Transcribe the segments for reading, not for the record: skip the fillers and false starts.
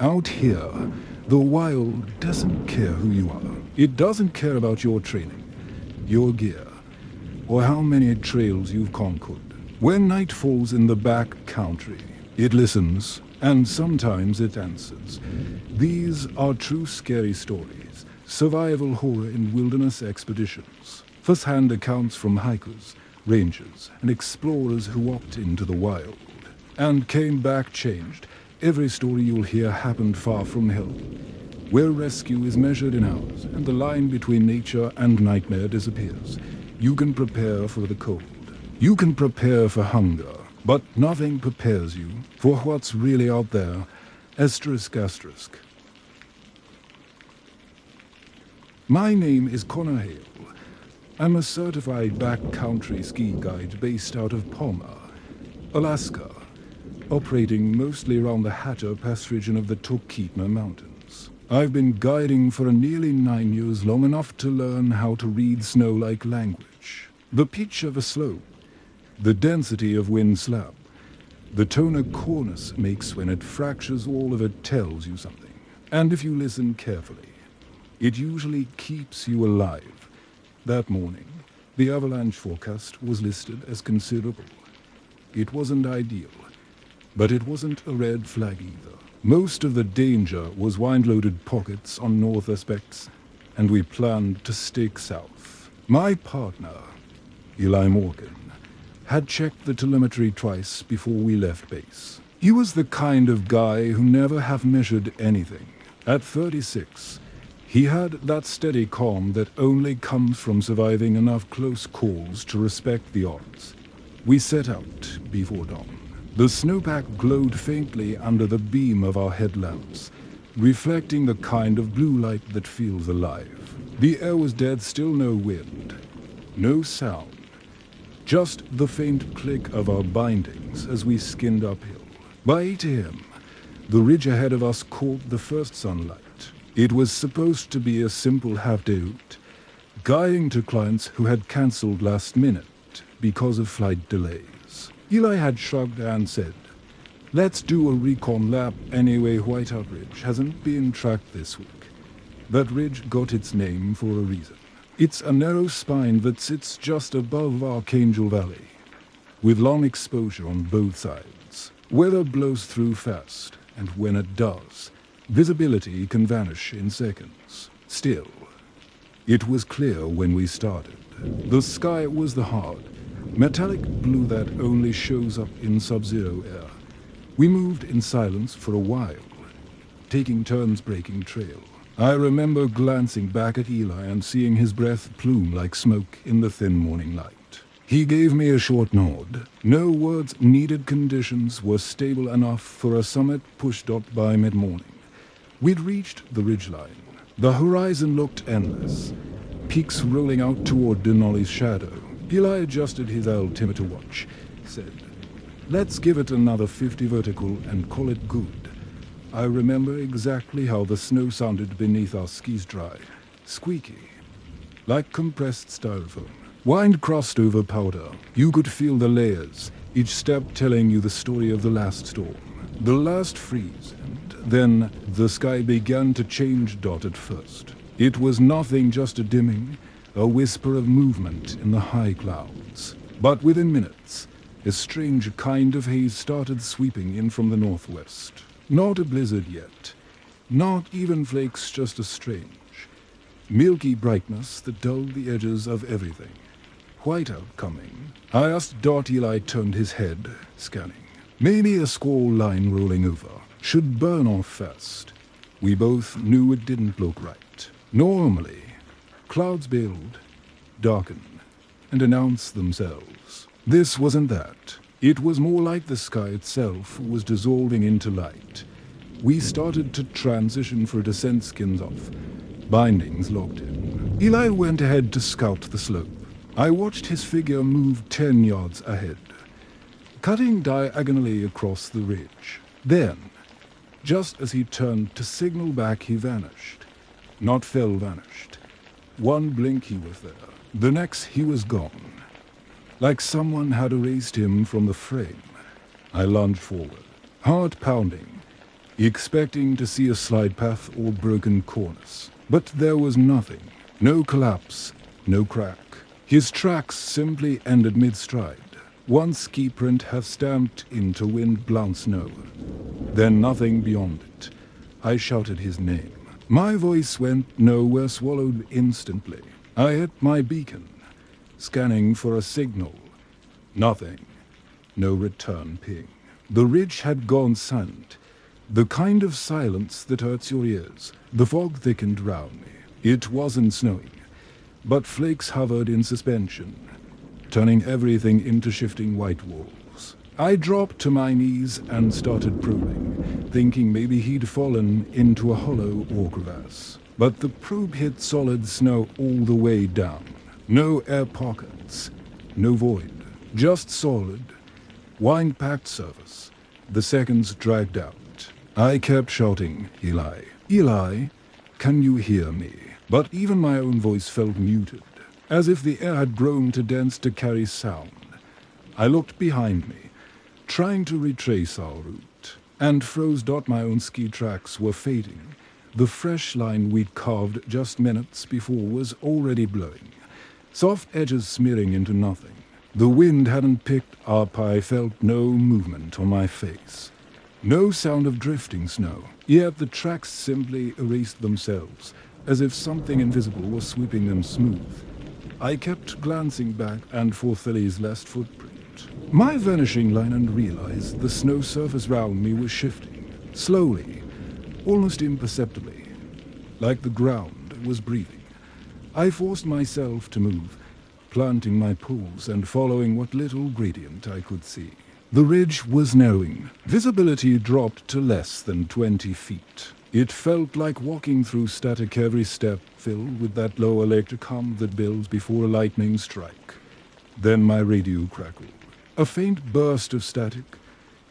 Out here, the wild doesn't care who you are. It doesn't care about your training, your gear, or how many trails you've conquered. When night falls in the back country, it listens, and sometimes it answers. These are true scary stories, survival horror in wilderness expeditions, first-hand accounts from hikers, rangers, and explorers who walked into the wild and came back changed. Every story you'll hear happened far from hell, where rescue is measured in hours and the line between nature and nightmare disappears. You can prepare for the cold. You can prepare for hunger, but nothing prepares you for what's really out there. Asterisk, asterisk. My name is Connor Hale. I'm a certified backcountry ski guide based out of Palmer, Alaska, operating mostly around the Hatter Pass region of the Tokitna Mountains. I've been guiding for nearly 9 years, long enough to learn how to read snow like language. The pitch of a slope, the density of wind slab, the tone a cornice makes when it fractures, all of it tells you something. And if you listen carefully, it usually keeps you alive. That morning, the avalanche forecast was listed as considerable. It wasn't ideal, but it wasn't a red flag either. Most of the danger was wind-loaded pockets on north aspects, and we planned to stick south. My partner, Eli Morgan, had checked the telemetry twice before we left base. He was the kind of guy who never have measured anything. At 36, he had that steady calm that only comes from surviving enough close calls to respect the odds. We set out before dawn. The snowpack glowed faintly under the beam of our headlamps, reflecting the kind of blue light that feels alive. The air was dead, still no wind, no sound, just the faint click of our bindings as we skinned uphill. By 8 a.m., the ridge ahead of us caught the first sunlight. It was supposed to be a simple half-day route, guiding to clients who had cancelled last minute because of flight delays. Eli had shrugged and said, "Let's do a recon lap anyway. Whiteout Ridge hasn't been tracked this week." That ridge got its name for a reason. It's a narrow spine that sits just above Archangel Valley, with long exposure on both sides. Weather blows through fast, and when it does, visibility can vanish in seconds. Still, it was clear when we started. The sky was the hard, metallic blue that only shows up in sub-zero air. We moved in silence for a while, taking turns breaking trail. I remember glancing back at Eli and seeing his breath plume like smoke in the thin morning light. He gave me a short nod. No words needed. Conditions were stable enough for a summit pushed up by mid-morning. We'd reached the ridgeline. The horizon looked endless, peaks rolling out toward Denali's shadow. Eli adjusted his altimeter watch, said, "Let's give it another 50 vertical and call it good." I remember exactly how the snow sounded beneath our skis, dry, squeaky, like compressed styrofoam. Wind crossed over powder. You could feel the layers, each step telling you the story of the last storm, the last freeze, and then the sky began to change. At first, it was nothing, just a dimming, a whisper of movement in the high clouds. But within minutes, a strange kind of haze started sweeping in from the northwest. Not a blizzard yet, not even flakes, just a strange, milky brightness that dulled the edges of everything. Whiteout coming. I asked. Eli turned his head, scanning. Maybe a squall line rolling over. Should burn off fast. We both knew it didn't look right. Normally, clouds build, darken, and announce themselves. This wasn't that. It was more like the sky itself was dissolving into light. We started to transition for descent, skins off, bindings locked in. Eli went ahead to scout the slope. I watched his figure move 10 yards ahead, cutting diagonally across the ridge. Then, just as he turned to signal back, he vanished. Not fell, vanished. One blink he was there. The next he was gone. Like someone had erased him from the frame. I lunged forward, heart pounding, expecting to see a slide path or broken cornice. But there was nothing. No collapse, no crack. His tracks simply ended mid-stride. One ski print half stamped into wind-blown snow. Then nothing beyond it. I shouted his name. My voice went nowhere, swallowed instantly. I hit my beacon, scanning for a signal. Nothing. No return ping. The ridge had gone silent. The kind of silence that hurts your ears. The fog thickened round me. It wasn't snowing, but flakes hovered in suspension, turning everything into shifting white walls. I dropped to my knees and started probing, thinking maybe he'd fallen into a hollow or crevasse. But the probe hit solid snow all the way down. No air pockets, no void, just solid, wind-packed surface. The seconds dragged out. I kept shouting, "Eli, Eli, can you hear me?" But even my own voice felt muted, as if the air had grown too dense to carry sound. I looked behind me, trying to retrace our route, and froze. My own ski tracks were fading. The fresh line we'd carved just minutes before was already blowing, soft edges smearing into nothing. The wind hadn't picked up. I felt no movement on my face. No sound of drifting snow, yet the tracks simply erased themselves, as if something invisible was sweeping them smooth. I kept glancing back and forth Ellie's last footprint. My vanishing line, and realized the snow surface round me was shifting, slowly, almost imperceptibly, like the ground was breathing. I forced myself to move, planting my paws and following what little gradient I could see. The ridge was narrowing. Visibility dropped to less than 20 feet. It felt like walking through static, every step filled with that low electric hum that builds before a lightning strike. Then my radio crackled. A faint burst of static,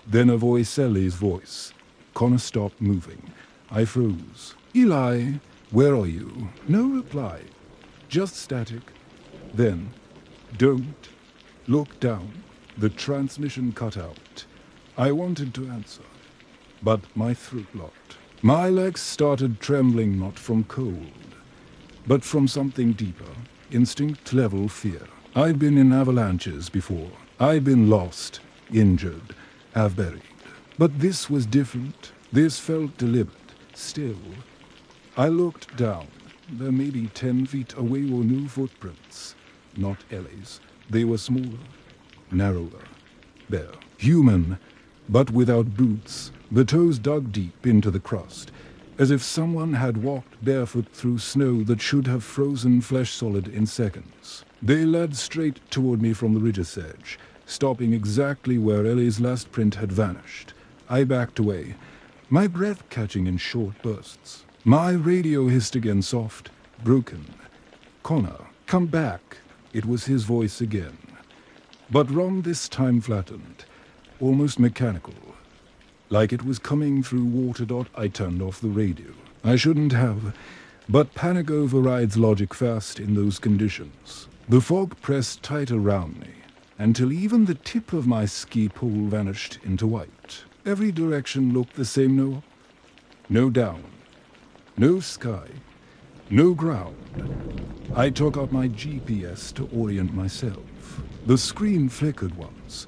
then a voice, Ellie's voice. Connor stopped moving. I froze. "Eli, where are you?" No reply, just static. Then, "Don't look down." The transmission cut out. I wanted to answer, but my throat locked. My legs started trembling, not from cold, but from something deeper, instinct-level fear. I'd been in avalanches before. I'd been lost, injured, half-buried. But this was different. This felt deliberate. Still, I looked down. There maybe 10 feet away were new footprints. Not Ellie's. They were smaller, narrower, bare. Human, but without boots. The toes dug deep into the crust, as if someone had walked barefoot through snow that should have frozen flesh solid in seconds. They led straight toward me from the ridge's edge, stopping exactly where Ellie's last print had vanished. I backed away, my breath catching in short bursts. My radio hissed again, soft, broken. "Connor, come back." It was his voice again. But wrong this time, flattened, almost mechanical. Like it was coming through water. I turned off the radio. I shouldn't have, but panic overrides logic fast in those conditions. The fog pressed tight around me, until even the tip of my ski pole vanished into white. Every direction looked the same. No down, no sky, no ground. I took out my GPS to orient myself. The screen flickered once,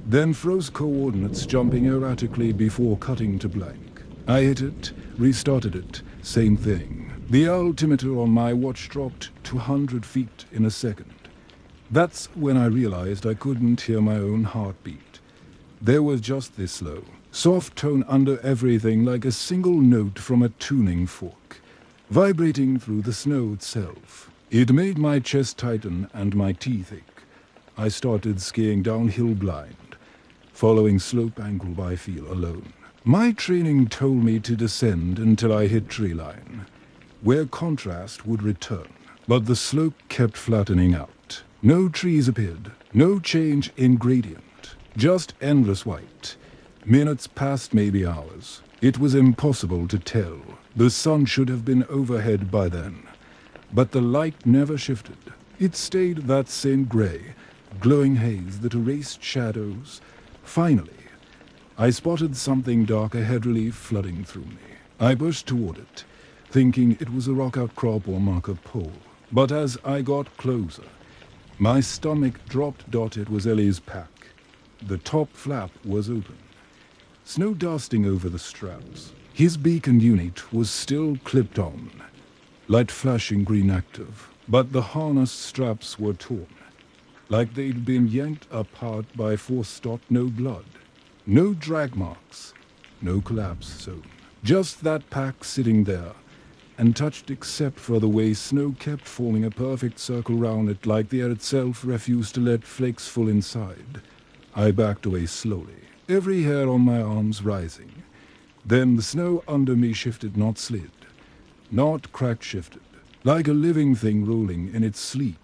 then froze, coordinates jumping erratically before cutting to blank. I hit it, restarted it, same thing. The altimeter on my watch dropped to 100 feet in a second. That's when I realized I couldn't hear my own heartbeat. There was just this low, soft tone under everything, like a single note from a tuning fork, vibrating through the snow itself. It made my chest tighten and my teeth ache. I started skiing downhill blind, following slope angle by feel alone. My training told me to descend until I hit tree line, where contrast would return. But the slope kept flattening out. No trees appeared, no change in gradient, just endless white. Minutes passed, maybe hours. It was impossible to tell. The sun should have been overhead by then. But the light never shifted. It stayed that same gray, glowing haze that erased shadows. Finally, I spotted something dark ahead, relief flooding through me. I pushed toward it, thinking it was a rock outcrop or marker pole. But as I got closer, my stomach dropped. It was Ellie's pack. The top flap was open, snow dusting over the straps. His beacon unit was still clipped on, light flashing green active, but the harness straps were torn, like they'd been yanked apart by force. No blood, no drag marks, no collapse zone. Just that pack sitting there, untouched except for the way snow kept forming a perfect circle round it, like the air itself refused to let flakes fall inside. I backed away slowly, every hair on my arms rising. Then the snow under me shifted, not slid, not crack shifted, like a living thing rolling in its sleep.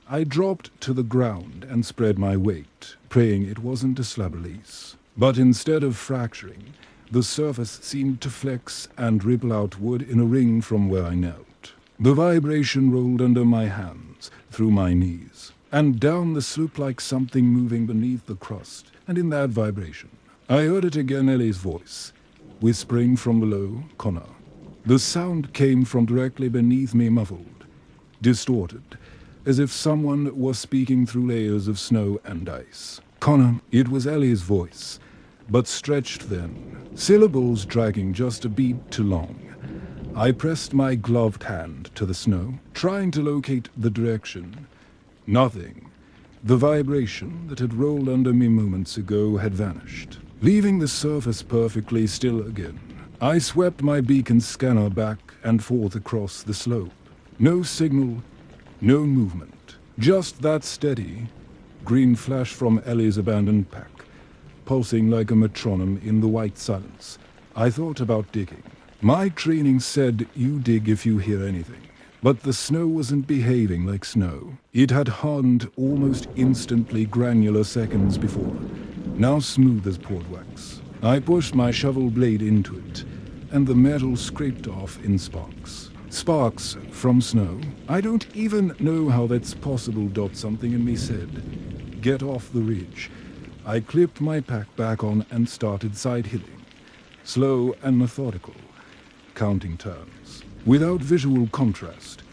I dropped to the ground and spread my weight, praying it wasn't a slab release. But instead of fracturing, the surface seemed to flex and ripple outward in a ring from where I knelt. The vibration rolled under my hands, through my knees, and down the slope like something moving beneath the crust. And in that vibration, I heard it again, Ellie's voice, whispering from below, "Connor." The sound came from directly beneath me, muffled, distorted, as if someone was speaking through layers of snow and ice. "Connor." It was Ellie's voice, but stretched thin, syllables dragging just a beat too long. I pressed my gloved hand to the snow, trying to locate the direction. Nothing. The vibration that had rolled under me moments ago had vanished, leaving the surface perfectly still again. I swept my beacon scanner back and forth across the slope. No signal, no movement. Just that steady, green flash from Ellie's abandoned pack, pulsing like a metronome in the white silence. I thought about digging. My training said you dig if you hear anything. But the snow wasn't behaving like snow. It had hardened almost instantly, granular seconds before, now smooth as poured wax. I pushed my shovel blade into it, and the metal scraped off in sparks. Sparks from snow? I don't even know how that's possible. Something in me said, "Get off the ridge." I clipped my pack back on and started side-hilling, slow and methodical, counting turns, without visual contrast.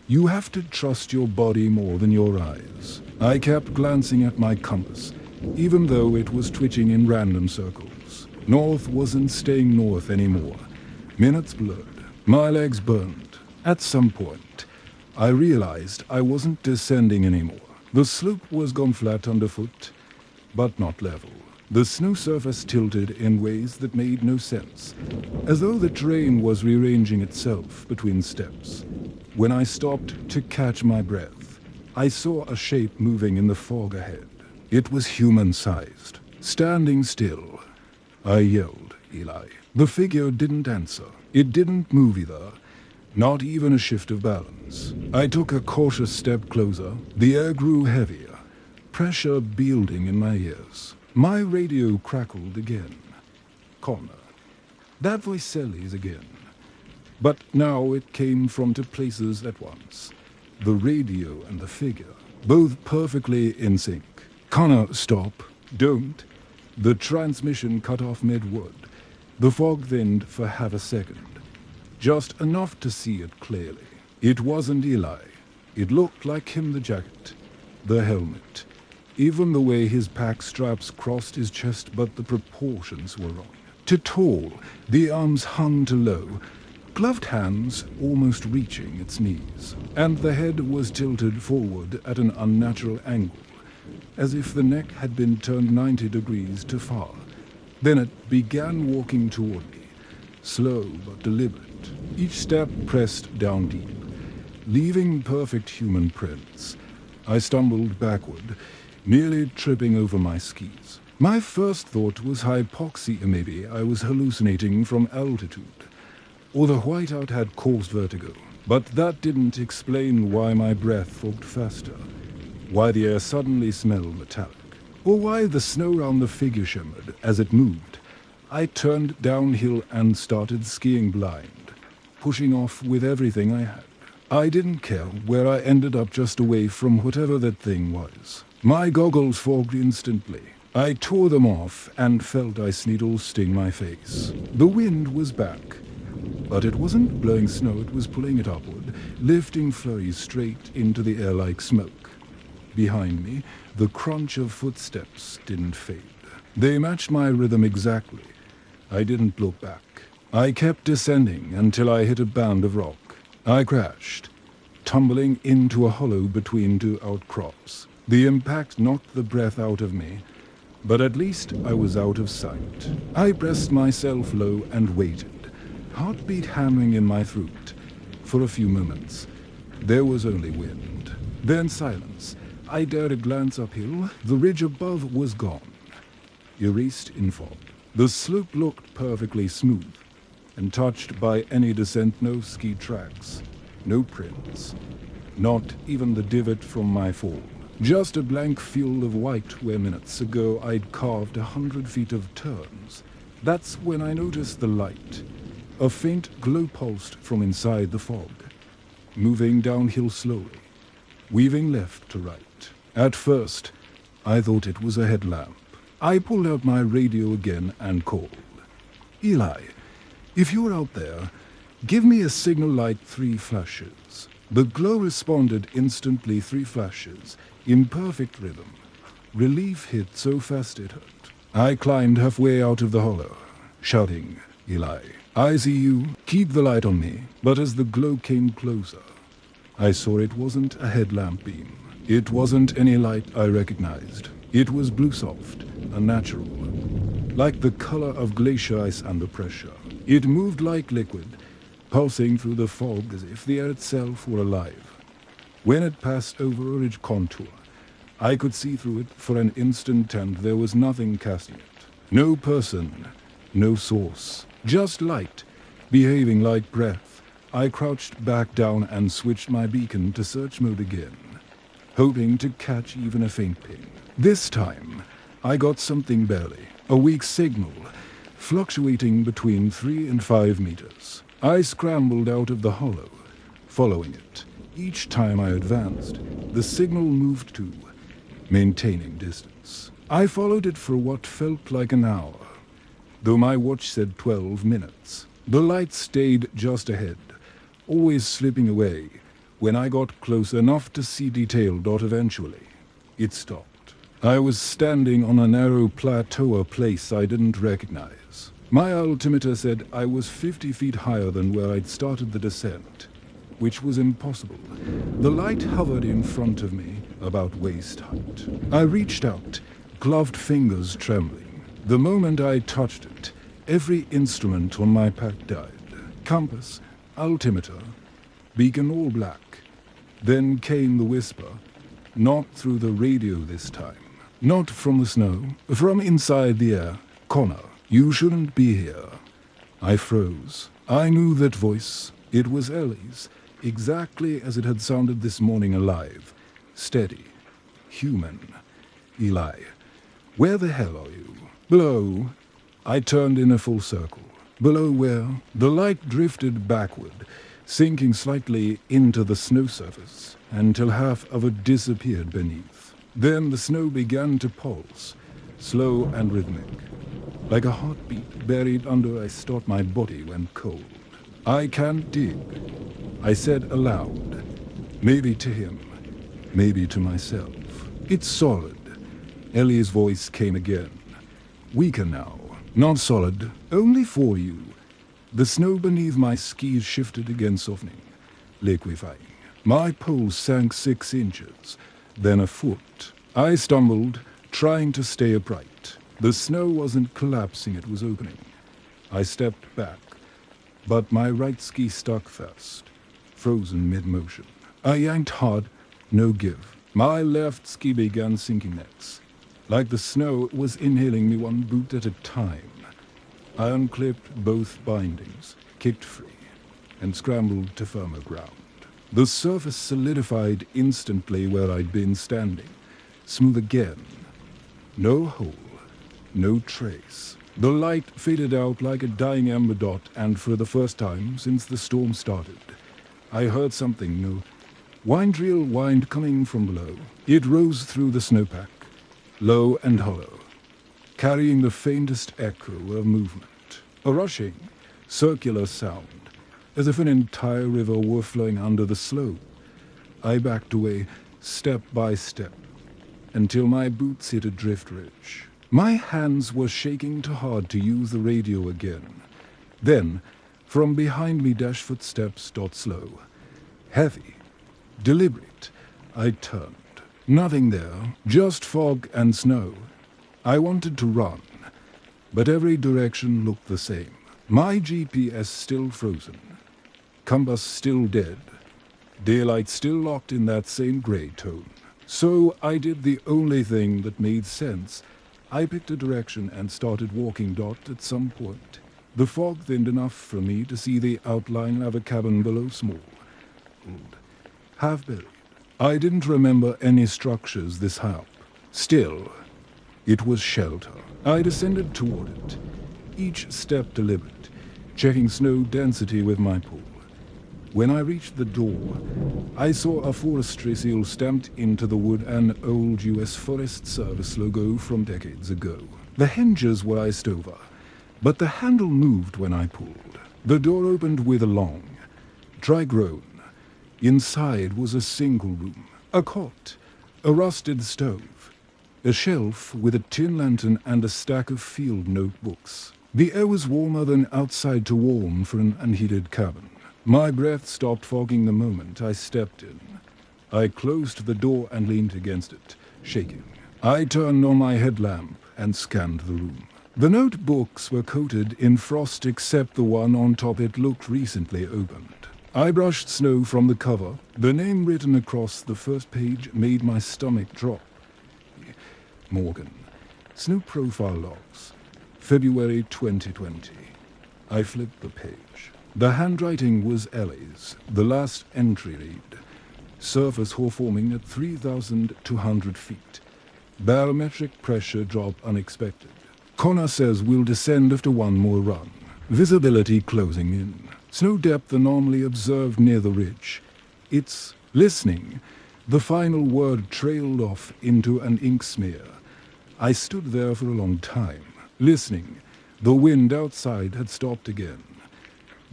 You have to trust your body more than your eyes. I kept glancing at my compass, even though it was twitching in random circles. North wasn't staying north anymore. Minutes blurred. My legs burned. At some point, I realized I wasn't descending anymore. The slope was gone flat underfoot, but not level. The snow surface tilted in ways that made no sense, as though the terrain was rearranging itself between steps. When I stopped to catch my breath, I saw a shape moving in the fog ahead. It was human-sized, standing still. I yelled, "Eli." The figure didn't answer. It didn't move either, not even a shift of balance. I took a cautious step closer. The air grew heavier, pressure building in my ears. My radio crackled again. "Connor." That voice, Ellie's again. But now it came from two places at once. The radio and the figure, both perfectly in sync. "Connor, stop. Don't." The transmission cut off mid-word. The fog thinned for half a second, just enough to see it clearly. It wasn't Eli. It looked like him, the jacket, the helmet, even the way his pack straps crossed his chest, but the proportions were wrong. Too tall, the arms hung too low, gloved hands almost reaching its knees, and the head was tilted forward at an unnatural angle, as if the neck had been turned 90 degrees too far. Then it began walking toward me, slow but deliberate, each step pressed down deep, leaving perfect human prints. I stumbled backward, nearly tripping over my skis. My first thought was hypoxia. Maybe I was hallucinating from altitude, or the whiteout had caused vertigo. But that didn't explain why my breath fogged faster, why the air suddenly smelled metallic, or why the snow round the figure shimmered as it moved. I turned downhill and started skiing blind, pushing off with everything I had. I didn't care where I ended up, just away from whatever that thing was. My goggles fogged instantly. I tore them off and felt ice needles sting my face. The wind was back, but it wasn't blowing snow, it was pulling it upward, lifting flurries straight into the air like smoke. Behind me, the crunch of footsteps didn't fade. They matched my rhythm exactly. I didn't look back. I kept descending until I hit a band of rock. I crashed, tumbling into a hollow between two outcrops. The impact knocked the breath out of me, but at least I was out of sight. I pressed myself low and waited, heartbeat hammering in my throat. For a few moments, there was only wind. Then silence. I dared a glance uphill. The ridge above was gone, erased in fog. The slope looked perfectly smooth, untouched by any descent, no ski tracks, no prints, not even the divot from my fall. Just a blank field of white where minutes ago I'd carved 100 feet of turns. That's when I noticed the light. A faint glow pulsed from inside the fog, moving downhill slowly, weaving left to right. At first, I thought it was a headlamp. I pulled out my radio again and called. Eli, if you're out there, give me a signal light 3 flashes. The glow responded instantly, 3 flashes, in perfect rhythm. Relief hit so fast it hurt. I climbed halfway out of the hollow, shouting, Eli, I see you, keep the light on me. But as the glow came closer, I saw it wasn't a headlamp beam. It wasn't any light I recognized. It was blue soft, unnatural, like the color of glacier ice under pressure. It moved like liquid, pulsing through the fog as if the air itself were alive. When it passed over a ridge contour, I could see through it for an instant, and there was nothing casting it. No person, no source, just light, behaving like breath. I crouched back down and switched my beacon to search mode again, hoping to catch even a faint ping. This time, I got something barely, a weak signal, fluctuating between 3 and 5 meters. I scrambled out of the hollow, following it. Each time I advanced, the signal moved too, maintaining distance. I followed it for what felt like an hour, though my watch said 12 minutes. The light stayed just ahead, always slipping away. When I got close enough to see detail, eventually, it stopped. I was standing on a narrow plateau, a place I didn't recognize. My altimeter said I was 50 feet higher than where I'd started the descent, which was impossible. The light hovered in front of me, about waist height. I reached out, gloved fingers trembling. The moment I touched it, every instrument on my pack died. Compass, altimeter, beacon all black. Then came the whisper, not through the radio this time. Not from the snow, from inside the air. Connor, you shouldn't be here. I froze. I knew that voice. It was Ellie's, exactly as it had sounded this morning, alive, steady, human. Eli, where the hell are you? Below. I turned in a full circle. Below where? The light drifted backward, sinking slightly into the snow surface, until half of it disappeared beneath. Then the snow began to pulse, slow and rhythmic. Like a heartbeat buried under ice, thought my body went cold. I can't dig, I said aloud. Maybe to him, maybe to myself. It's solid. Ellie's voice came again. Weaker now, not solid, only for you. The snow beneath my skis shifted again, softening, liquefying. My pulse sank 6 inches, then a foot. I stumbled, trying to stay upright. The snow wasn't collapsing, it was opening. I stepped back, but my right ski stuck fast, frozen mid-motion. I yanked hard, no give. My left ski began sinking next. Like the snow was inhaling me one boot at a time. I unclipped both bindings, kicked free, and scrambled to firmer ground. The surface solidified instantly where I'd been standing, smooth again. No hole, no trace. The light faded out like a dying ember dot, and for the first time since the storm started, I heard something new. Wind-reel wind coming from below. It rose through the snowpack, low and hollow, carrying the faintest echo of movement. A rushing, circular sound, as if an entire river were flowing under the slope. I backed away, step by step, until my boots hit a drift ridge. My hands were shaking too hard to use the radio again. Then, from behind me dashed footsteps, slow, heavy, deliberate. I turned. Nothing there, just fog and snow. I wanted to run, but every direction looked the same. My GPS still frozen, compass still dead, daylight still locked in that same grey tone. So I did the only thing that made sense. I picked a direction and started walking. At some point, the fog thinned enough for me to see the outline of a cabin below, small, old, half buried. I didn't remember any structures this high up. Still, it was shelter. I descended toward it, each step deliberate, checking snow density with my pole. When I reached the door, I saw a forestry seal stamped into the wood, an old U.S. Forest Service logo from decades ago. The hinges were iced over, but the handle moved when I pulled. The door opened with a long, dry groan. Inside was a single room, a cot, a rusted stove, a shelf with a tin lantern and a stack of field notebooks. The air was warmer than outside, too warm for an unheated cabin. My breath stopped fogging the moment I stepped in. I closed the door and leaned against it, shaking. I turned on my headlamp and scanned the room. The notebooks were coated in frost except the one on top. It looked recently opened. I brushed snow from the cover. The name written across the first page made my stomach drop. Morgan. Snow profile logs. February 2020. I flipped the page. The handwriting was Ellie's. The last entry read, surface hoar forming at 3,200 feet. Barometric pressure drop unexpected. Connor says we'll descend after one more run. Visibility closing in. Snow depth anomaly observed near the ridge. It's listening. The final word trailed off into an ink smear. I stood there for a long time, listening. The wind outside had stopped again.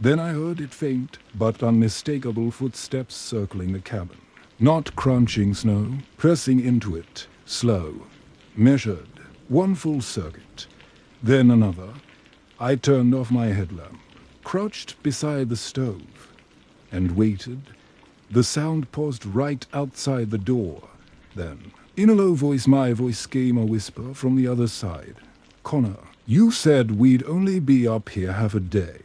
Then I heard it faint but unmistakable footsteps circling the cabin. Not crunching snow, pressing into it, slow, measured, one full circuit, then another. I turned off my headlamp, crouched beside the stove, and waited. The sound paused right outside the door. Then, in a low voice, my voice came a whisper from the other side. Connor, you said we'd only be up here half a day.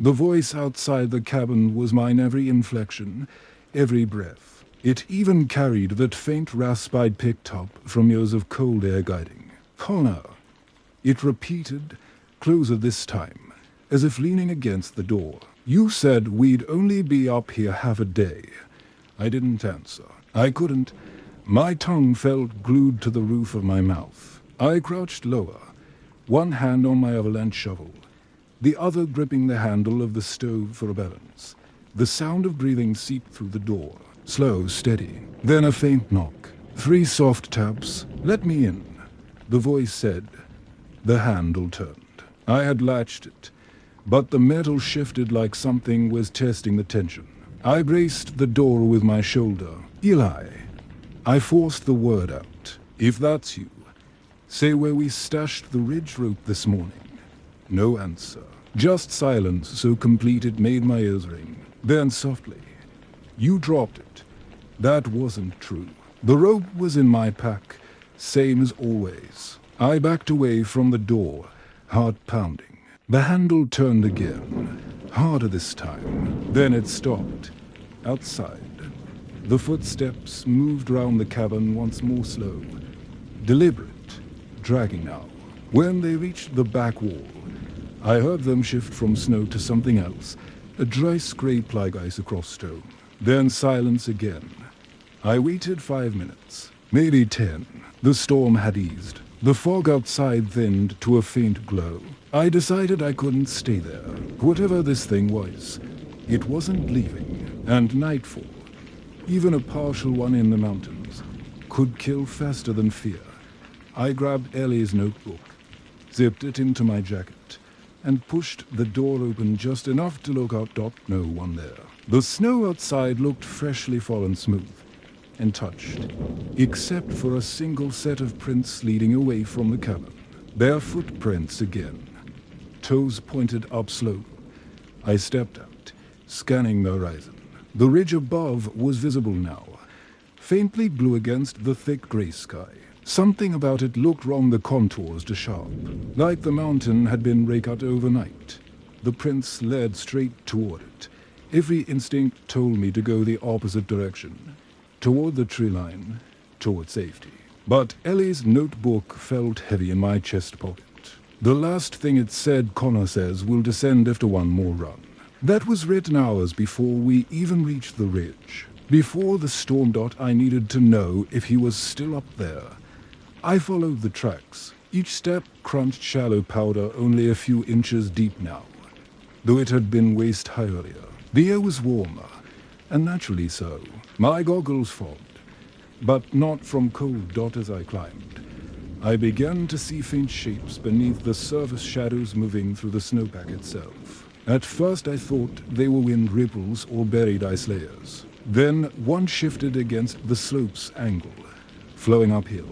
The voice outside the cabin was mine, every inflection, every breath. It even carried that faint rasp I'd picked up from years of cold air guiding. Connor, it repeated, closer this time, as if leaning against the door. You said we'd only be up here half a day. I didn't answer. I couldn't. My tongue felt glued to the roof of my mouth. I crouched lower, one hand on my avalanche shovel, the other gripping the handle of the stove for a balance. The sound of breathing seeped through the door, slow, steady. Then a faint knock. 3 soft taps. Let me in, the voice said. The handle turned. I had latched it, but the metal shifted like something was testing the tension. I braced the door with my shoulder. Eli. I forced the word out. If that's you, say where we stashed the ridge rope this morning. No answer. Just silence so complete it made my ears ring. Then softly, you dropped it. That wasn't true. The rope was in my pack, same as always. I backed away from the door, heart pounding. The handle turned again, harder this time. Then it stopped. Outside, the footsteps moved round the cabin once more, slow, deliberate, dragging now. When they reached the back wall, I heard them shift from snow to something else, a dry scrape like ice across stone. Then silence again. I waited 5 minutes, maybe 10. The storm had eased. The fog outside thinned to a faint glow. I decided I couldn't stay there. Whatever this thing was, it wasn't leaving. And nightfall, even a partial one in the mountains, could kill faster than fear. I grabbed Ellie's notebook, zipped it into my jacket, and pushed the door open just enough to look out. No one there. The snow outside looked freshly fallen smooth and touched, except for a single set of prints leading away from the cabin. Bare footprints again. Toes pointed up slow. I stepped out, scanning the horizon. The ridge above was visible now, faintly blue against the thick grey sky. Something about it looked wrong, the contours too sharp, like the mountain had been recut overnight. The prints led straight toward it. Every instinct told me to go the opposite direction, toward the tree line, toward safety. But Ellie's notebook felt heavy in my chest pocket. The last thing it said, Connor says, will descend after one more run. That was written hours before we even reached the ridge. Before the storm. I needed to know if he was still up there. I followed the tracks. Each step crunched shallow powder only a few inches deep now, though it had been waist high earlier. The air was warmer, and naturally so. My goggles fogged, but not from cold. As I climbed, I began to see faint shapes beneath the surface, shadows moving through the snowpack itself. At first I thought they were wind ripples or buried ice layers. Then one shifted against the slope's angle, flowing uphill.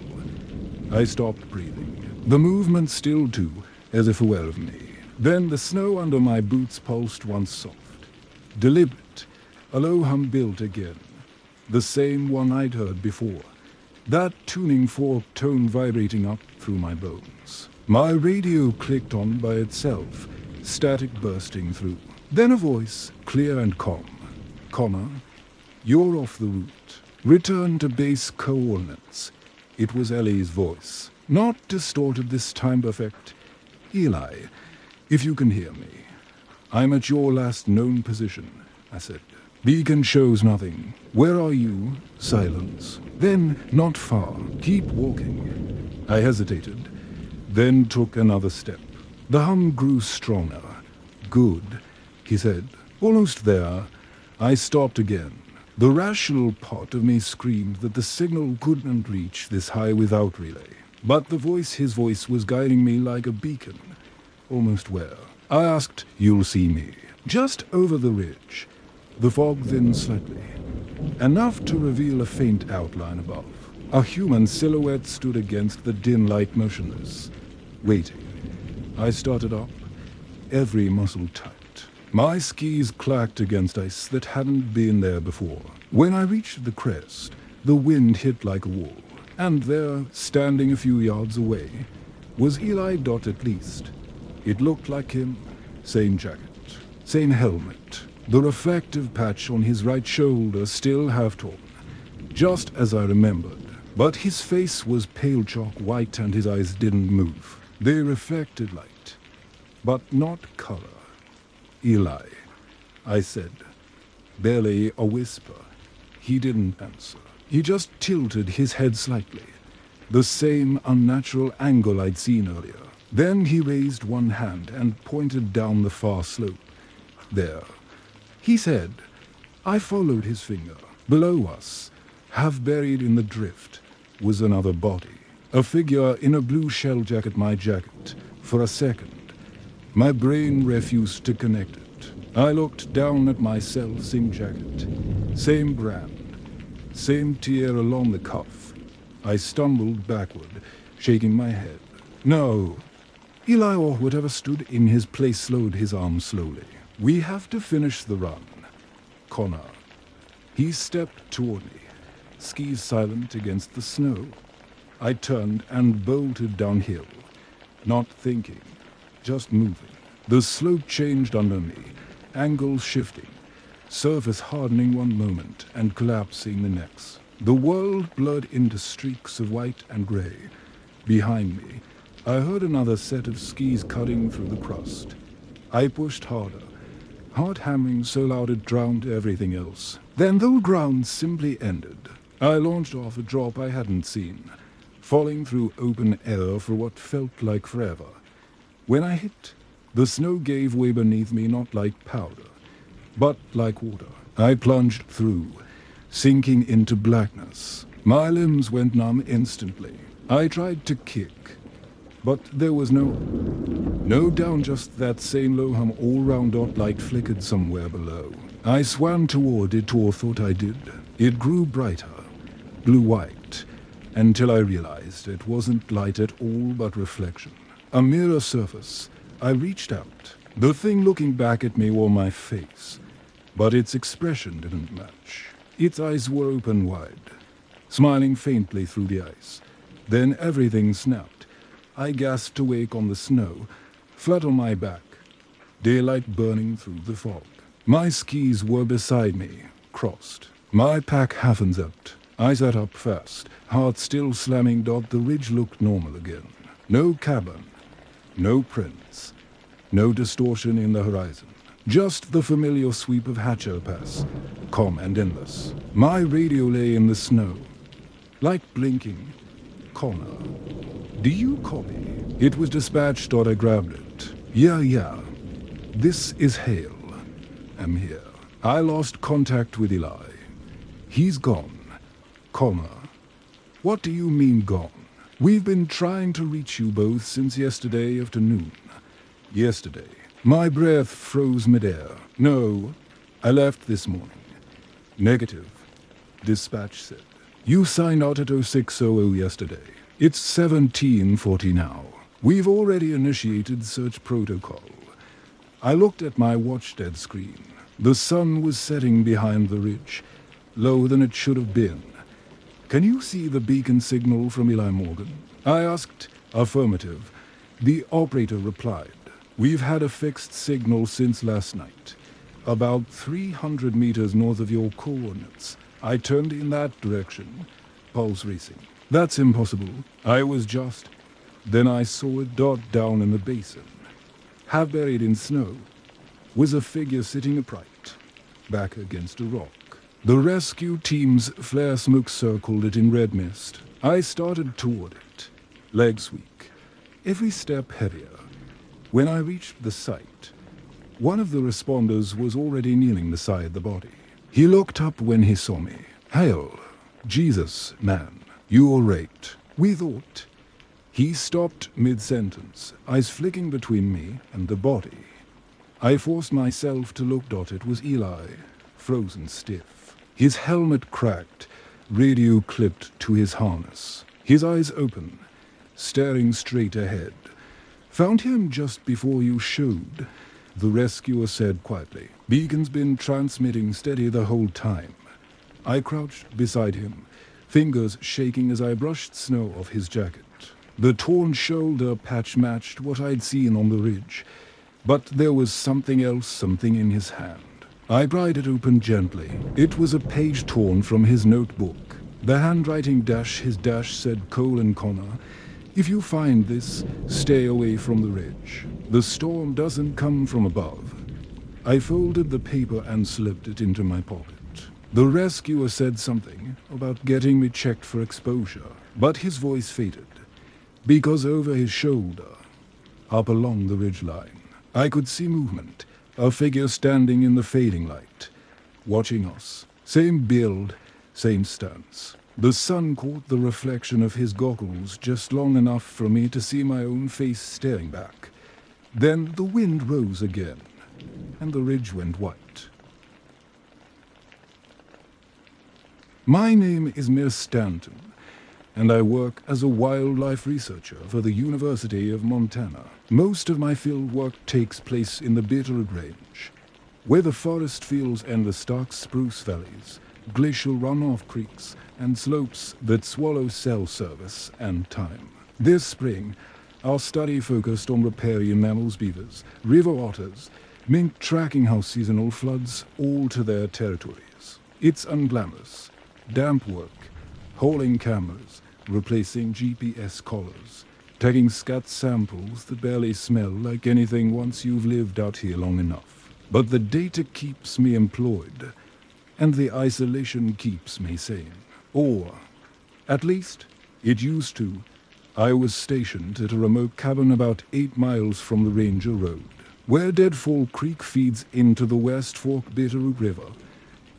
I stopped breathing, the movement still too, as if aware of me. Then the snow under my boots pulsed once soft, deliberate, a low hum built again, the same one I'd heard before, that tuning fork tone vibrating up through my bones. My radio clicked on by itself, static bursting through. Then a voice, clear and calm. Connor, you're off the route. Return to base coordinates. It was Ellie's voice, not distorted this time, perfect. Eli, if you can hear me, I'm at your last known position, I said. Beacon shows nothing. Where are you? Silence. Then, not far. Keep walking. I hesitated, then took another step. The hum grew stronger. Good, he said. Almost there. I stopped again. The rational part of me screamed that the signal couldn't reach this high without relay. But his voice was guiding me like a beacon. Almost where? I asked. You'll see me. Just over the ridge. The fog thinned slightly, enough to reveal a faint outline above. A human silhouette stood against the dim light, motionless, waiting. I started up, every muscle tight. My skis clacked against ice that hadn't been there before. When I reached the crest, the wind hit like a wall, and there, standing a few yards away, was Eli. At least. It looked like him, same jacket, same helmet, the reflective patch on his right shoulder still half torn, just as I remembered. But his face was pale chalk white and his eyes didn't move. They reflected light, but not color. Eli, I said, barely a whisper. He didn't answer. He just tilted his head slightly, the same unnatural angle I'd seen earlier. Then he raised one hand and pointed down the far slope. There, he said. I followed his finger. Below us, half buried in the drift, was another body. A figure in a blue shell jacket, my jacket. For a second, my brain refused to connect it. I looked down at myself, same jacket, same brand, same tear along the cuff. I stumbled backward, shaking my head. No. Eli, or whatever stood in his place, slowed his arm slowly. We have to finish the run. Connor. He stepped toward me, skis silent against the snow. I turned and bolted downhill, not thinking, just moving. The slope changed under me, angle shifting, surface hardening one moment and collapsing the next. The world blurred into streaks of white and gray. Behind me, I heard another set of skis cutting through the crust. I pushed harder, heart hammering so loud it drowned everything else. Then the ground simply ended. I launched off a drop I hadn't seen, falling through open air for what felt like forever. When I hit, the snow gave way beneath me, not like powder, but like water. I plunged through, sinking into blackness. My limbs went numb instantly. I tried to kick, but there was no down, just that same low hum all-round dot light flickered somewhere below. I swam toward it, or thought I did. It grew brighter, blue-white, until I realized it wasn't light at all but reflection. A mirror surface. I reached out. The thing looking back at me wore my face, but its expression didn't match. Its eyes were open wide, smiling faintly through the ice. Then everything snapped. I gasped awake on the snow, flat on my back, daylight burning through the fog. My skis were beside me, crossed. My pack half unzipped. I sat up fast, heart still slamming. The ridge looked normal again. No cabin, no prints, no distortion in the horizon. Just the familiar sweep of Hatcher Pass, calm and endless. My radio lay in the snow, like blinking. Connor, do you copy? It was dispatched. I grabbed it. Yeah. This is Hale. I'm here. I lost contact with Eli. He's gone. Connor, what do you mean gone? We've been trying to reach you both since yesterday afternoon. Yesterday. My breath froze midair. No, I left this morning. Negative. Dispatch said. You signed out at 0600 yesterday. It's 1740 now. We've already initiated search protocol. I looked at my watch-dead screen. The sun was setting behind the ridge, lower than it should have been. Can you see the beacon signal from Eli Morgan? I asked. Affirmative. The operator replied. We've had a fixed signal since last night, about 300 meters north of your coordinates. I turned in that direction, pulse racing. That's impossible. I was just. Then I saw a dot down in the basin, half buried in snow, was a figure sitting upright, back against a rock. The rescue team's flare smoke circled it in red mist. I started toward it, legs weak, every step heavier. When I reached the site, one of the responders was already kneeling beside the body. He looked up when he saw me. Hail, Jesus, man, you all right? We thought. He stopped mid-sentence, eyes flicking between me and the body. I forced myself to look. It was Eli, frozen stiff. His helmet cracked, radio clipped to his harness. His eyes open, staring straight ahead. Found him just before you showed, the rescuer said quietly. Beacon's been transmitting steady the whole time. I crouched beside him, fingers shaking as I brushed snow off his jacket. The torn shoulder patch matched what I'd seen on the ridge, but there was something else, something in his hand. I pried it open gently. It was a page torn from his notebook. The handwriting his dash said, Connor, if you find this, stay away from the ridge. The storm doesn't come from above. I folded the paper and slipped it into my pocket. The rescuer said something about getting me checked for exposure, but his voice faded, because over his shoulder, up along the ridgeline, I could see movement. A figure standing in the fading light, watching us. Same build, same stance. The sun caught the reflection of his goggles just long enough for me to see my own face staring back. Then the wind rose again, and the ridge went white. My name is Mir Stanton, and I work as a wildlife researcher for the University of Montana. Most of my field work takes place in the Bitterroot Range, where the forest fields and the stark spruce valleys, glacial runoff creeks, and slopes that swallow cell service and time. This spring, our study focused on riparian mammals, beavers, river otters, mink, tracking how seasonal floods alter their territories. It's unglamorous, damp work, hauling cameras, replacing GPS collars, taking scat samples that barely smell like anything once you've lived out here long enough. But the data keeps me employed, and the isolation keeps me sane. Or, at least, it used to. I was stationed at a remote cabin about 8 miles from the Ranger Road, where Deadfall Creek feeds into the West Fork Bitterroot River.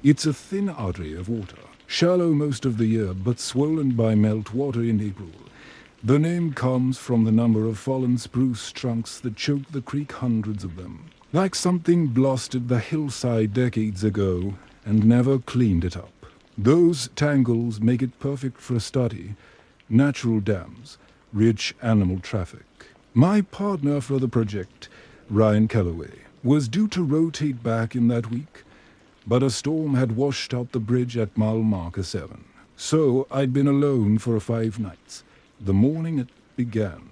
It's a thin artery of water, shallow most of the year, but swollen by meltwater in April, The name comes from the number of fallen spruce trunks that choked the creek, hundreds of them. Like something blasted the hillside decades ago and never cleaned it up. Those tangles make it perfect for a study. Natural dams, rich animal traffic. My partner for the project, Ryan Calloway, was due to rotate back in that week, but a storm had washed out the bridge at mile marker 7. So I'd been alone for 5 nights. The morning it began,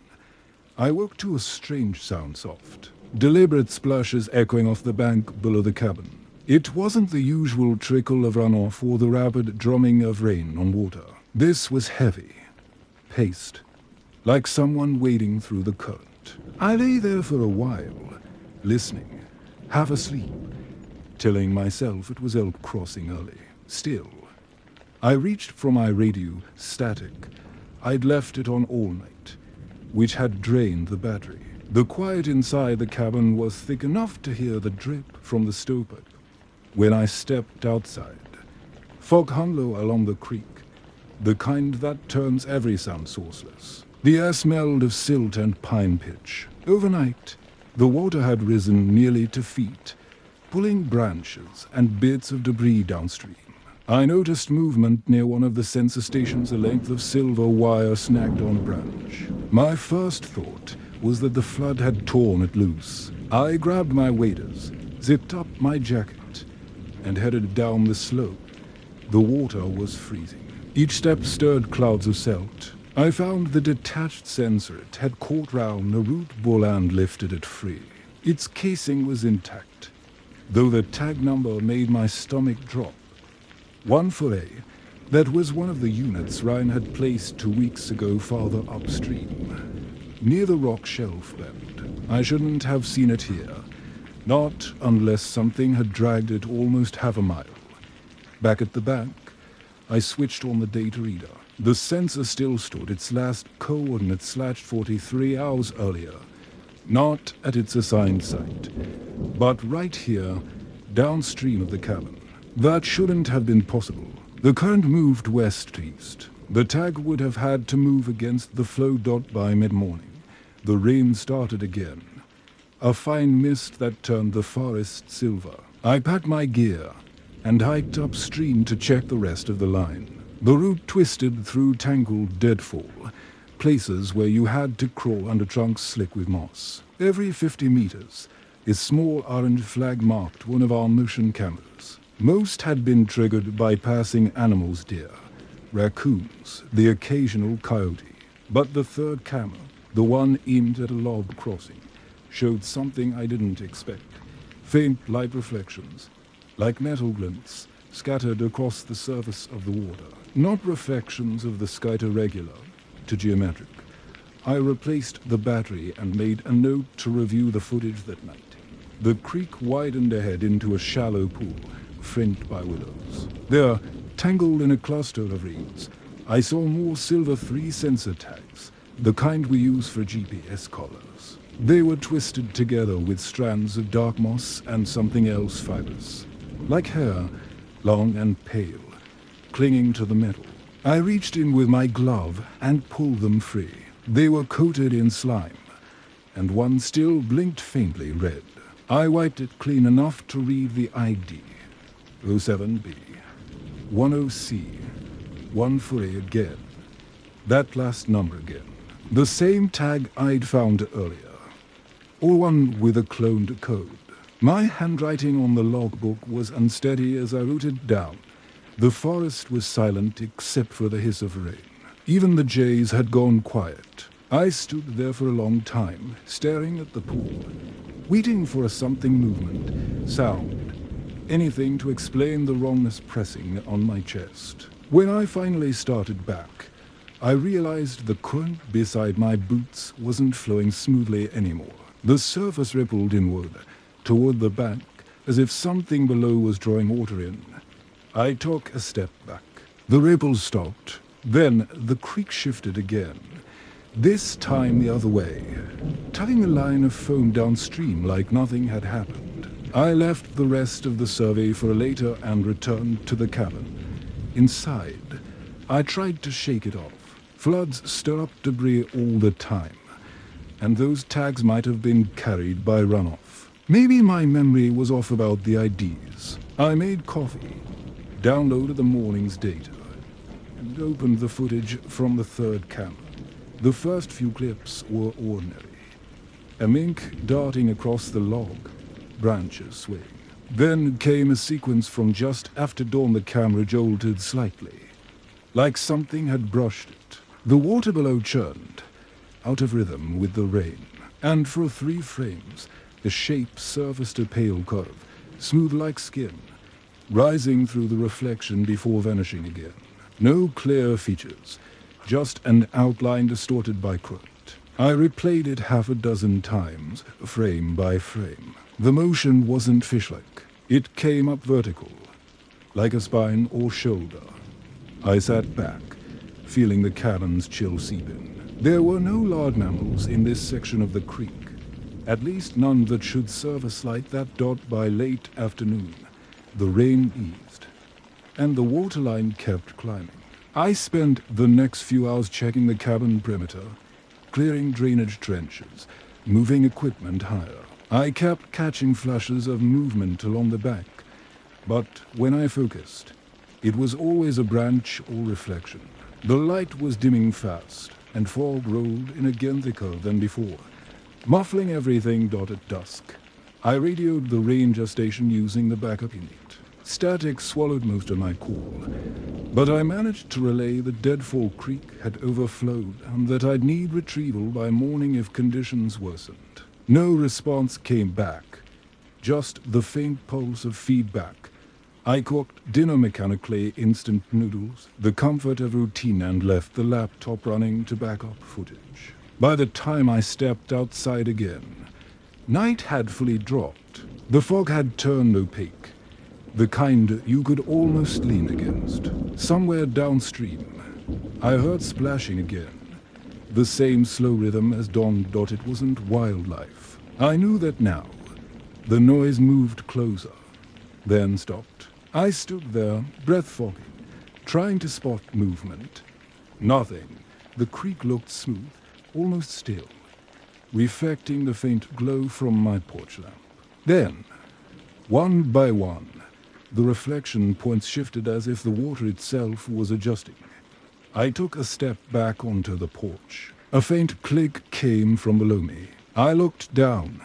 I woke to a strange sound, soft, deliberate splashes echoing off the bank below the cabin. It wasn't the usual trickle of runoff or the rapid drumming of rain on water. This was heavy, paced, like someone wading through the current. I lay there for a while, listening, half asleep, telling myself it was elk crossing early. Still, I reached for my radio, static. I'd left it on all night, which had drained the battery. The quiet inside the cabin was thick enough to hear the drip from the stovepipe. When I stepped outside, fog hung low along the creek, the kind that turns every sound sourceless. The air smelled of silt and pine pitch. Overnight, the water had risen nearly to feet, pulling branches and bits of debris downstream. I noticed movement near one of the sensor stations, a length of silver wire snagged on a branch. My first thought was that the flood had torn it loose. I grabbed my waders, zipped up my jacket, and headed down the slope. The water was freezing. Each step stirred clouds of silt. I found the detached sensor. It had caught round a root ball and lifted it free. Its casing was intact, though the tag number made my stomach drop. 148, that was one of the units Ryan had placed 2 weeks ago farther upstream, near the rock shelf bend. I shouldn't have seen it here, not unless something had dragged it almost half a mile. Back at the bank, I switched on the data reader. The sensor still stood its last coordinate slashed 43 hours earlier, not at its assigned site, but right here, downstream of the cabin. That shouldn't have been possible. The current moved west to east. The tag would have had to move against the flow dot by mid-morning. The rain started again, a fine mist that turned the forest silver. I packed my gear and hiked upstream to check the rest of the line. The route twisted through tangled deadfall, places where you had to crawl under trunks slick with moss. Every 50 meters, a small orange flag marked one of our motion cameras. Most had been triggered by passing animals, deer, raccoons, the occasional coyote. But the third camera, the one aimed at a log crossing, showed something I didn't expect. Faint light reflections, like metal glints, scattered across the surface of the water. Not reflections of the sky to regular, to geometric. I replaced the battery and made a note to review the footage that night. The creek widened ahead into a shallow pool, fringed by willows. There, tangled in a cluster of reeds, I saw more silver 3 sensor tags, the kind we use for GPS collars. They were twisted together with strands of dark moss and something else fibrous, like hair, long and pale, clinging to the metal. I reached in with my glove and pulled them free. They were coated in slime, and one still blinked faintly red. I wiped it clean enough to read the ID. 07B, 10C, 148 again. That last number again. The same tag I'd found earlier, or one with a cloned code. My handwriting on the logbook was unsteady as I wrote it down. The forest was silent except for the hiss of rain. Even the jays had gone quiet. I stood there for a long time, staring at the pool, waiting for a something movement, sound, anything to explain the wrongness pressing on my chest. When I finally started back, I realized the current beside my boots wasn't flowing smoothly anymore. The surface rippled inward, toward the bank, as if something below was drawing water in. I took a step back. The ripples stopped. Then the creek shifted again, this time the other way, tugging a line of foam downstream like nothing had happened. I left the rest of the survey for later and returned to the cabin. Inside, I tried to shake it off. Floods stir up debris all the time, and those tags might have been carried by runoff. Maybe my memory was off about the IDs. I made coffee, downloaded the morning's data, and opened the footage from the third camera. The first few clips were ordinary. A mink darting across the log, branches swaying. Then came a sequence from just after dawn. The camera jolted slightly, like something had brushed it. The water below churned, out of rhythm with the rain, and for 3 frames, the shape surfaced a pale curve, smooth like skin, rising through the reflection before vanishing again. No clear features, just an outline distorted by current. I replayed it half a dozen times, frame by frame. The motion wasn't fish-like. It came up vertical, like a spine or shoulder. I sat back, feeling the cabin's chill seep in. There were no large mammals in this section of the creek, at least none that should surface like that dot by late afternoon. The rain eased, and the waterline kept climbing. I spent the next few hours checking the cabin perimeter, clearing drainage trenches, moving equipment higher. I kept catching flashes of movement along the bank, but when I focused, it was always a branch or reflection. The light was dimming fast, and fog rolled in again thicker than before, muffling everything at dusk. I radioed the ranger station using the backup unit. Static swallowed most of my call, but I managed to relay that Deadfall Creek had overflowed and that I'd need retrieval by morning if conditions worsened. No response came back, just the faint pulse of feedback. I cooked dinner mechanically, instant noodles, the comfort of routine, and left the laptop running to back up footage. By the time I stepped outside again, night had fully dropped. The fog had turned opaque, the kind you could almost lean against. Somewhere downstream, I heard splashing again, the same slow rhythm as dawn. It wasn't wildlife. I knew that now. The noise moved closer, then stopped. I stood there, breath fogging, trying to spot movement. Nothing. The creek looked smooth, almost still, reflecting the faint glow from my porch lamp. Then, one by one, the reflection points shifted as if the water itself was adjusting. I took a step back onto the porch. A faint click came from below me. I looked down.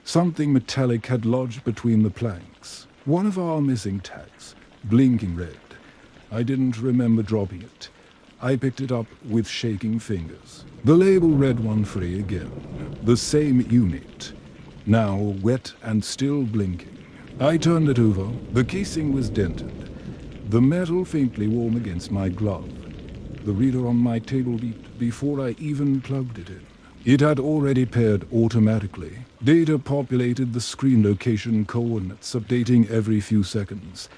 Something metallic had lodged between the planks. One of our missing tags, blinking red. I didn't remember dropping it. I picked it up with shaking fingers. The label read 1 free again. The same unit, now wet and still blinking. I turned it over. The casing was dented, the metal faintly warm against my glove. The reader on my table beeped before I even plugged it in. It had already paired automatically. Data populated the screen, location coordinates updating every few seconds,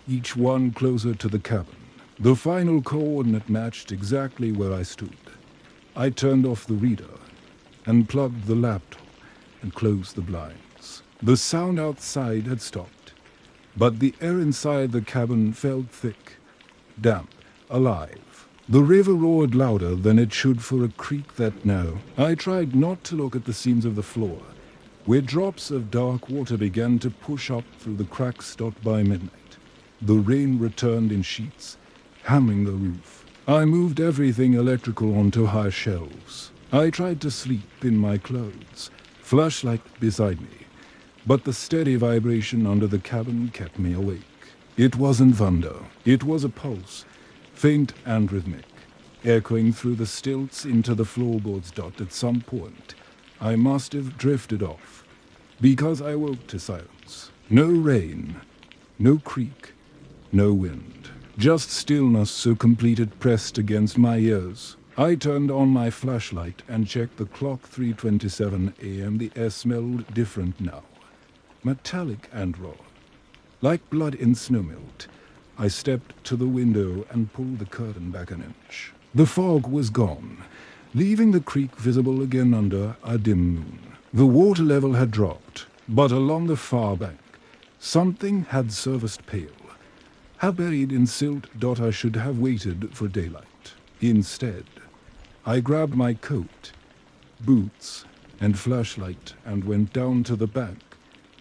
each one closer to the cabin. The final coordinate matched exactly where I stood. I turned off the reader and plugged the laptop and closed the blinds. The sound outside had stopped, but the air inside the cabin felt thick, damp, alive. The river roared louder than it should for a creek that narrow. I tried not to look at the seams of the floor, where drops of dark water began to push up through the cracks by midnight. The rain returned in sheets, hammering the roof. I moved everything electrical onto high shelves. I tried to sleep in my clothes, flashlight beside me, but the steady vibration under the cabin kept me awake. It wasn't thunder. It was a pulse, faint and rhythmic, echoing through the stilts into the floorboards. At some point, I must have drifted off, because I woke to silence. No rain, no creek, no wind. Just stillness so complete it pressed against my ears. I turned on my flashlight and checked the clock. 3:27 a.m. The air smelled different now, metallic and raw, like blood in snowmelt. I stepped to the window and pulled the curtain back an inch. The fog was gone, leaving the creek visible again under a dim moon. The water level had dropped, but along the far bank, something had surfaced pale, half buried in silt. I should have waited for daylight. Instead, I grabbed my coat, boots, and flashlight and went down to the bank.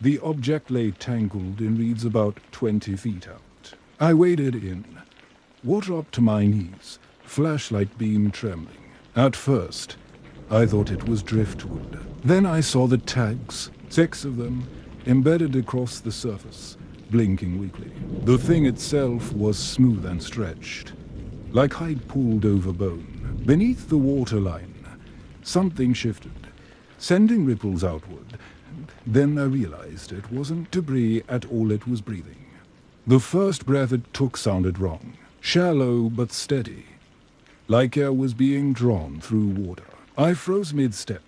The object lay tangled in reeds about 20 feet out. I waded in, water up to my knees, flashlight beam trembling. At first, I thought it was driftwood. Then I saw the tags, 6 of them, embedded across the surface, blinking weakly. The thing itself was smooth and stretched, like hide pulled over bone. Beneath the waterline, something shifted, sending ripples outward. Then I realized it wasn't debris at all it was breathing. The first breath it took sounded wrong, shallow but steady, like air was being drawn through water. I froze mid-step.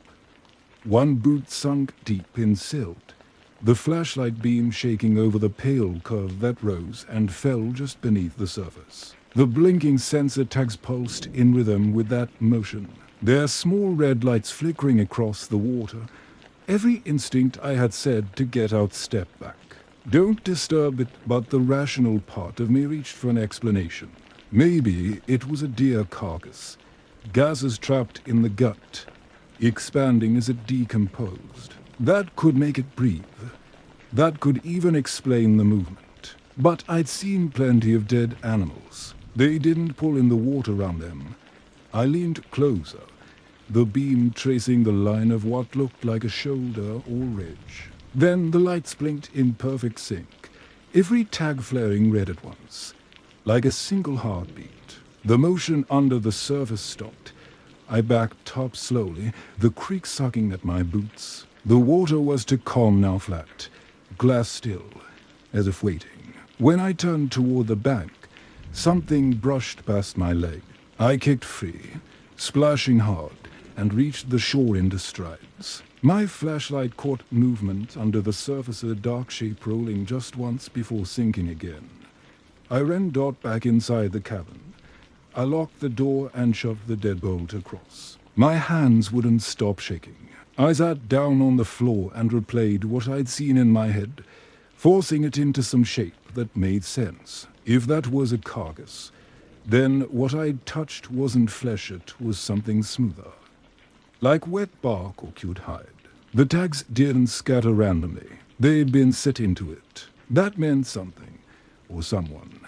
One boot sunk deep in silt, the flashlight beam shaking over the pale curve that rose and fell just beneath the surface. The blinking sensor tags pulsed in rhythm with that motion, their small red lights flickering across the water. Every instinct I had said to get out stepped back. Don't disturb it, but the rational part of me reached for an explanation. Maybe it was a deer carcass, gases trapped in the gut, expanding as it decomposed. That could make it breathe. That could even explain the movement. But I'd seen plenty of dead animals. They didn't pull in the water around them. I leaned closer, the beam tracing the line of what looked like a shoulder or ridge. Then the lights blinked in perfect sync, every tag flaring red at once, like a single heartbeat. The motion under the surface stopped. I backed up slowly, the creek sucking at my boots. The water was to calm now flat, glass still, as if waiting. When I turned toward the bank, something brushed past my leg. I kicked free, splashing hard, and reached the shore into strides. My flashlight caught movement under the surface of a dark shape rolling just once before sinking again. I ran Dot back inside the cabin. I locked the door and shoved the deadbolt across. My hands wouldn't stop shaking. I sat down on the floor and replayed what I'd seen in my head, forcing it into some shape that made sense. If that was a carcass, then what I'd touched wasn't flesh, it was something smoother, like wet bark or cute hide. The tags didn't scatter randomly. They'd been set into it. That meant something, or someone,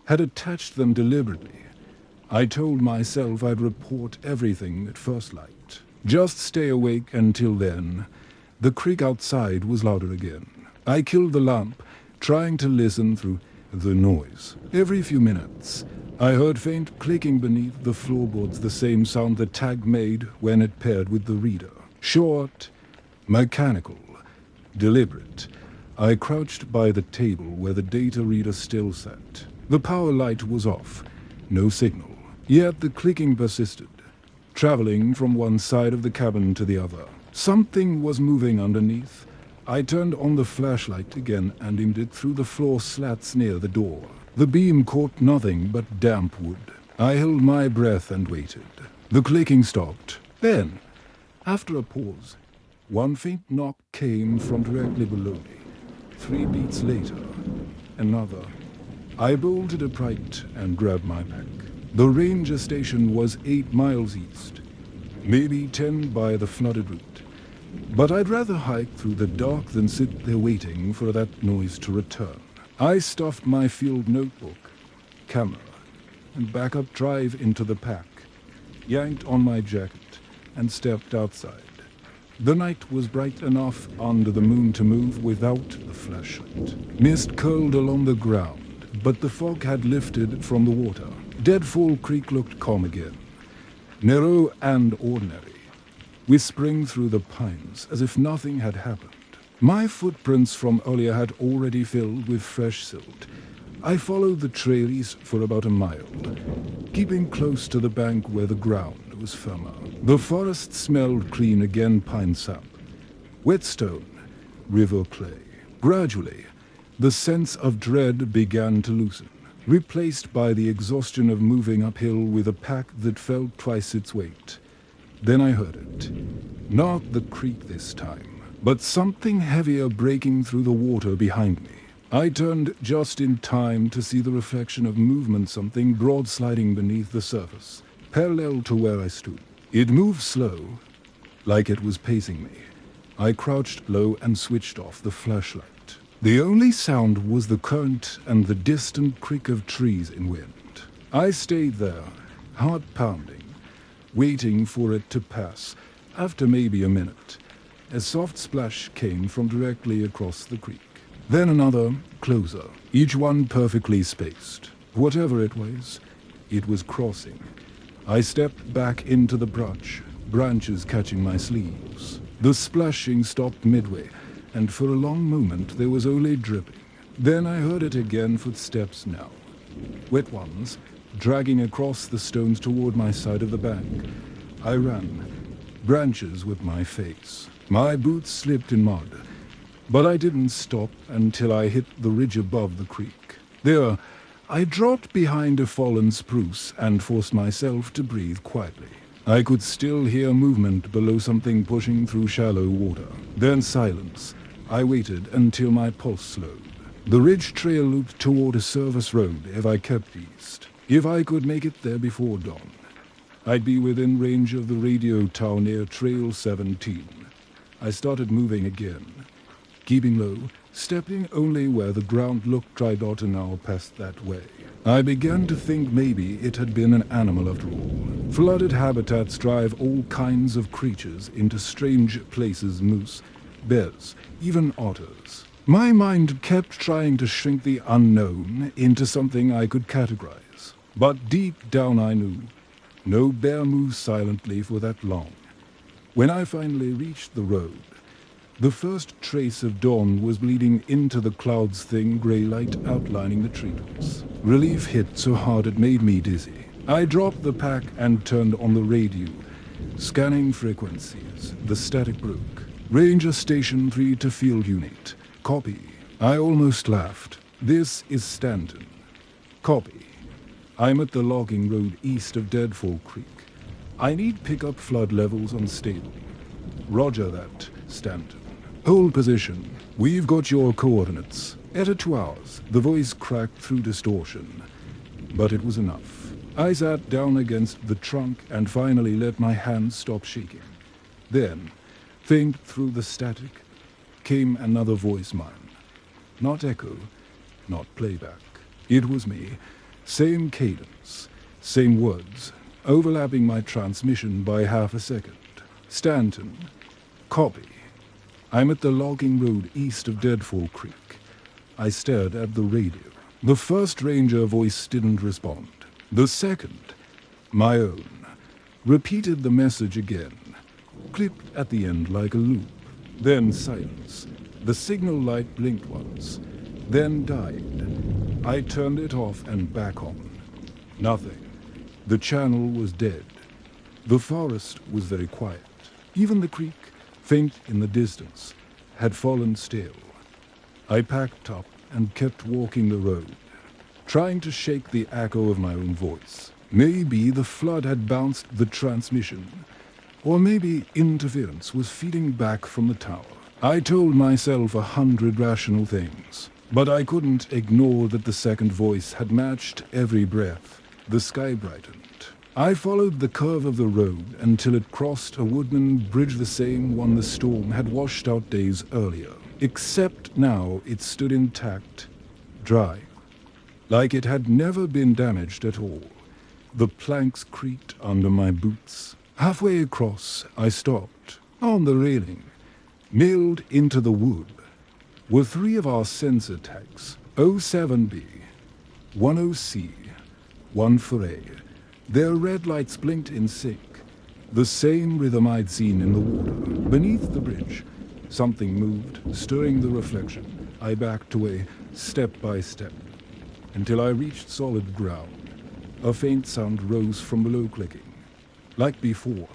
had attached them deliberately. I told myself I'd report everything at first light. Just stay awake until then. The creak outside was louder again. I killed the lamp, trying to listen through the noise. Every few minutes, I heard faint clicking beneath the floorboards, the same sound the tag made when it paired with the reader. Short, mechanical, deliberate. I crouched by the table where the data reader still sat. The power light was off, no signal. Yet the clicking persisted, traveling from one side of the cabin to the other. Something was moving underneath. I turned on the flashlight again and aimed it through the floor slats near the door. The beam caught nothing but damp wood. I held my breath and waited. The clicking stopped. Then, after a pause, one faint knock came from directly below me. 3 beats later, another. I bolted upright and grabbed my pack. The ranger station was 8 miles east, maybe 10 by the flooded route. But I'd rather hike through the dark than sit there waiting for that noise to return. I stuffed my field notebook, camera, and backup drive into the pack, yanked on my jacket, and stepped outside. The night was bright enough under the moon to move without the flashlight. Mist curled along the ground, but the fog had lifted from the water. Deadfall Creek looked calm again, narrow and ordinary, whispering through the pines as if nothing had happened. My footprints from earlier had already filled with fresh silt. I followed the trail east for about a mile, keeping close to the bank where the ground was firmer. The forest smelled clean again, pine sap, whetstone, river clay. Gradually, the sense of dread began to loosen, replaced by the exhaustion of moving uphill with a pack that felt twice its weight. Then I heard it. Not the creek this time, but something heavier breaking through the water behind me. I turned just in time to see the reflection of movement, something broad sliding beneath the surface. parallel to where I stood. It moved slow, like it was pacing me. I crouched low and switched off the flashlight. The only sound was the current and the distant creak of trees in wind. I stayed there, heart pounding, waiting for it to pass. After maybe a minute, a soft splash came from directly across the creek. Then another, closer, each one perfectly spaced. Whatever it was crossing. I stepped back into the brush, branches catching my sleeves. The splashing stopped midway, and for a long moment there was only dripping. Then I heard it again, footsteps now. Wet ones, dragging across the stones toward my side of the bank. I ran, branches with my face. My boots slipped in mud, but I didn't stop until I hit the ridge above the creek. There, I dropped behind a fallen spruce and forced myself to breathe quietly. I could still hear movement below, something pushing through shallow water. Then silence. I waited until my pulse slowed. The ridge trail looped toward a service road if I kept east. If I could make it there before dawn, I'd be within range of the radio tower near Trail 17. I started moving again, keeping low, stepping only where the ground looked dried out an hour past that way. I began to think maybe it had been an animal after all. Flooded habitats drive all kinds of creatures into strange places: moose, bears, even otters. My mind kept trying to shrink the unknown into something I could categorize. But deep down I knew, no bear moves silently for that long. When I finally reached the road, the first trace of dawn was bleeding into the clouds, thin gray light outlining the treetops. Relief hit so hard it made me dizzy. I dropped the pack and turned on the radio, scanning frequencies. The static broke. Ranger Station 3 to field unit. Copy. I almost laughed. This is Stanton. Copy. I'm at the logging road east of Deadfall Creek. I need pickup, flood levels unstable. Roger that, Stanton. Hold position. We've got your coordinates. Enter 2 hours. The voice cracked through distortion, but it was enough. I sat down against the trunk and finally let my hands stop shaking. Then, faint through the static, came another voice, mine. Not echo, not playback. It was me. Same cadence, same words, overlapping my transmission by half a second. Stanton, copy. I'm at the logging road east of Deadfall Creek. I stared at the radio. The first ranger voice didn't respond. The second, my own, repeated the message again, clipped at the end like a loop. Then silence. The signal light blinked once, then died. I turned it off and back on. Nothing. The channel was dead. The forest was very quiet. Even the creek, faint in the distance, had fallen still. I packed up and kept walking the road, trying to shake the echo of my own voice. Maybe the flood had bounced the transmission, or maybe interference was feeding back from the tower. I told myself 100 rational things, but I couldn't ignore that the second voice had matched every breath. The sky brightened. I followed the curve of the road until it crossed a wooden bridge, the same one the storm had washed out days earlier. Except now it stood intact, dry, like it had never been damaged at all. The planks creaked under my boots. Halfway across, I stopped. On the railing, nailed into the wood, were 3 of our sensor tags: 07B, 10C, 14A. Their red lights blinked in sync, the same rhythm I'd seen in the water. Beneath the bridge, something moved, stirring the reflection. I backed away, step by step, until I reached solid ground. A faint sound rose from below, clicking, like before,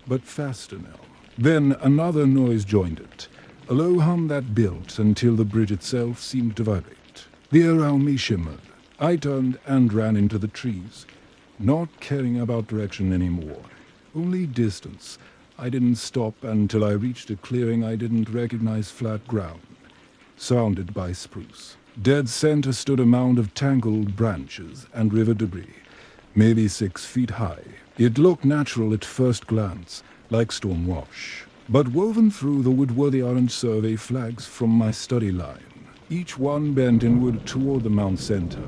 but faster now. Then another noise joined it, a low hum that built until the bridge itself seemed to vibrate. The air around me shimmered. I turned and ran into the trees, not caring about direction anymore, only distance. I didn't stop until I reached a clearing I didn't recognize, flat ground, surrounded by spruce. Dead center stood a mound of tangled branches and river debris, maybe 6 feet high. It looked natural at first glance, like stone wash. But woven through the wood-worthy orange survey flags from my study line, each one bent inward toward the mount center,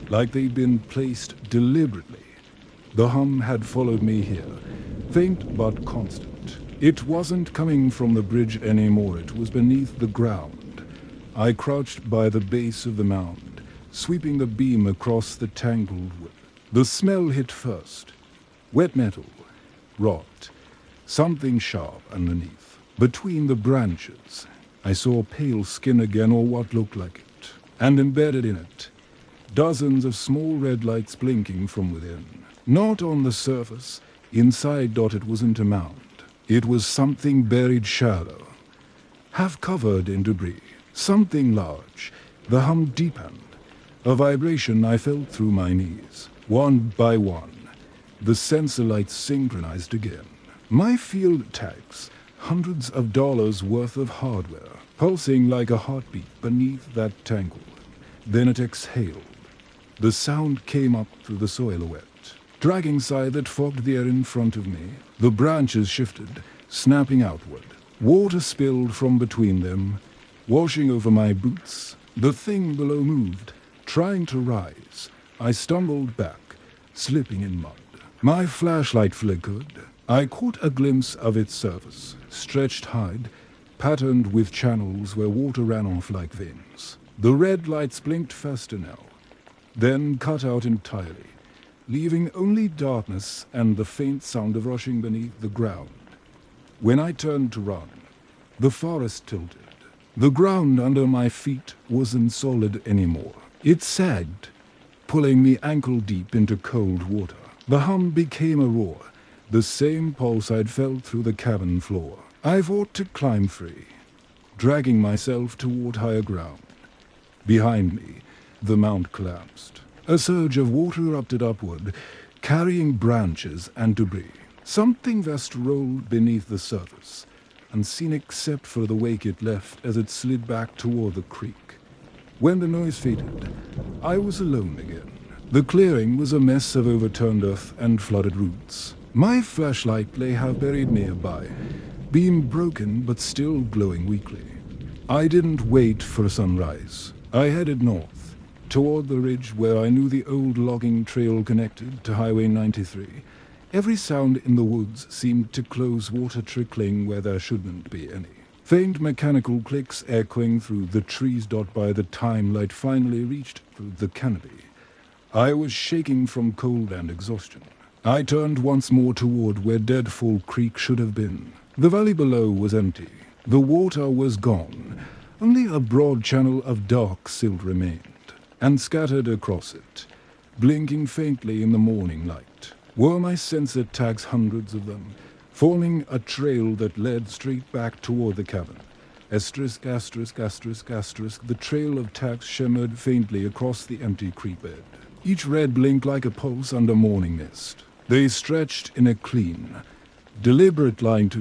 like they'd been placed deliberately. The hum had followed me here, faint but constant. It wasn't coming from the bridge anymore, it was beneath the ground. I crouched by the base of the mound, sweeping the beam across the tangled wood. The smell hit first. Wet metal, rot, something sharp underneath. Between the branches, I saw pale skin again, or what looked like it, and embedded in it, dozens of small red lights blinking from within. Not on the surface, inside it wasn't a mound. It was something buried shallow, half covered in debris, something large. The hum deepened, a vibration I felt through my knees. One by one, the sensor lights synchronized again. My field tags, hundreds of dollars worth of hardware, pulsing like a heartbeat beneath that tangle. Then it exhaled. The sound came up through the soil wet, dragging sigh that fogged the air in front of me. The branches shifted, snapping outward. Water spilled from between them, washing over my boots. The thing below moved, trying to rise. I stumbled back, slipping in mud. My flashlight flickered. I caught a glimpse of its surface, stretched hide, patterned with channels where water ran off like veins. The red lights blinked faster now, then cut out entirely, leaving only darkness and the faint sound of rushing beneath the ground. When I turned to run, the forest tilted. The ground under my feet wasn't solid anymore. It sagged, pulling me ankle-deep into cold water. The hum became a roar, the same pulse I'd felt through the cabin floor. I fought to climb free, dragging myself toward higher ground. Behind me, the mount collapsed. A surge of water erupted upward, carrying branches and debris. Something vast rolled beneath the surface, unseen except for the wake it left as it slid back toward the creek. When the noise faded, I was alone again. The clearing was a mess of overturned earth and flooded roots. My flashlight lay half buried nearby, beam broken but still glowing weakly. I didn't wait for sunrise. I headed north, toward the ridge where I knew the old logging trail connected to Highway 93. Every sound in the woods seemed to close, water trickling where there shouldn't be any. Faint mechanical clicks echoing through the trees by the time light finally reached through the canopy. I was shaking from cold and exhaustion. I turned once more toward where Deadfall Creek should have been. The valley below was empty. The water was gone. Only a broad channel of dark silt remained, and scattered across it, blinking faintly in the morning light, were my sensor tags, hundreds of them, forming a trail that led straight back toward the cabin. Asterisk, asterisk, asterisk, asterisk, the trail of tags shimmered faintly across the empty creek bed. Each red blinked like a pulse under morning mist. They stretched in a clean, deliberate line to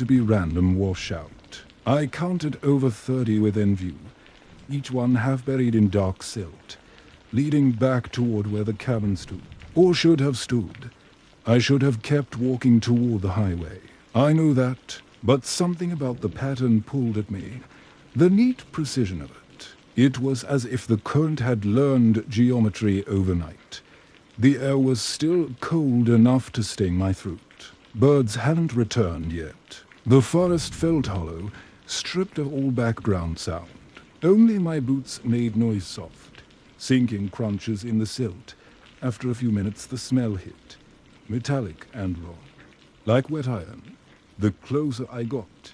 be random washout. I counted over 30 within view, each one half buried in dark silt, leading back toward where the cabin stood, or should have stood. I should have kept walking toward the highway. I knew that, but something about the pattern pulled at me, the neat precision of it. It was as if the current had learned geometry overnight. The air was still cold enough to sting my throat. Birds hadn't returned yet. The forest felt hollow, stripped of all background sound. Only my boots made noise soft, sinking crunches in the silt. After a few minutes the smell hit, metallic and raw, like wet iron. The closer I got,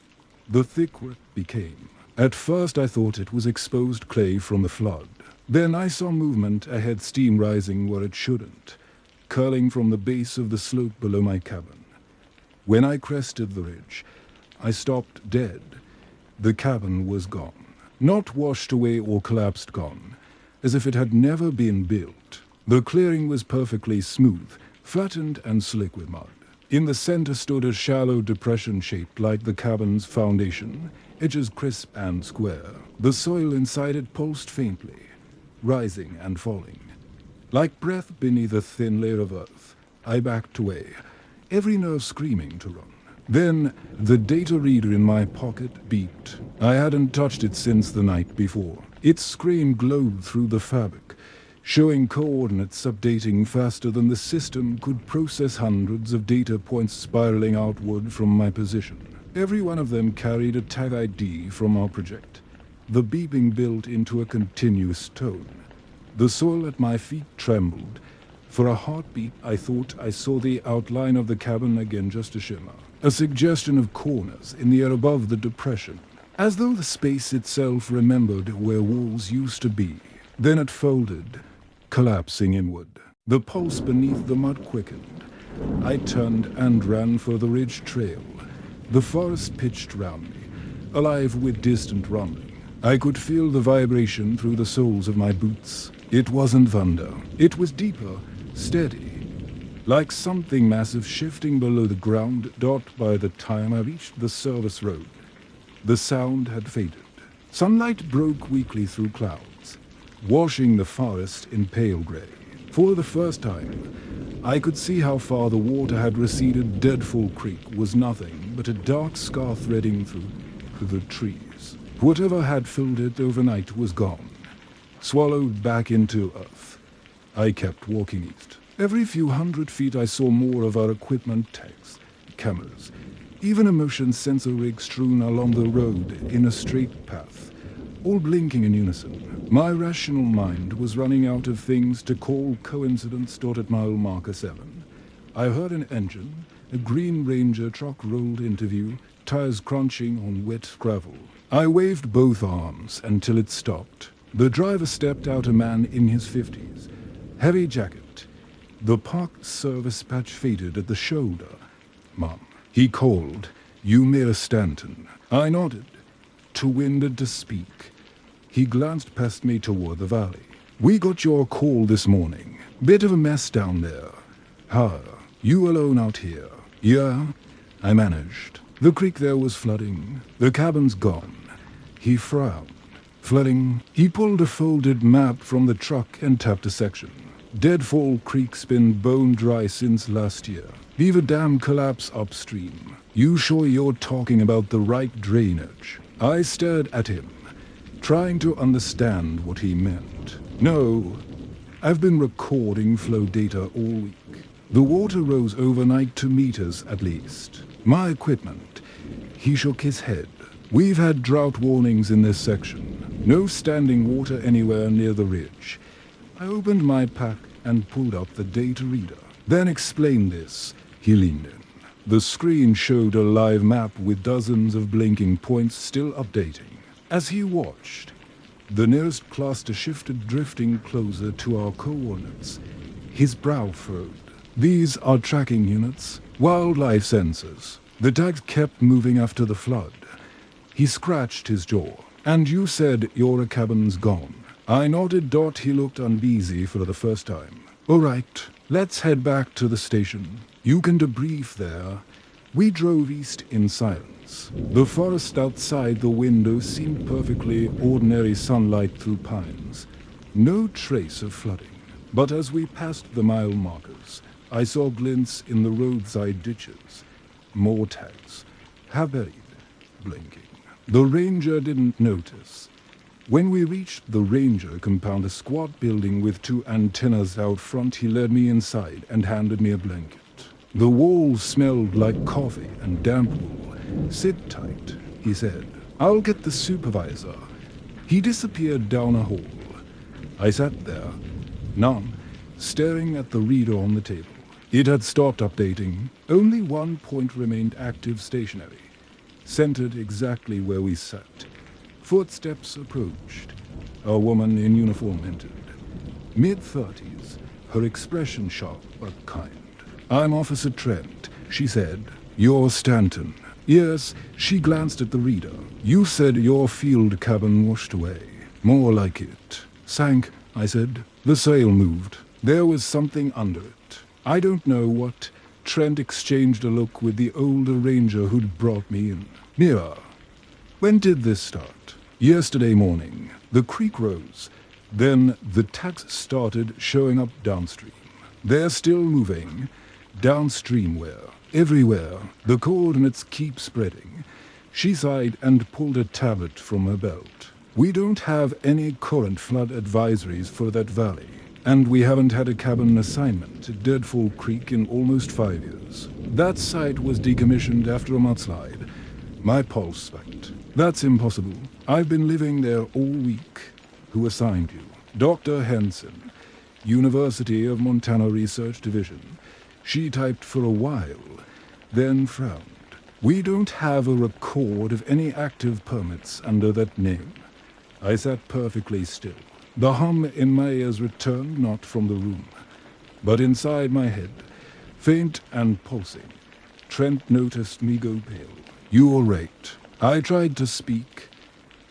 the thicker it became. At first I thought it was exposed clay from the flood. Then I saw movement ahead, steam rising where it shouldn't, curling from the base of the slope below my cabin. When I crested the ridge, I stopped dead. The cabin was gone. Not washed away or collapsed, gone, as if it had never been built. The clearing was perfectly smooth, flattened and slick with mud. In the center stood a shallow depression shaped like the cabin's foundation, edges crisp and square. The soil inside it pulsed faintly, rising and falling, like breath beneath a thin layer of earth. I backed away, every nerve screaming to run. Then the data reader in my pocket beeped. I hadn't touched it since the night before. Its screen glowed through the fabric, showing coordinates updating faster than the system could process hundreds of data points spiraling outward from my position. Every one of them carried a tag ID from our project, the beeping built into a continuous tone. The soil at my feet trembled. For a heartbeat, I thought I saw the outline of the cabin again, just a shimmer, a suggestion of corners in the air above the depression, as though the space itself remembered where walls used to be. Then it folded, collapsing inward. The pulse beneath the mud quickened. I turned and ran for the ridge trail. The forest pitched round me, alive with distant rumbling. I could feel the vibration through the soles of my boots. It wasn't thunder. It was deeper, steady, like something massive shifting below the ground. By the time I reached the service road, the sound had faded. Sunlight broke weakly through clouds, washing the forest in pale grey. For the first time, I could see how far the water had receded. Deadfall Creek was nothing but a dark scar threading through the trees. Whatever had filled it overnight was gone, swallowed back into earth. I kept walking east. Every few hundred feet I saw more of our equipment, tags, cameras, even a motion sensor rig strewn along the road in a straight path, all blinking in unison. My rational mind was running out of things to call coincidence. At mile marker 7, I heard an engine. A Green Ranger truck rolled into view, tires crunching on wet gravel. I waved both arms until it stopped. The driver stepped out, a man in his 50s, heavy jacket. The parked service patch faded at the shoulder. "Mom," he called. "You Mayor Stanton." I nodded, too winded to speak. He glanced past me toward the valley. "We got your call this morning. Bit of a mess down there. How? You alone out here?" "Yeah," I managed. "The creek there was flooding. The cabin's gone." He frowned. "Flooding?" He pulled a folded map from the truck and tapped a section. "Deadfall Creek's been bone dry since last year. Beaver Dam collapse upstream. You sure you're talking about the right drainage?" I stared at him, trying to understand what he meant. "No, I've been recording flow data all week. The water rose overnight 2 meters at least. My equipment." He shook his head. "We've had drought warnings in this section. No standing water anywhere near the ridge." I opened my pack and pulled up the data reader. "Then explain this." He leaned in. The screen showed a live map with dozens of blinking points still updating. As he watched, the nearest cluster shifted, drifting closer to our coordinates. His brow furrowed. "These are tracking units, wildlife sensors. The tags kept moving after the flood." He scratched his jaw. "And you said your cabin's gone." I nodded. He looked uneasy for the first time. "All right, let's head back to the station. You can debrief there." We drove east in silence. The forest outside the window seemed perfectly ordinary, sunlight through pines. No trace of flooding. But as we passed the mile markers, I saw glints in the roadside ditches. More tags, half buried, blinking. The ranger didn't notice. When we reached the ranger compound, a squat building with 2 antennas out front, he led me inside and handed me a blanket. The walls smelled like coffee and damp wool. "Sit tight," he said. "I'll get the supervisor." He disappeared down a hall. I sat there, numb, staring at the reader on the table. It had stopped updating. Only one point remained active, stationary, centered exactly where we sat. Footsteps approached. A woman in uniform entered. Mid-30s, her expression sharp but kind. "I'm Officer Trent," she said. "You're Stanton." "Yes." She glanced at the reader. "You said your field cabin washed away." "More like it." "Sank," I said. "The sail moved. There was something under it. I don't know what." Trent exchanged a look with the older ranger who'd brought me in. "Mira, when did this start?" "Yesterday morning. The creek rose. Then the tags started showing up downstream. They're still moving. Downstreamwhere, everywhere, the coordinates keep spreading. She sighed and pulled a tablet from her belt. We don't have any current flood advisories for that valley. And we haven't had a cabin assignment at Deadfall Creek in almost 5 years. That site was decommissioned after a mudslide. My pulse spiked. That's impossible. I've been living there all week. Who assigned you? Dr. Henson, University of Montana Research Division. She typed for a while, then frowned. We don't have a record of any active permits under that name. I sat perfectly still. The hum in my ears returned not from the room, but inside my head, faint and pulsing. Trent noticed me go pale. You're right. I tried to speak,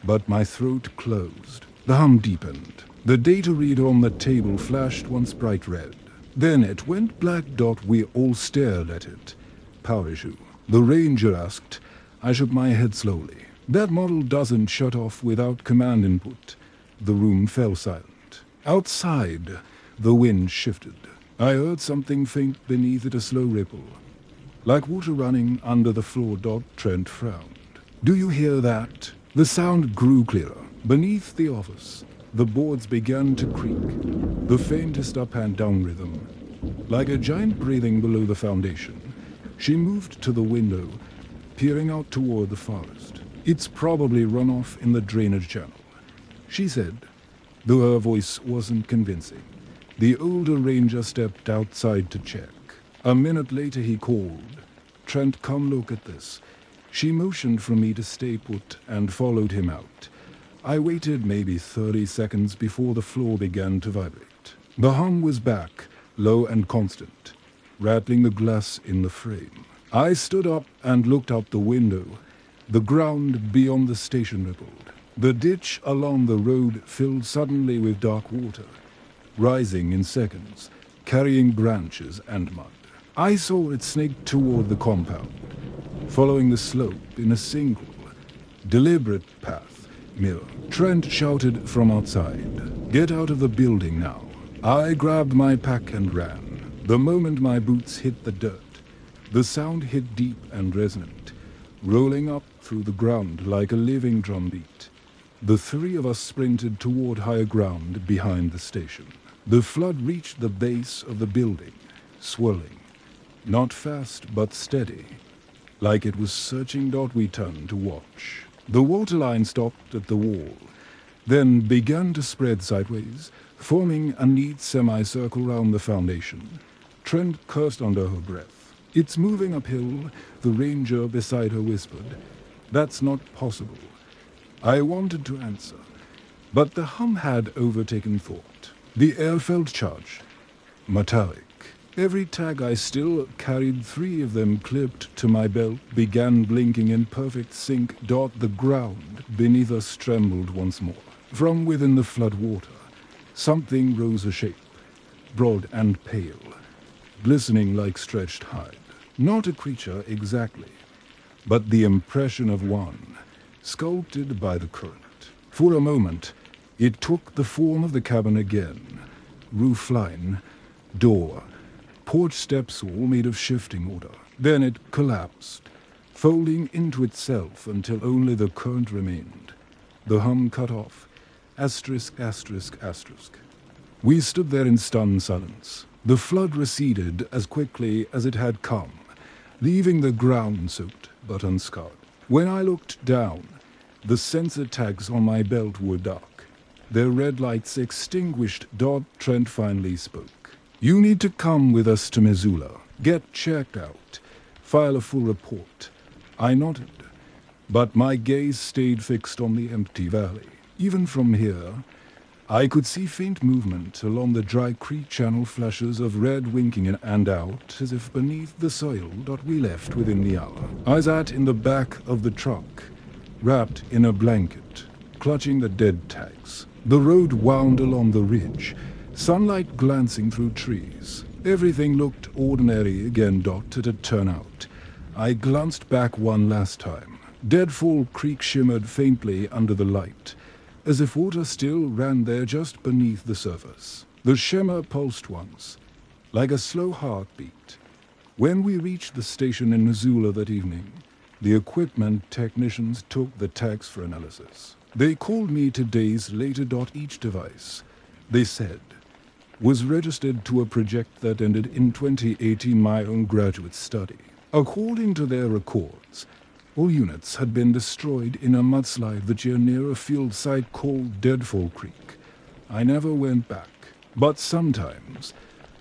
but my throat closed. The hum deepened. The data reader on the table flashed once bright red. Then it went black. We all stared at it. Power issue. The ranger asked. I shook my head slowly. That model doesn't shut off without command input. The room fell silent. Outside, the wind shifted. I heard something faint beneath it, a slow ripple. Like water running under the floor. Trent frowned. Do you hear that? The sound grew clearer. Beneath the office, the boards began to creak. The faintest up and down rhythm. Like a giant breathing below the foundation. She moved to the window, peering out toward the forest. It's probably runoff in the drainage channel, she said, though her voice wasn't convincing. The older ranger stepped outside to check. A minute later he called. Trent, come look at this. She motioned for me to stay put and followed him out. I waited maybe 30 seconds before the floor began to vibrate. The hum was back, low and constant, rattling the glass in the frame. I stood up and looked out the window. The ground beyond the station rippled. The ditch along the road filled suddenly with dark water, rising in seconds, carrying branches and mud. I saw it snake toward the compound, following the slope in a single, deliberate path. Mirror. Trent shouted from outside. Get out of the building now. I grabbed my pack and ran. The moment my boots hit the dirt, the sound hit deep and resonant, rolling up through the ground like a living drumbeat. The three of us sprinted toward higher ground behind the station. The flood reached the base of the building, swirling. Not fast, but steady. Like it was searching. We turned to watch. The waterline stopped at the wall, then began to spread sideways, forming a neat semicircle round the foundation. Trent cursed under her breath. It's moving uphill, the ranger beside her whispered. That's not possible. I wanted to answer, but the hum had overtaken thought. The air felt charged, metallic. Every tag I still carried, 3 of them clipped to my belt, began blinking in perfect sync. The ground beneath us trembled once more. From within the flood water, something rose a shape, broad and pale, glistening like stretched hide. Not a creature exactly, but the impression of one, sculpted by the current. For a moment, it took the form of the cabin again. Roof line, door, porch steps, all made of shifting order. Then it collapsed, folding into itself until only the current remained. The hum cut off. Asterisk, asterisk, asterisk. We stood there in stunned silence. The flood receded as quickly as it had come, leaving the ground soaked but unscarred. When I looked down, the sensor tags on my belt were dark. Their red lights extinguished. Trent finally spoke. You need to come with us to Missoula. Get checked out. File a full report. I nodded, but my gaze stayed fixed on the empty valley. Even from here, I could see faint movement along the dry creek channel, flashes of red winking in and out as if beneath the soil. We left within the hour. I sat in the back of the truck, wrapped in a blanket, clutching the dead tags. The road wound along the ridge, sunlight glancing through trees. Everything looked ordinary again. At a turnout. I glanced back one last time. Deadfall Creek shimmered faintly under the light, as if water still ran there just beneath the surface. The shimmer pulsed once, like a slow heartbeat, When we reached the station in Missoula that evening, the equipment technicians took the tags for analysis. They called me to days later. Each device, they said, was registered to a project that ended in 2018, my own graduate study. According to their records, all units had been destroyed in a mudslide that year near a field site called Deadfall Creek. I never went back, but sometimes,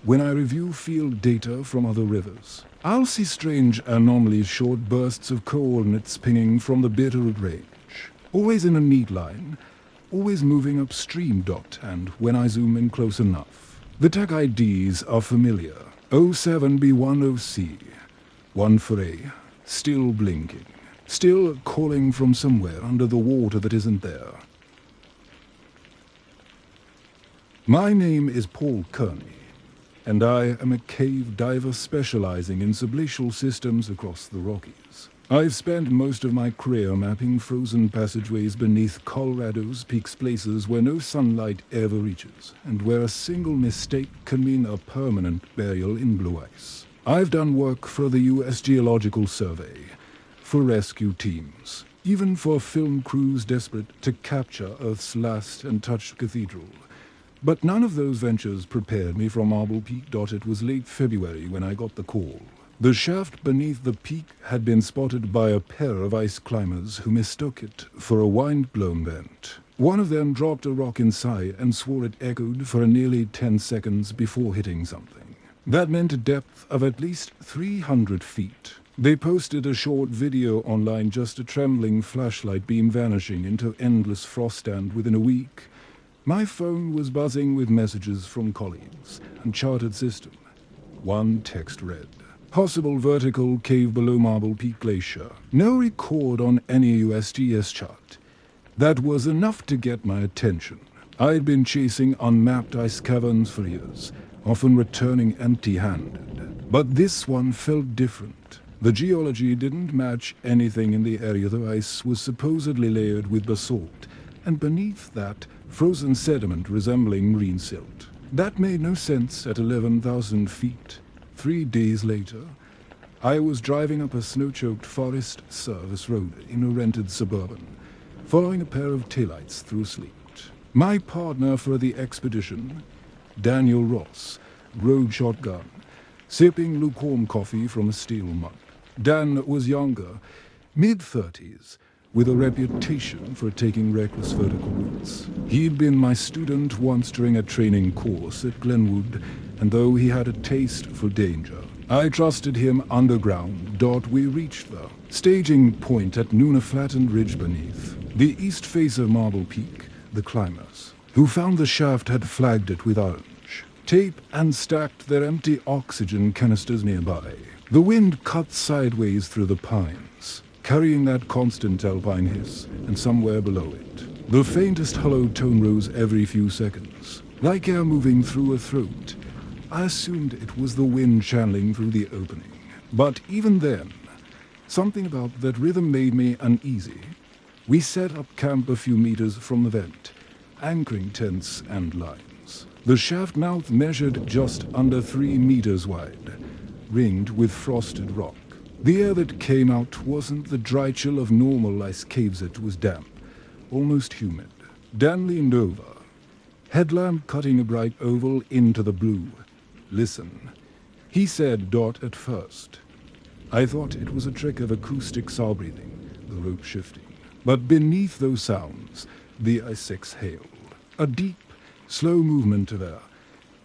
when I review field data from other rivers, I'll see strange anomalies, short bursts of coordinates pinging from the Bitterroot Range, always in a neat line, always moving upstream. And when I zoom in close enough, the tag IDs are familiar. 07B10C, 1 still blinking, still calling from somewhere under the water that isn't there. My name is Paul Kearney, and I am a cave diver specializing in subglacial systems across the Rockies. I've spent most of my career mapping frozen passageways beneath Colorado's peaks, places where no sunlight ever reaches, and where a single mistake can mean a permanent burial in blue ice. I've done work for the U.S. Geological Survey, for rescue teams, even for film crews desperate to capture Earth's last untouched cathedral. But none of those ventures prepared me for Marble Peak. It was late February when I got the call. The shaft beneath the peak had been spotted by a pair of ice climbers who mistook it for a wind-blown vent. One of them dropped a rock inside and swore it echoed for nearly 10 seconds before hitting something. That meant a depth of at least 300 feet. They posted a short video online, just a trembling flashlight beam vanishing into endless frost, and within a week, my phone was buzzing with messages from colleagues. Uncharted system. One text read, possible vertical cave below Marble Peak Glacier. No record on any USGS chart. That was enough to get my attention. I'd been chasing unmapped ice caverns for years, often returning empty-handed. But this one felt different. The geology didn't match anything in the area. The ice was supposedly layered with basalt, and beneath that, frozen sediment resembling marine silt. That made no sense at 11,000 feet. 3 days later, I was driving up a snow-choked Forest Service road in a rented Suburban, following a pair of taillights through sleet. My partner for the expedition, Daniel Ross, rode shotgun, sipping lukewarm coffee from a steel mug. Dan was younger, mid-30s, with a reputation for taking reckless vertical routes. He'd been my student once during a training course at Glenwood, and though he had a taste for danger, I trusted him underground. We reached the staging point at noon, a flattened ridge beneath the east face of Marble Peak. The climbers, who found the shaft, had flagged it with orange tape and stacked their empty oxygen canisters nearby. The wind cut sideways through the pines, carrying that constant alpine hiss, and somewhere below it, the faintest hollow tone rose every few seconds, like air moving through a throat. I assumed it was the wind channeling through the opening. But even then, something about that rhythm made me uneasy. We set up camp a few meters from the vent, anchoring tents and lines. The shaft mouth measured just under 3 meters wide, ringed with frosted rock. The air that came out wasn't the dry chill of normal ice caves. It was damp, almost humid. Dan leaned over, headlamp cutting a bright oval into the blue. Listen, he said. At first, I thought it was a trick of acoustic saw breathing, the rope shifting. But beneath those sounds, the ice exhaled, a deep, slow movement of air,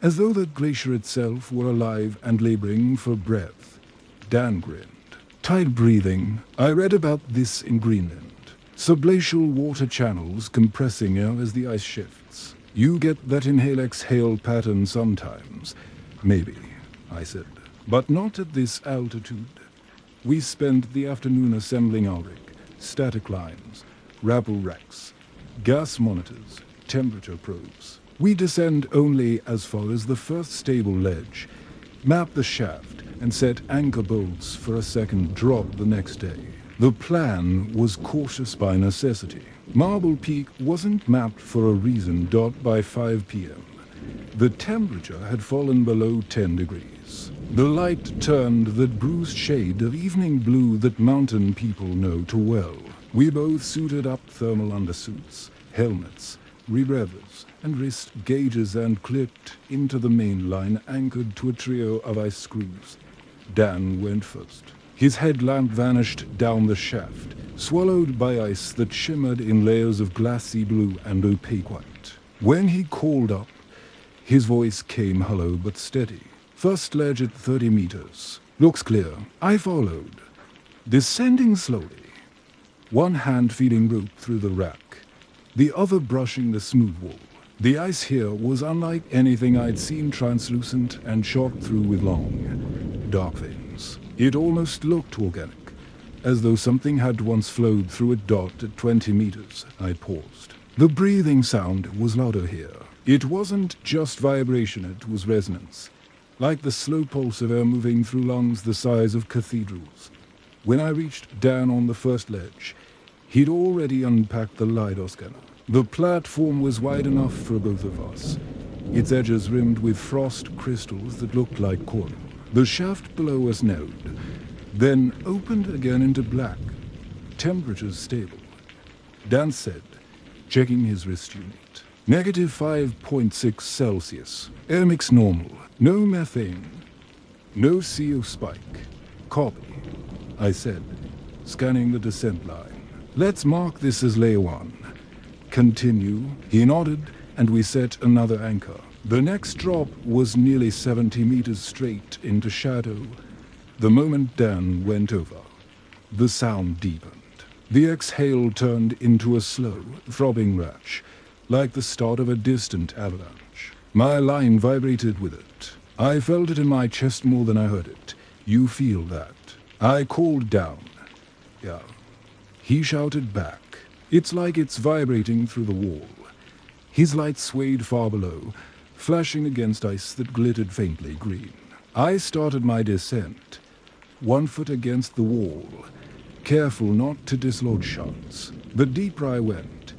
as though the glacier itself were alive and laboring for breath. Dan grinned. Tide breathing. I read about this in Greenland. Subglacial water channels compressing air as the ice shifts. You get that inhale-exhale pattern sometimes. Maybe, I said, but not at this altitude. We spent the afternoon assembling our rig. Static lines, rappel racks, gas monitors, temperature probes. We descend only as far as the first stable ledge, map the shaft, and set anchor bolts for a second drop the next day. The plan was cautious by necessity. Marble Peak wasn't mapped for a reason. By 5 p.m., the temperature had fallen below 10 degrees. The light turned that bruised shade of evening blue that mountain people know too well. We both suited up, thermal undersuits, helmets, rebreathers, and wrist gauges, and clipped into the main line anchored to a trio of ice screws. Dan went first. His headlamp vanished down the shaft, swallowed by ice that shimmered in layers of glassy blue and opaque white. When he called up, his voice came hollow but steady. First ledge at 30 meters. Looks clear. I followed. Descending slowly. One hand feeding rope through the rack, the other brushing the smooth wall. The ice here was unlike anything I'd seen, translucent and shot through with long, dark veins. It almost looked organic, as though something had once flowed through a dot at 20 meters. I paused. The breathing sound was louder here. It wasn't just vibration, it was resonance, like the slow pulse of air moving through lungs the size of cathedrals. When I reached Dan on the first ledge, he'd already unpacked the LiDAR scanner. The platform was wide enough for both of us, its edges rimmed with frost crystals that looked like coral. The shaft below us narrowed, then opened again into black. Temperatures stable. Dan said, checking his wrist unit. Negative 5.6 Celsius. Air mix normal. No methane. No CO spike. Copy, I said, scanning the descent line. Let's mark this as layer 1. Continue. He nodded, and we set another anchor. The next drop was nearly 70 meters straight into shadow. The moment Dan went over, the sound deepened. The exhale turned into a slow, throbbing rush, like the start of a distant avalanche. My line vibrated with it. I felt it in my chest more than I heard it. You feel that? I called down. Yeah. He shouted back. It's like it's vibrating through the wall. His light swayed far below, flashing against ice that glittered faintly green. I started my descent, 1 foot against the wall, careful not to dislodge shots. The deeper I went,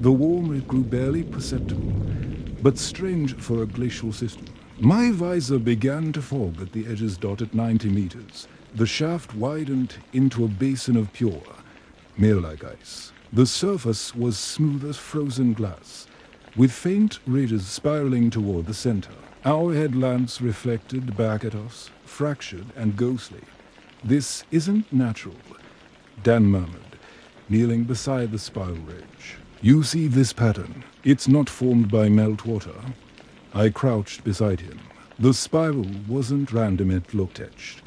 the warmer it grew, barely perceptible, but strange for a glacial system. My visor began to fog at the edges dotted 90 meters. The shaft widened into a basin of pure, mirror-like ice. The surface was smooth as frozen glass, with faint ridges spiraling toward the center. Our headlamps reflected back at us, fractured and ghostly. This isn't natural, Dan murmured, kneeling beside the spiral ridge. You see this pattern? It's not formed by meltwater. I crouched beside him. The spiral wasn't random, it looked etched,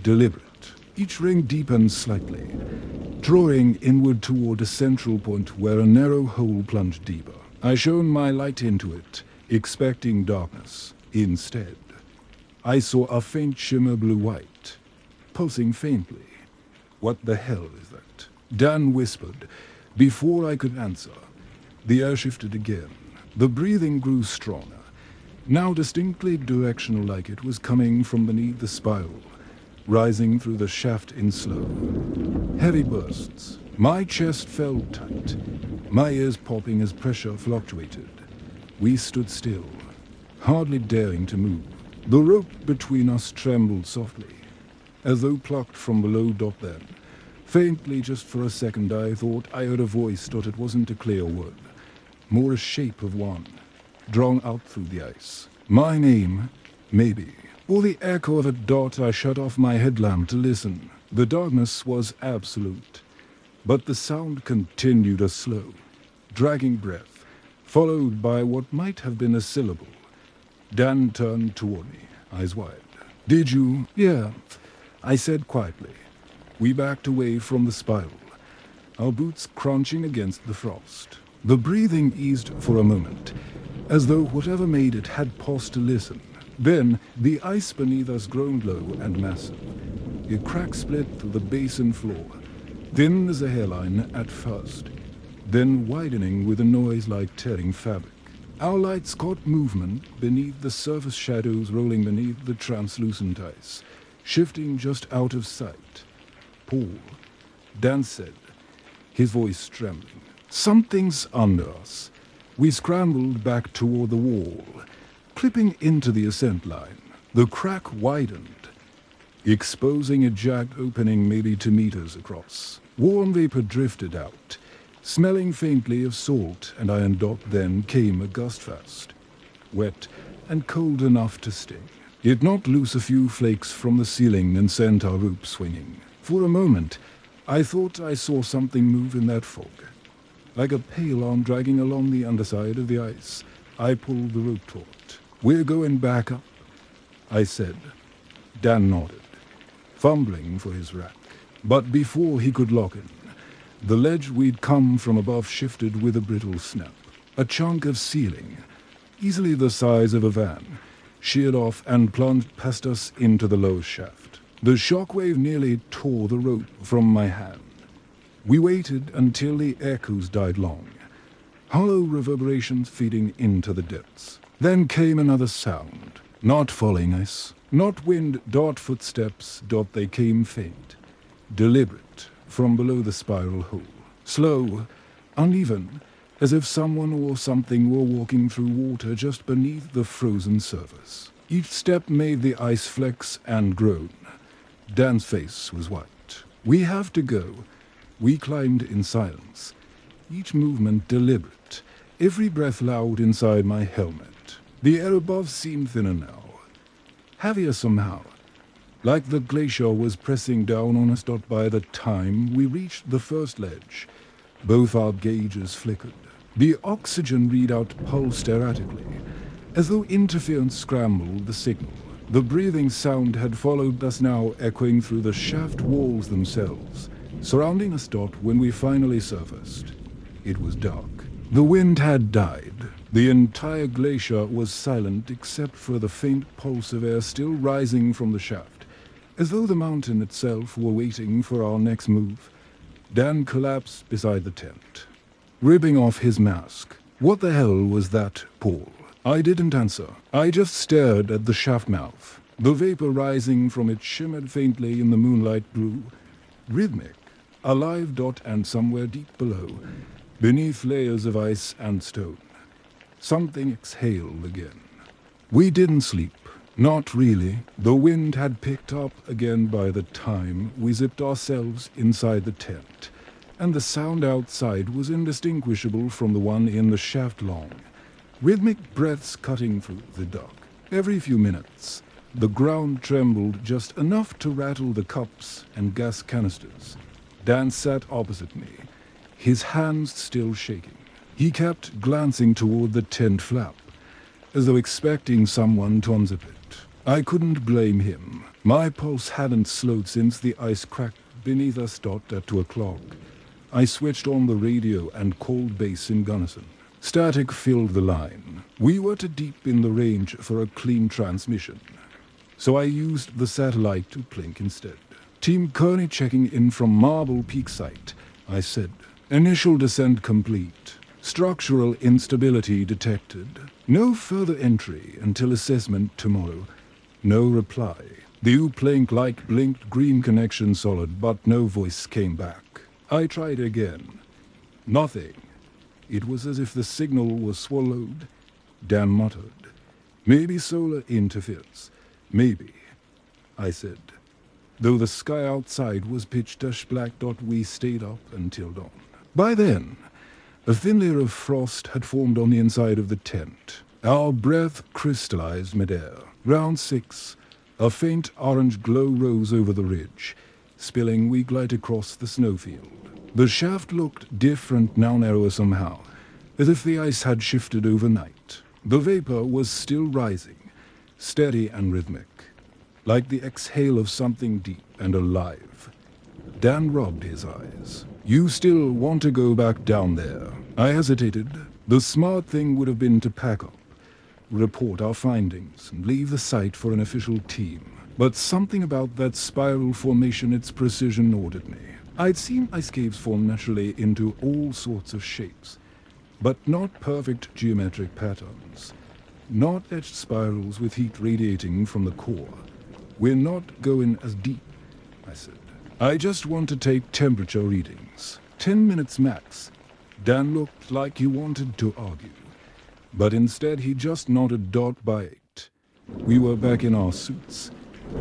deliberate. Each ring deepened slightly, drawing inward toward a central point where a narrow hole plunged deeper. I shone my light into it, expecting darkness. Instead, I saw a faint shimmer blue-white, pulsing faintly. What the hell is that? Dan whispered. Before I could answer, the air shifted again. The breathing grew stronger, now distinctly directional, like it was coming from beneath the spiral, rising through the shaft in slow, heavy bursts. My chest felt tight, my ears popping as pressure fluctuated. We stood still, hardly daring to move. The rope between us trembled softly, as though plucked from below. Then, faintly, just for a second, I thought I heard a voice. It wasn't a clear word, more a shape of one, drawn out through the ice. My name, maybe, or the echo of a dot. I shut off my headlamp to listen. The darkness was absolute, but the sound continued, a slow, dragging breath, followed by what might have been a syllable. Dan turned toward me, eyes wide. Did you? Yeah, I said quietly. We backed away from the spiral, our boots crunching against the frost. The breathing eased for a moment, as though whatever made it had paused to listen. Then the ice beneath us groaned low and massive. A crack split through the basin floor, thin as a hairline at first, then widening with a noise like tearing fabric. Our lights caught movement beneath the surface, shadows rolling beneath the translucent ice, shifting just out of sight. Paul, Dan said, his voice trembling. Something's under us. We scrambled back toward the wall, clipping into the ascent line. The crack widened, exposing a jagged opening maybe 2 meters across. Warm vapor drifted out, smelling faintly of salt, and iron. Then came a gustfast, wet and cold enough to sting. It knocked loose a few flakes from the ceiling and sent our rope swinging. For a moment, I thought I saw something move in that fog. Like a pale arm dragging along the underside of the ice, I pulled the rope taut. "We're going back up," I said. Dan nodded, fumbling for his rack. But before he could lock in, the ledge we'd come from above shifted with a brittle snap. A chunk of ceiling, easily the size of a van, sheared off and plunged past us into the lower shaft. The shockwave nearly tore the rope from my hand. We waited until the echoes died long, hollow reverberations feeding into the depths. Then came another sound, not falling ice, not wind, footsteps. They came faint, deliberate, from below the spiral hole. Slow, uneven, as if someone or something were walking through water just beneath the frozen surface. Each step made the ice flex and groan. Dan's face was white. "We have to go." We climbed in silence, each movement deliberate, every breath loud inside my helmet. The air above seemed thinner now, heavier somehow, like the glacier was pressing down on us. By the time we reached the first ledge, both our gauges flickered. The oxygen readout pulsed erratically, as though interference scrambled the signal. The breathing sound had followed us now, echoing through the shaft walls themselves, surrounding us. When we finally surfaced, it was dark. The wind had died. The entire glacier was silent except for the faint pulse of air still rising from the shaft, as though the mountain itself were waiting for our next move. Dan collapsed beside the tent, ripping off his mask. "What the hell was that, Paul?" I didn't answer. I just stared at the shaft mouth. The vapor rising from it shimmered faintly in the moonlight, grew rhythmic, alive. And somewhere deep below, beneath layers of ice and stone, something exhaled again. We didn't sleep. Not really. The wind had picked up again by the time we zipped ourselves inside the tent, and the sound outside was indistinguishable from the one in the shaft. Long, rhythmic breaths cutting through the dark. Every few minutes, the ground trembled just enough to rattle the cups and gas canisters. Dan sat opposite me, his hands still shaking. He kept glancing toward the tent flap, as though expecting someone to unzip it. I couldn't blame him. My pulse hadn't slowed since the ice cracked beneath us. At 2 o'clock, I switched on the radio and called base in Gunnison. Static filled the line. We were too deep in the range for a clean transmission, so I used the satellite to blink instead. "Team Kearney checking in from Marble Peak site," I said. "Initial descent complete. Structural instability detected. No further entry until assessment tomorrow." No reply. The U-Plank light blinked green, connection solid, but no voice came back. I tried again. Nothing. It was as if the signal was swallowed. Dan muttered. "Maybe solar interference. Maybe," I said. Though the sky outside was pitch black. We stayed up until dawn. By then, a thin layer of frost had formed on the inside of the tent. Our breath crystallized midair. Round 6, a faint orange glow rose over the ridge. Spilling, we glided across the snowfield. The shaft looked different now, narrower somehow, as if the ice had shifted overnight. The vapor was still rising, steady and rhythmic, like the exhale of something deep and alive. Dan rubbed his eyes. "You still want to go back down there?" I hesitated. The smart thing would have been to pack up, report our findings, and leave the site for an official team. But something about that spiral formation, its precision, ordered me. I'd seen ice caves form naturally into all sorts of shapes, but not perfect geometric patterns, not etched spirals with heat radiating from the core. "We're not going as deep," I said. "I just want to take temperature readings. 10 minutes max." Dan looked like he wanted to argue, but instead he just nodded. By 8, we were back in our suits,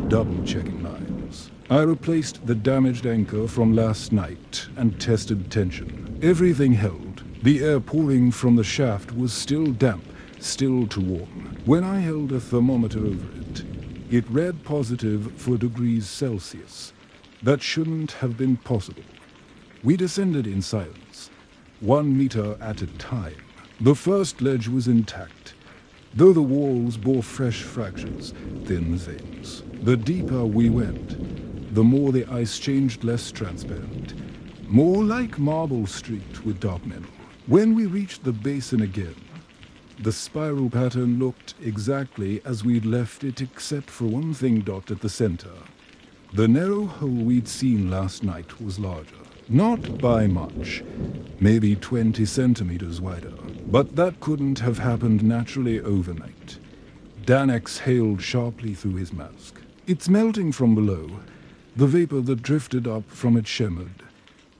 double-checking lines. I replaced the damaged anchor from last night and tested tension. Everything held. The air pouring from the shaft was still damp, still too warm. When I held a thermometer over it, it read positive for degrees Celsius. That shouldn't have been possible. We descended in silence, 1 meter at a time. The first ledge was intact, though the walls bore fresh fractures, thin veins. The deeper we went, the more the ice changed less transparent, more like marble streaked with dark metal. When we reached the basin again, the spiral pattern looked exactly as we'd left it except for one thing dot at the center. The narrow hole we'd seen last night was larger. Not by much, maybe 20 centimeters wider. But that couldn't have happened naturally overnight. Dan exhaled sharply through his mask. It's melting from below. The vapor that drifted up from it shimmered,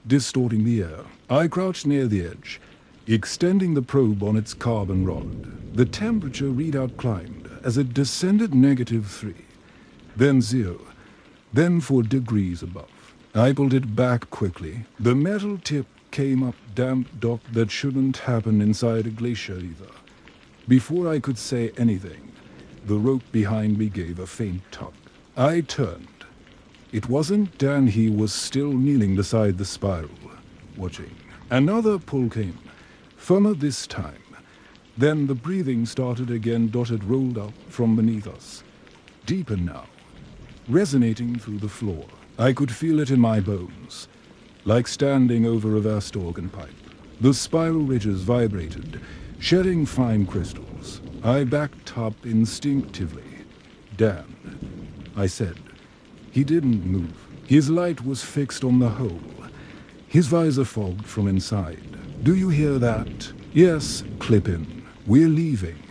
distorting the air. I crouched near the edge, extending the probe on its carbon rod. The temperature readout climbed as it descended -3, then 0, then 4 degrees above. I pulled it back quickly. The metal tip came up damp dot that shouldn't happen inside a glacier either. Before I could say anything, the rope behind me gave a faint tug. I turned. It wasn't Dan, he was still kneeling beside the spiral, watching. Another pull came, firmer this time. Then the breathing started again. It rolled up from beneath us, deeper now, resonating through the floor. I could feel it in my bones, like standing over a vast organ pipe. The spiral ridges vibrated, shedding fine crystals. I backed up instinctively. Dan, I said. He didn't move. His light was fixed on the hole, his visor fogged from inside. Do you hear that? Yes, clip in. We're leaving.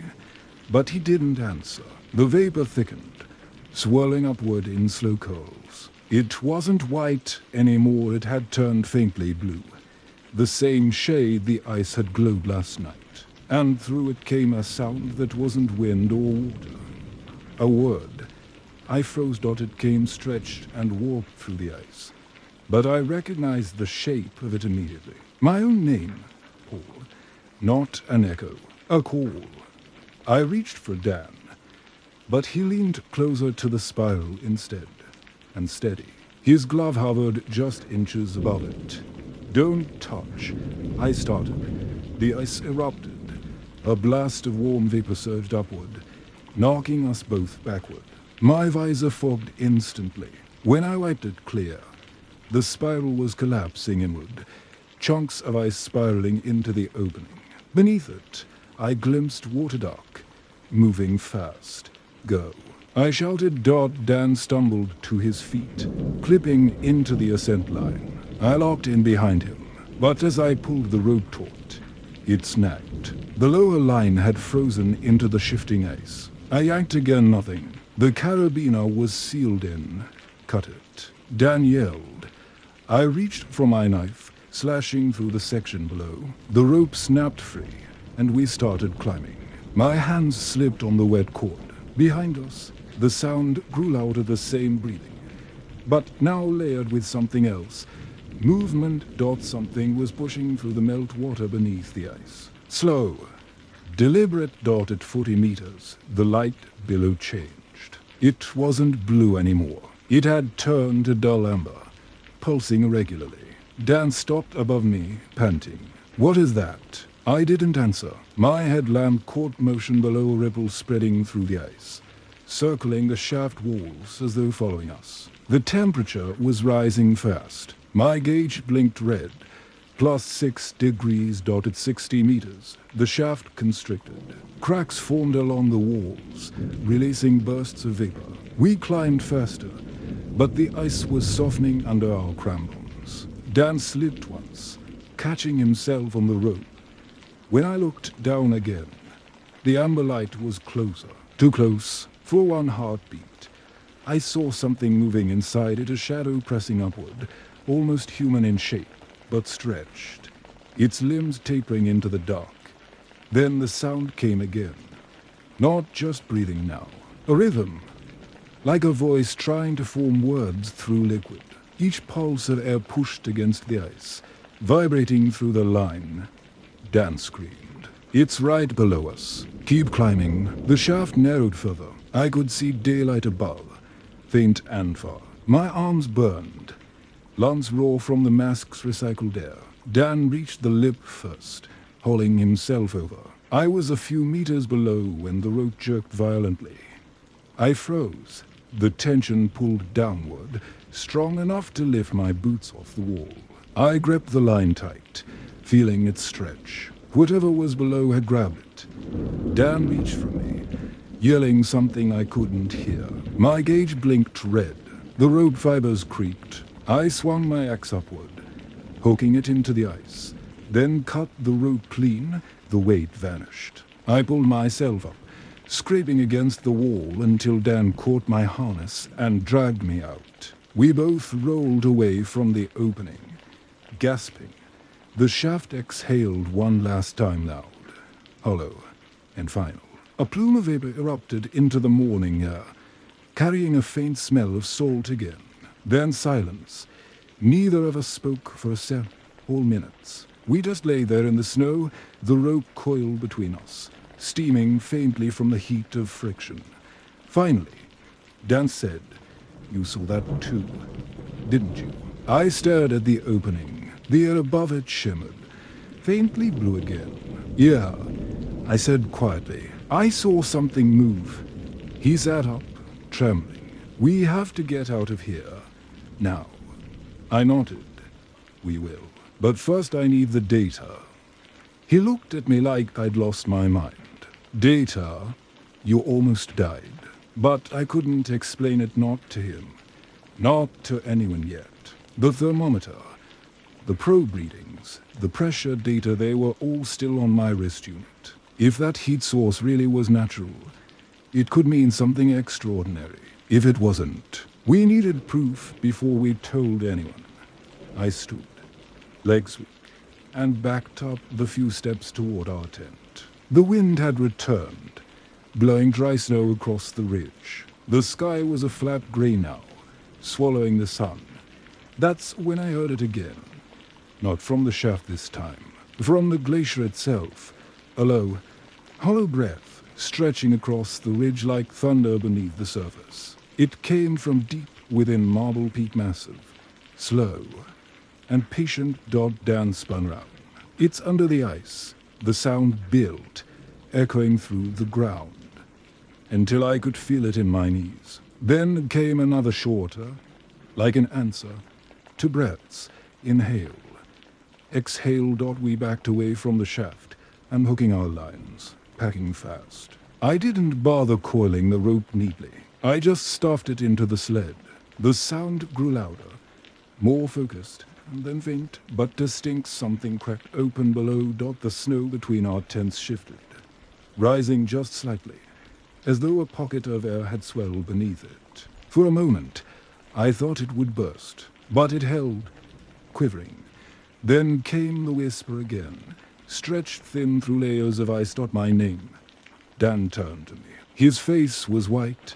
But he didn't answer. The vapor thickened, swirling upward in slow curls. It wasn't white anymore, it had turned faintly blue. The same shade the ice had glowed last night. And through it came a sound that wasn't wind or water. A word. I froze. It came stretched and warped through the ice. But I recognized the shape of it immediately. My own name, Paul. Not an echo, a call. I reached for Dan, but he leaned closer to the spiral instead. And steady. His glove hovered just inches above it. Don't touch, I started. The ice erupted. A blast of warm vapor surged upward, knocking us both backward. My visor fogged instantly. When I wiped it clear, the spiral was collapsing inward, chunks of ice spiraling into the opening. Beneath it, I glimpsed water duck, moving fast. Go. I shouted. Dan stumbled to his feet, clipping into the ascent line. I locked in behind him, but as I pulled the rope taut, it snagged. The lower line had frozen into the shifting ice. I yanked again, nothing. The carabiner was sealed in. Cut it. Dan yelled. I reached for my knife, slashing through the section below. The rope snapped free, and we started climbing. My hands slipped on the wet cord. Behind us, the sound grew louder, the same breathing, but now layered with something else. Movement. Something was pushing through the melt water beneath the ice. Slow, deliberate. At 40 meters, the light below changed. It wasn't blue anymore. It had turned to dull amber, pulsing irregularly. Dan stopped above me, panting. What is that? I didn't answer. My headlamp caught motion below, a ripple spreading through the ice, circling the shaft walls as though following us. The temperature was rising fast. My gauge blinked red. +6 degrees. At 60 meters, the shaft constricted. Cracks formed along the walls, releasing bursts of vapor. We climbed faster, but the ice was softening under our crampons. Dan slipped once, catching himself on the rope. When I looked down again, the amber light was closer. Too close for one heartbeat. I saw something moving inside it, a shadow pressing upward, almost human in shape, but stretched, its limbs tapering into the dark. Then the sound came again. Not just breathing now, a rhythm. like a voice trying to form words through liquid. Each pulse of air pushed against the ice, vibrating through the line. Dan screamed. "It's right below us. Keep climbing." The shaft narrowed further. I could see daylight above, faint and far. My arms burned. Lungs raw from the mask's recycled air. Dan reached the lip first, hauling himself over. I was a few meters below when the rope jerked violently. I froze. The tension pulled downward, strong enough to lift my boots off the wall. I gripped the line tight, feeling it stretch. Whatever was below had grabbed it. Dan reached for me, yelling something I couldn't hear. My gauge blinked red. The rope fibers creaked. I swung my axe upward, hooking it into the ice, then cut the rope clean. The weight vanished. I pulled myself up, scraping against the wall until Dan caught my harness and dragged me out. We both rolled away from the opening, gasping. The shaft exhaled one last time loud, hollow and final. A plume of vapor erupted into the morning air, carrying a faint smell of salt again. Then silence. Neither of us spoke for several minutes. We just lay there in the snow, the rope coiled between us, steaming faintly from the heat of friction. Finally, Dan said, "You saw that too, didn't you?" I stared at the opening. The air above it shimmered, faintly blue again. "Yeah," I said quietly. "I saw something move." He sat up, trembling. "We have to get out of here. Now." I nodded. "We will. But first I need the data." He looked at me like I'd lost my mind. "Data? You almost died." But I couldn't explain it, not to him, not to anyone yet. The thermometer, the probe readings, the pressure data, they were all still on my wrist unit. If that heat source really was natural, it could mean something extraordinary. If it wasn't, we needed proof before we told anyone. I stood, legs weak, and backed up the few steps toward our tent. The wind had returned, blowing dry snow across the ridge. The sky was a flat gray now, swallowing the sun. That's when I heard it again. Not from the shaft this time, from the glacier itself. A low, hollow breath stretching across the ridge like thunder beneath the surface. It came from deep within Marble Peak Massive, slow and patient. Dan spun round. "It's under the ice." The sound built, echoing through the ground, until I could feel it in my knees. Then came another shorter, like an answer to breaths. Inhale. Exhale. We backed away from the shaft, unhooking our lines, packing fast. I didn't bother coiling the rope neatly. I just stuffed it into the sled. The sound grew louder, more focused, and then faint but distinct. Something cracked open below. The snow between our tents shifted, rising just slightly, as though a pocket of air had swelled beneath it. For a moment, I thought it would burst, but it held, quivering. Then came the whisper again, stretched thin through layers of ice. My name. Dan turned to me. His face was white,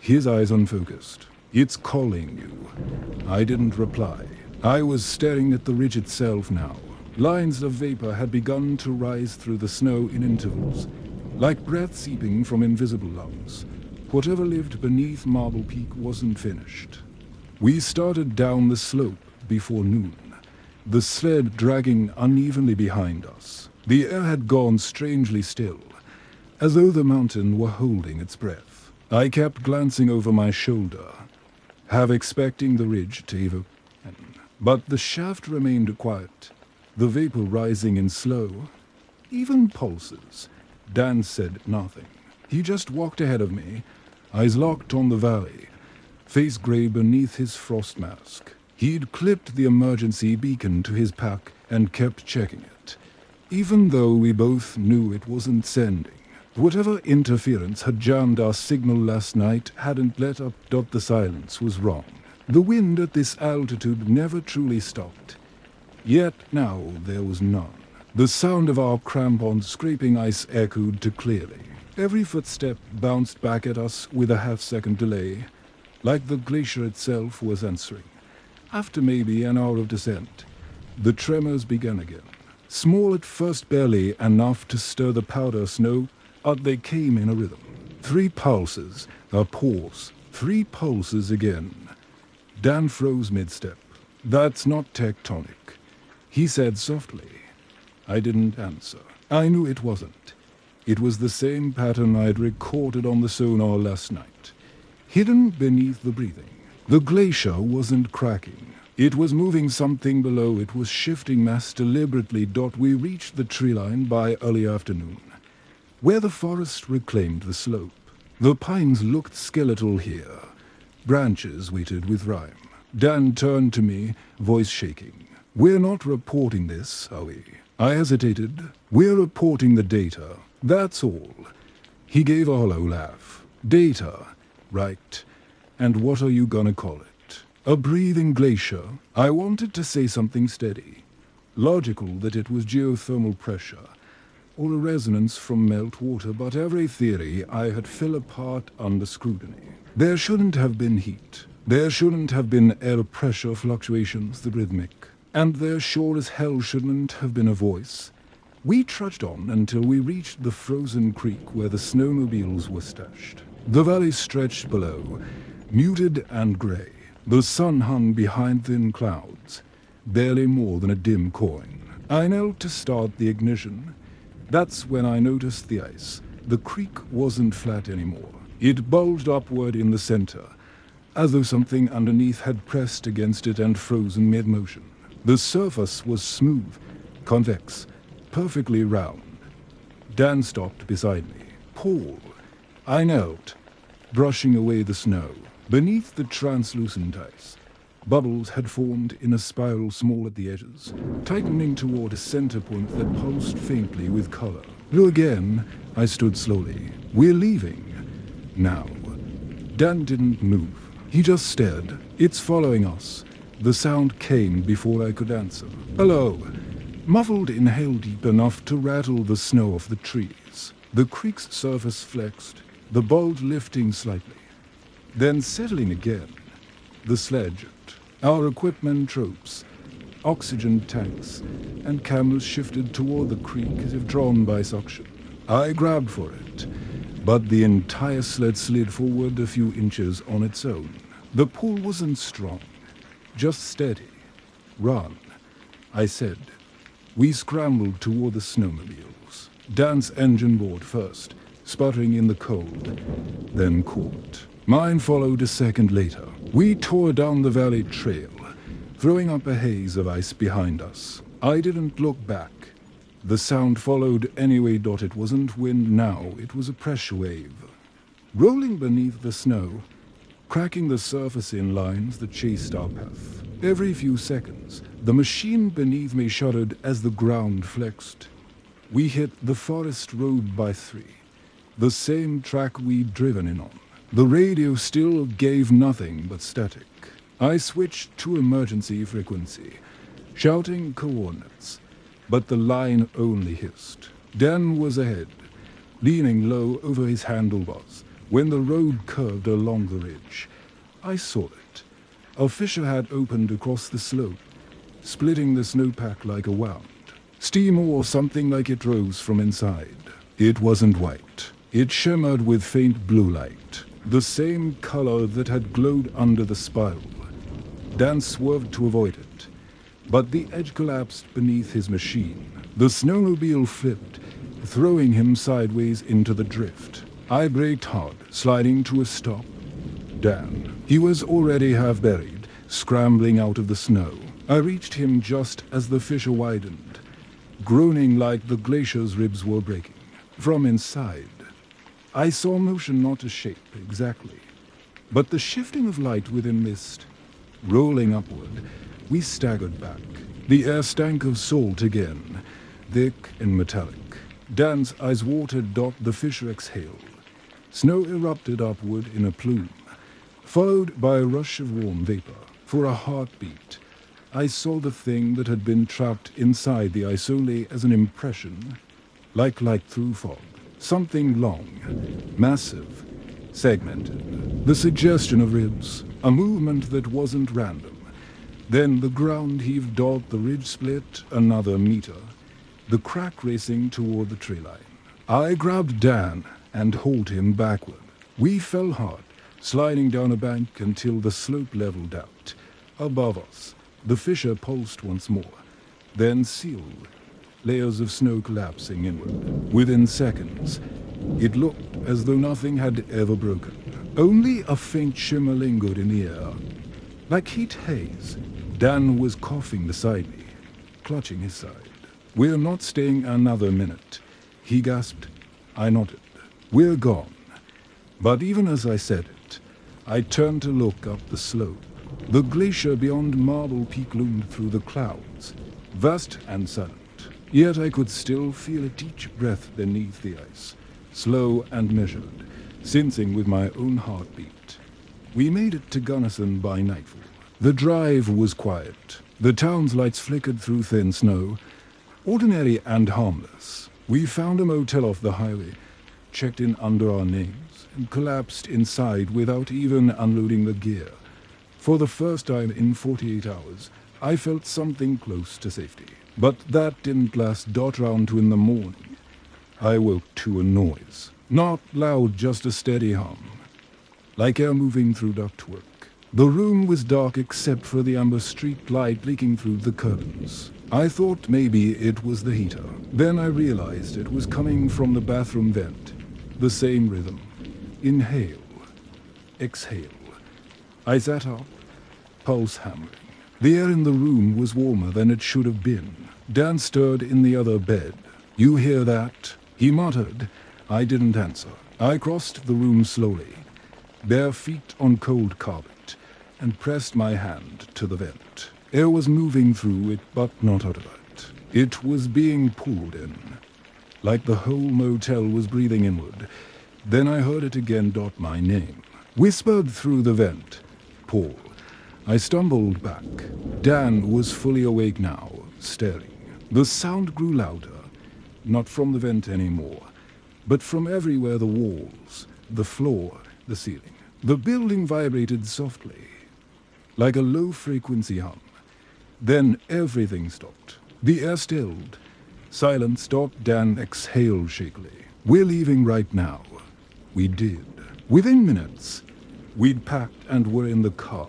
his eyes unfocused. "It's calling you." I didn't reply. I was staring at the ridge itself now. Lines of vapor had begun to rise through the snow in intervals, like breath seeping from invisible lungs. Whatever lived beneath Marble Peak wasn't finished. We started down the slope before noon, the sled dragging unevenly behind us. The air had gone strangely still, as though the mountain were holding its breath. I kept glancing over my shoulder, half expecting the ridge to evoke, but the shaft remained quiet, the vapor rising in slow, even pulses. Dan said nothing. He just walked ahead of me, eyes locked on the valley, face gray beneath his frost mask. He'd clipped the emergency beacon to his pack and kept checking it, even though we both knew it wasn't sending. Whatever interference had jammed our signal last night hadn't let up. The silence was wrong. The wind at this altitude never truly stopped. Yet now there was none. The sound of our crampons scraping ice echoed too clearly. Every footstep bounced back at us with a half-second delay, like the glacier itself was answering. After maybe an hour of descent, the tremors began again. Small at first, barely enough to stir the powder snow, but they came in a rhythm. 3 pulses, a pause, 3 pulses again. Dan froze mid-step. "That's not tectonic," he said softly. I didn't answer. I knew it wasn't. It was the same pattern I'd recorded on the sonar last night, hidden beneath the breathing. The glacier wasn't cracking. It was moving something below. It was shifting mass deliberately. We reached the tree line by early afternoon, where the forest reclaimed the slope. The pines looked skeletal here. Branches weighted with rime. Dan turned to me, voice shaking. "We're not reporting this, are we?" I hesitated. "We're reporting the data, that's all." He gave a hollow laugh. "Data, right. And what are you gonna call it? A breathing glacier?" I wanted to say something steady, logical, that it was geothermal pressure, or a resonance from meltwater, but every theory I had fell apart under scrutiny. There shouldn't have been heat. There shouldn't have been air pressure fluctuations, the rhythmic. And there sure as hell shouldn't have been a voice. We trudged on until we reached the frozen creek where the snowmobiles were stashed. The valley stretched below, muted and grey. The sun hung behind thin clouds, barely more than a dim coin. I knelt to start the ignition. That's when I noticed the ice. The creek wasn't flat anymore. It bulged upward in the center, as though something underneath had pressed against it and frozen mid-motion. The surface was smooth, convex, perfectly round. Dan stopped beside me. "Paul." I knelt, brushing away the snow. Beneath the translucent ice, bubbles had formed in a spiral small at the edges, tightening toward a center point that pulsed faintly with color. Again, I stood slowly. "We're leaving. Now." Dan didn't move. He just stared. "It's following us." The sound came before I could answer. "Hello." Muffled inhale deep enough to rattle the snow off the trees. The creek's surface flexed, the bulge lifting slightly, then settling again. The sledge, our equipment, tropes, oxygen tanks, and cameras shifted toward the creek as if drawn by suction. I grabbed for it, but the entire sled slid forward a few inches on its own. The pull wasn't strong, just steady. "Run," I said. We scrambled toward the snowmobiles. Dan's engine board first, sputtering in the cold, then caught. Mine followed a second later. We tore down the valley trail, throwing up a haze of ice behind us. I didn't look back. The sound followed anyway. It wasn't wind now, it was a pressure wave, rolling beneath the snow, cracking the surface in lines that chased our path. Every few seconds, the machine beneath me shuddered as the ground flexed. We hit the forest road by 3, the same track we'd driven in on. The radio still gave nothing but static. I switched to emergency frequency, shouting coordinates, but the line only hissed. Dan was ahead, leaning low over his handlebars. When the road curved along the ridge, I saw it. A fissure had opened across the slope, splitting the snowpack like a wound. Steam or something like it rose from inside. It wasn't white. It shimmered with faint blue light, the same color that had glowed under the spiral. Dan swerved to avoid it, but the edge collapsed beneath his machine. The snowmobile flipped, throwing him sideways into the drift. I braked hard, sliding to a stop. Dan. He was already half buried, scrambling out of the snow. I reached him just as the fissure widened, groaning like the glacier's ribs were breaking. From inside, I saw motion, not a shape exactly, but the shifting of light within mist. Rolling upward, we staggered back. The air stank of salt again, thick and metallic. Dan's eyes watered. The fissure exhaled. Snow erupted upward in a plume, followed by a rush of warm vapor. For a heartbeat, I saw the thing that had been trapped inside the ice only as an impression, like light through fog. Something long, massive, segmented. The suggestion of ribs, a movement that wasn't random. Then the ground heaved. The ridge split another meter, the crack racing toward the tree line. I grabbed Dan and hauled him backward. We fell hard, sliding down a bank until the slope leveled out. Above us, the fissure pulsed once more, then sealed, layers of snow collapsing inward. Within seconds, it looked as though nothing had ever broken. Only a faint shimmer lingered in the air, like heat haze. Dan was coughing beside me, clutching his side. "We're not staying another minute," he gasped. I nodded. "We're gone." But even as I said it, I turned to look up the slope. The glacier beyond Marble Peak loomed through the clouds, vast and silent. Yet I could still feel it each breath beneath the ice, slow and measured, sensing with my own heartbeat. We made it to Gunnison by nightfall. The drive was quiet. The town's lights flickered through thin snow, ordinary and harmless. We found a motel off the highway, checked in under our names, and collapsed inside without even unloading the gear. For the first time in 48 hours, I felt something close to safety. But that didn't last. Round 2 in the morning, I woke to a noise. Not loud, just a steady hum, like air moving through ductwork. The room was dark except for the amber street light leaking through the curtains. I thought maybe it was the heater. Then I realized it was coming from the bathroom vent. The same rhythm. Inhale, exhale. I sat up, pulse hammering. The air in the room was warmer than it should have been. Dan stirred in the other bed. "You hear that?" he muttered. I didn't answer. I crossed the room slowly, bare feet on cold carpet, and pressed my hand to the vent. Air was moving through it, but not out of it. It was being pulled in, like the whole motel was breathing inward. Then I heard it again. My name, whispered through the vent. "Paul." I stumbled back. Dan was fully awake now, staring. The sound grew louder, not from the vent anymore, but from everywhere: the walls, the floor, the ceiling. The building vibrated softly, like a low-frequency hum. Then everything stopped. The air stilled. Silence stopped. Dan exhaled shakily. "We're leaving right now." We did. Within minutes, we'd packed and were in the car,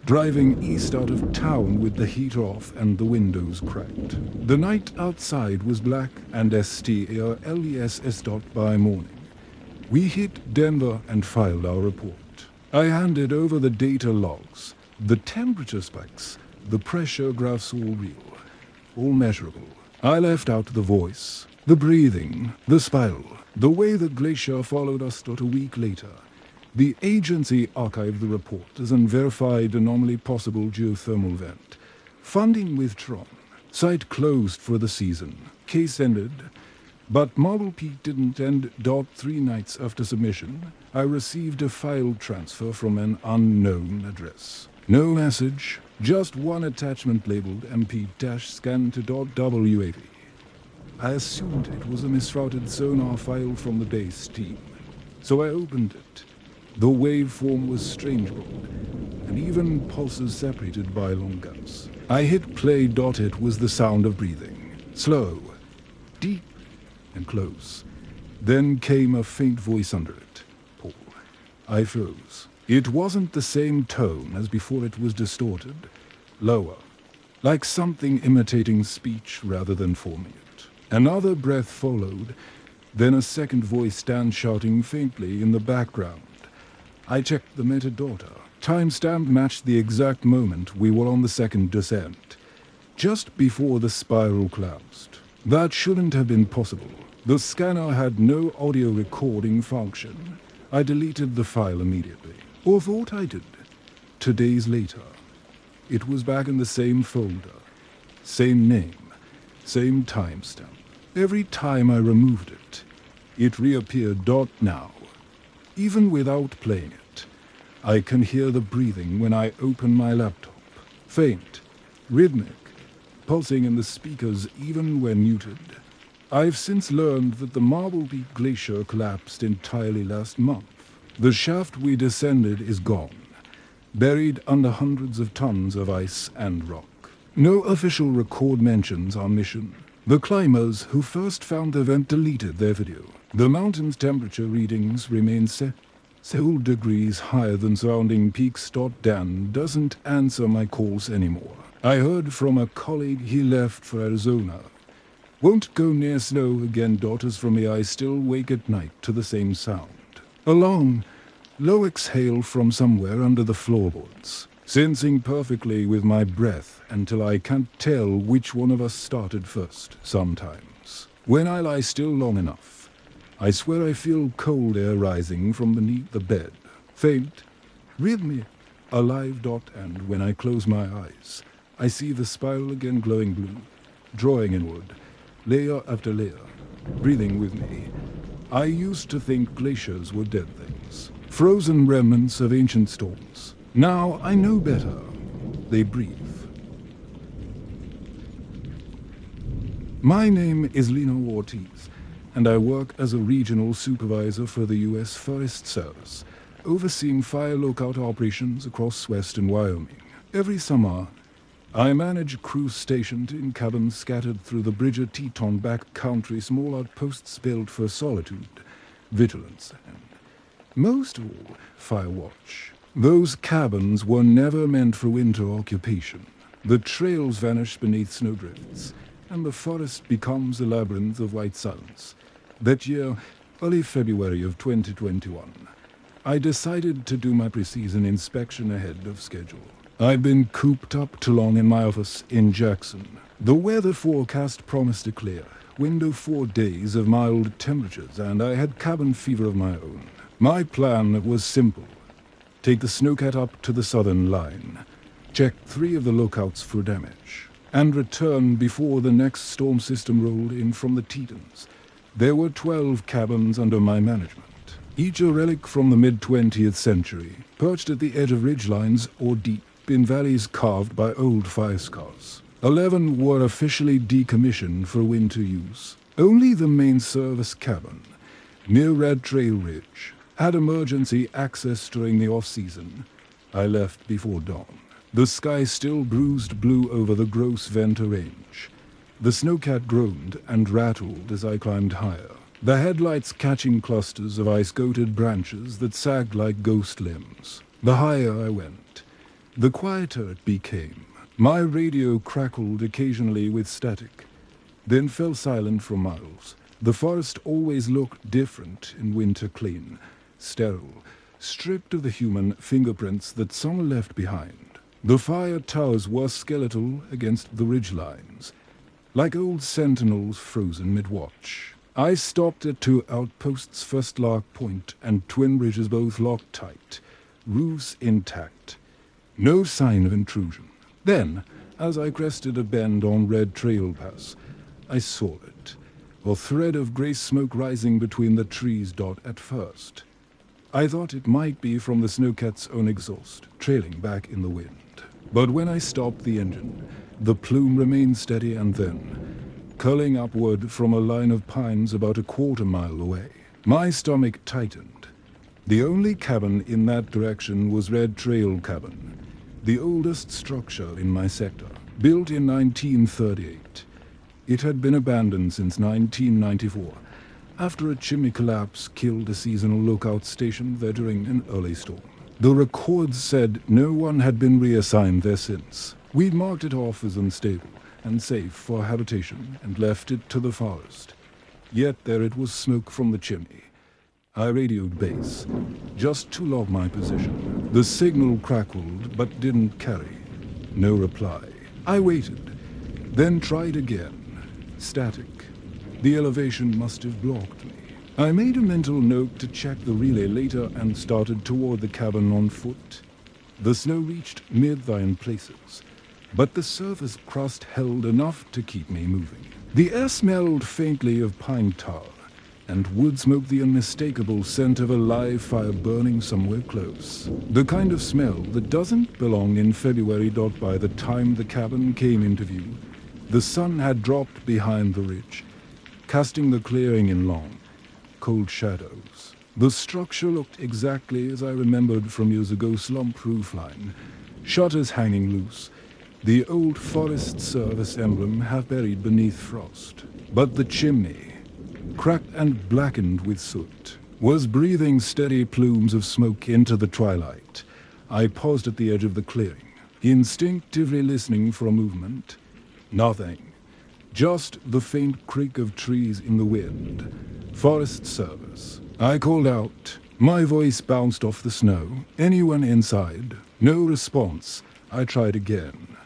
driving east out of town with the heat off and the windows cracked. The night outside was black and STLESS. By morning, we hit Denver and filed our report. I handed over the data logs, the temperature spikes, the pressure graphs, all real, all measurable. I left out the voice, the breathing, the spiral, the way the glacier followed us. A week later, the agency archived the report as unverified anomaly, possible geothermal vent. Funding withdrawn. Site closed for the season. Case ended. But Marble Peak didn't end. 3 nights after submission, I received a file transfer from an unknown address. No message, just one attachment labeled MP-scan to .wav. I assumed it was a misrouted sonar file from the base team, so I opened it. The waveform was strange broad, and even pulses separated by long gaps. I hit play. It was the sound of breathing. Slow, deep, and close. Then came a faint voice under it. "Paul." I froze. It wasn't the same tone as before. It was distorted, lower, like something imitating speech rather than forming it. Another breath followed, then a second voice, Dan shouting faintly in the background. I checked the metadata. Timestamp matched the exact moment we were on the second descent, just before the spiral collapsed. That shouldn't have been possible. The scanner had no audio recording function. I deleted the file immediately, or thought I did. 2 days later, it was back in the same folder, same name, same timestamp. Every time I removed it, it reappeared. Now, even without playing it, I can hear the breathing when I open my laptop. Faint, rhythmic, pulsing in the speakers even when muted. I've since learned that the Marble Peak Glacier collapsed entirely last month. The shaft we descended is gone, buried under hundreds of tons of ice and rock. No official record mentions our mission. The climbers who first found the vent deleted their video. The mountain's temperature readings remain several degrees higher than surrounding peaks. Dan doesn't answer my calls anymore. I heard from a colleague he left for Arizona. Won't go near snow again. Daughters from me, I still wake at night to the same sound. A long, low exhale from somewhere under the floorboards, sensing perfectly with my breath until I can't tell which one of us started first sometimes. When I lie still long enough, I swear I feel cold air rising from beneath the bed. Faint, rhythmic, alive. And when I close my eyes, I see the spiral again glowing blue, drawing inward, layer after layer, breathing with me. I used to think glaciers were dead things, frozen remnants of ancient storms. Now I know better. They breathe. My name is Lino Ortiz, and I work as a regional supervisor for the U.S. Forest Service, overseeing fire lookout operations across western Wyoming. Every summer, I manage crews stationed in cabins scattered through the Bridger Teton backcountry, small outposts built for solitude, vigilance, and, most of all, fire watch. Those cabins were never meant for winter occupation. The trails vanish beneath snowdrifts, and the forest becomes a labyrinth of white silence. That year, early February of 2021, I decided to do my pre-season inspection ahead of schedule. I've been cooped up too long in my office in Jackson. The weather forecast promised a clear, window 4 days of mild temperatures, and I had cabin fever of my own. My plan was simple. Take the snowcat up to the southern line, check 3 of the lookouts for damage, and return before the next storm system rolled in from the Tetons. There were 12 cabins under my management, each a relic from the mid-20th century, perched at the edge of ridgelines or deep in valleys carved by old fire scars. 11 were officially decommissioned for winter use. Only the main service cabin, near Red Trail Ridge, had emergency access during the off-season. I left before dawn. The sky still bruised blue over the Gross Venter Range. The snowcat groaned and rattled as I climbed higher, the headlights catching clusters of ice-coated branches that sagged like ghost limbs. The higher I went, the quieter it became. My radio crackled occasionally with static, then fell silent for miles. The forest always looked different in winter, clean, sterile, stripped of the human fingerprints that summer left behind. The fire towers were skeletal against the ridgelines, like old sentinels frozen mid-watch. I stopped at 2 outposts, First Lark Point and Twin Ridges, both locked tight, roofs intact. No sign of intrusion. Then, as I crested a bend on Red Trail Pass, I saw it, a thread of gray smoke rising between the trees. At first, I thought it might be from the snowcat's own exhaust, trailing back in the wind. But when I stopped the engine, the plume remained steady, and then, curling upward from a line of pines about a quarter-mile away, my stomach tightened. The only cabin in that direction was Red Trail Cabin, the oldest structure in my sector, built in 1938. It had been abandoned since 1994, after a chimney collapse killed a seasonal lookout stationed there during an early storm. The records said no one had been reassigned there since. We'd marked it off as unstable and safe for habitation and left it to the forest. Yet there it was, smoke from the chimney. I radioed base, just to log my position. The signal crackled, but didn't carry. No reply. I waited, then tried again. Static. The elevation must have blocked me. I made a mental note to check the relay later and started toward the cabin on foot. The snow reached mid-thigh in places, but the surface crust held enough to keep me moving. The air smelled faintly of pine tar, and wood smoke, the unmistakable scent of a live fire burning somewhere close. The kind of smell that doesn't belong in February. By the time the cabin came into view, the sun had dropped behind the ridge, casting the clearing in long, cold shadows. The structure looked exactly as I remembered from years ago: slump roofline, shutters hanging loose, the old Forest Service emblem half buried beneath frost. But the chimney, cracked and blackened with soot, was breathing steady plumes of smoke into the twilight. I paused at the edge of the clearing, instinctively listening for a movement. Nothing. Just the faint creak of trees in the wind. Forest Service. I called out. My voice bounced off the snow. Anyone inside? No response. I tried again.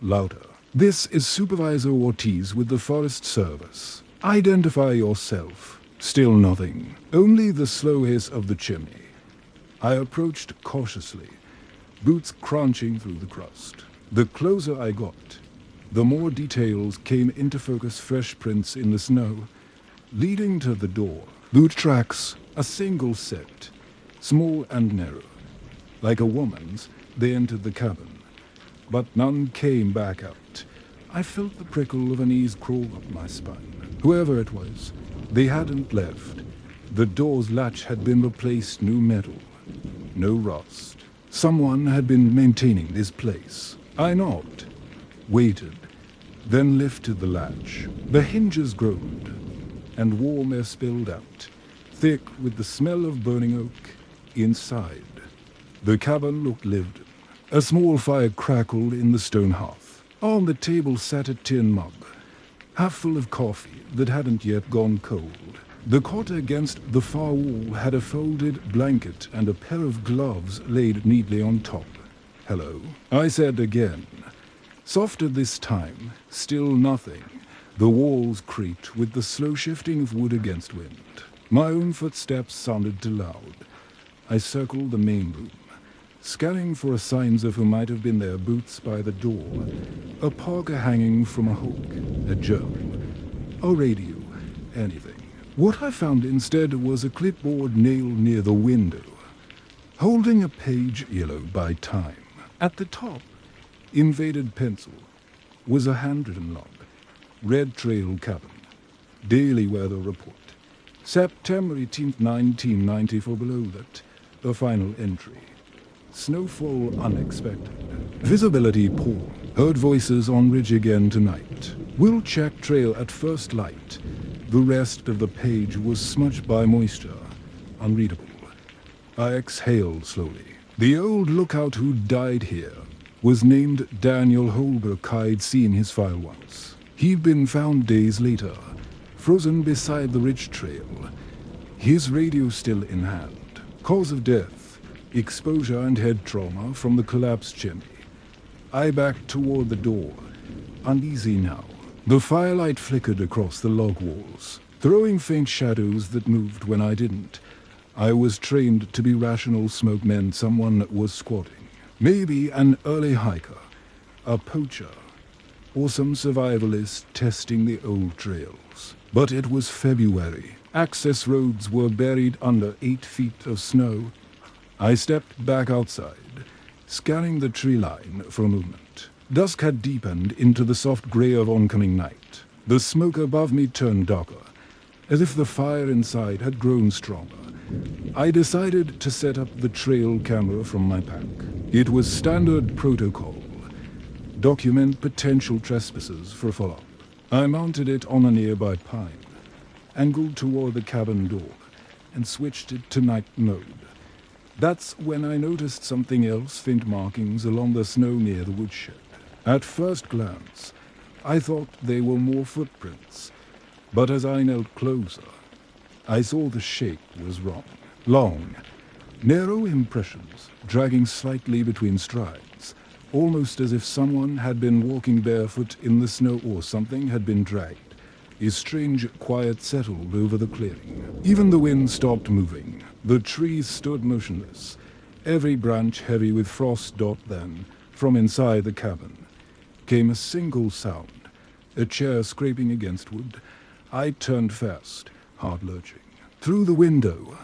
Louder. This is Supervisor Ortiz with the Forest Service. Identify yourself. Still nothing. Only the slow hiss of the chimney. I approached cautiously, boots crunching through the crust. The closer I got, the more details came into focus: fresh prints in the snow, leading to the door. Boot tracks, a single set, small and narrow. Like a woman's, they entered the cabin, but none came back out. I felt the prickle of an ease crawl up my spine. Whoever it was, they hadn't left. The door's latch had been replaced, new metal, no rust. Someone had been maintaining this place. I knocked, waited, then lifted the latch. The hinges groaned, and warm air spilled out, thick with the smell of burning oak inside. The cabin looked lived in. A small fire crackled in the stone hearth. On the table sat a tin mug, half full of coffee that hadn't yet gone cold. The cot against the far wall had a folded blanket and a pair of gloves laid neatly on top. "Hello," I said again. Softer this time, still nothing. The walls creaked with the slow shifting of wood against wind. My own footsteps sounded too loud. I circled the main room, scanning for signs of who might have been there: boots by the door, a parka hanging from a hook, a journal, a radio, anything. What I found instead was a clipboard nailed near the window, holding a page yellowed by time. At the top, in faded pencil, was a handwritten log: Red Trail Cabin, Daily Weather Report, September 18th, 1994. Below that, the final entry: snowfall unexpected. Visibility poor. Heard voices on ridge again tonight. Will check trail at first light. The rest of the page was smudged by moisture, unreadable. I exhaled slowly. The old lookout who died here was named Daniel Holbrook. I'd seen his file once. He'd been found days later, frozen beside the ridge trail, his radio still in hand. Cause of death: exposure and head trauma from the collapsed chimney. I backed toward the door, uneasy now. The firelight flickered across the log walls, throwing faint shadows that moved when I didn't. I was trained to be rational. Smoke meant someone was squatting. Maybe an early hiker, a poacher, or some survivalist testing the old trails. But it was February. Access roads were buried under 8 feet of snow. I stepped back outside, scanning the tree line for movement. Dusk had deepened into the soft gray of oncoming night. The smoke above me turned darker, as if the fire inside had grown stronger. I decided to set up the trail camera from my pack. It was standard protocol: document potential trespassers for follow-up. I mounted it on a nearby pine, angled toward the cabin door, and switched it to night mode. That's when I noticed something else: faint markings along the snow near the woodshed. At first glance, I thought they were more footprints, but as I knelt closer, I saw the shape was wrong. Long, narrow impressions, dragging slightly between strides, almost as if someone had been walking barefoot in the snow or something had been dragged. A strange quiet settled over the clearing. Even the wind stopped moving. The trees stood motionless, every branch heavy with frost. Then, from inside the cabin, came a single sound: a chair scraping against wood. I turned fast, heart lurching. Through the window,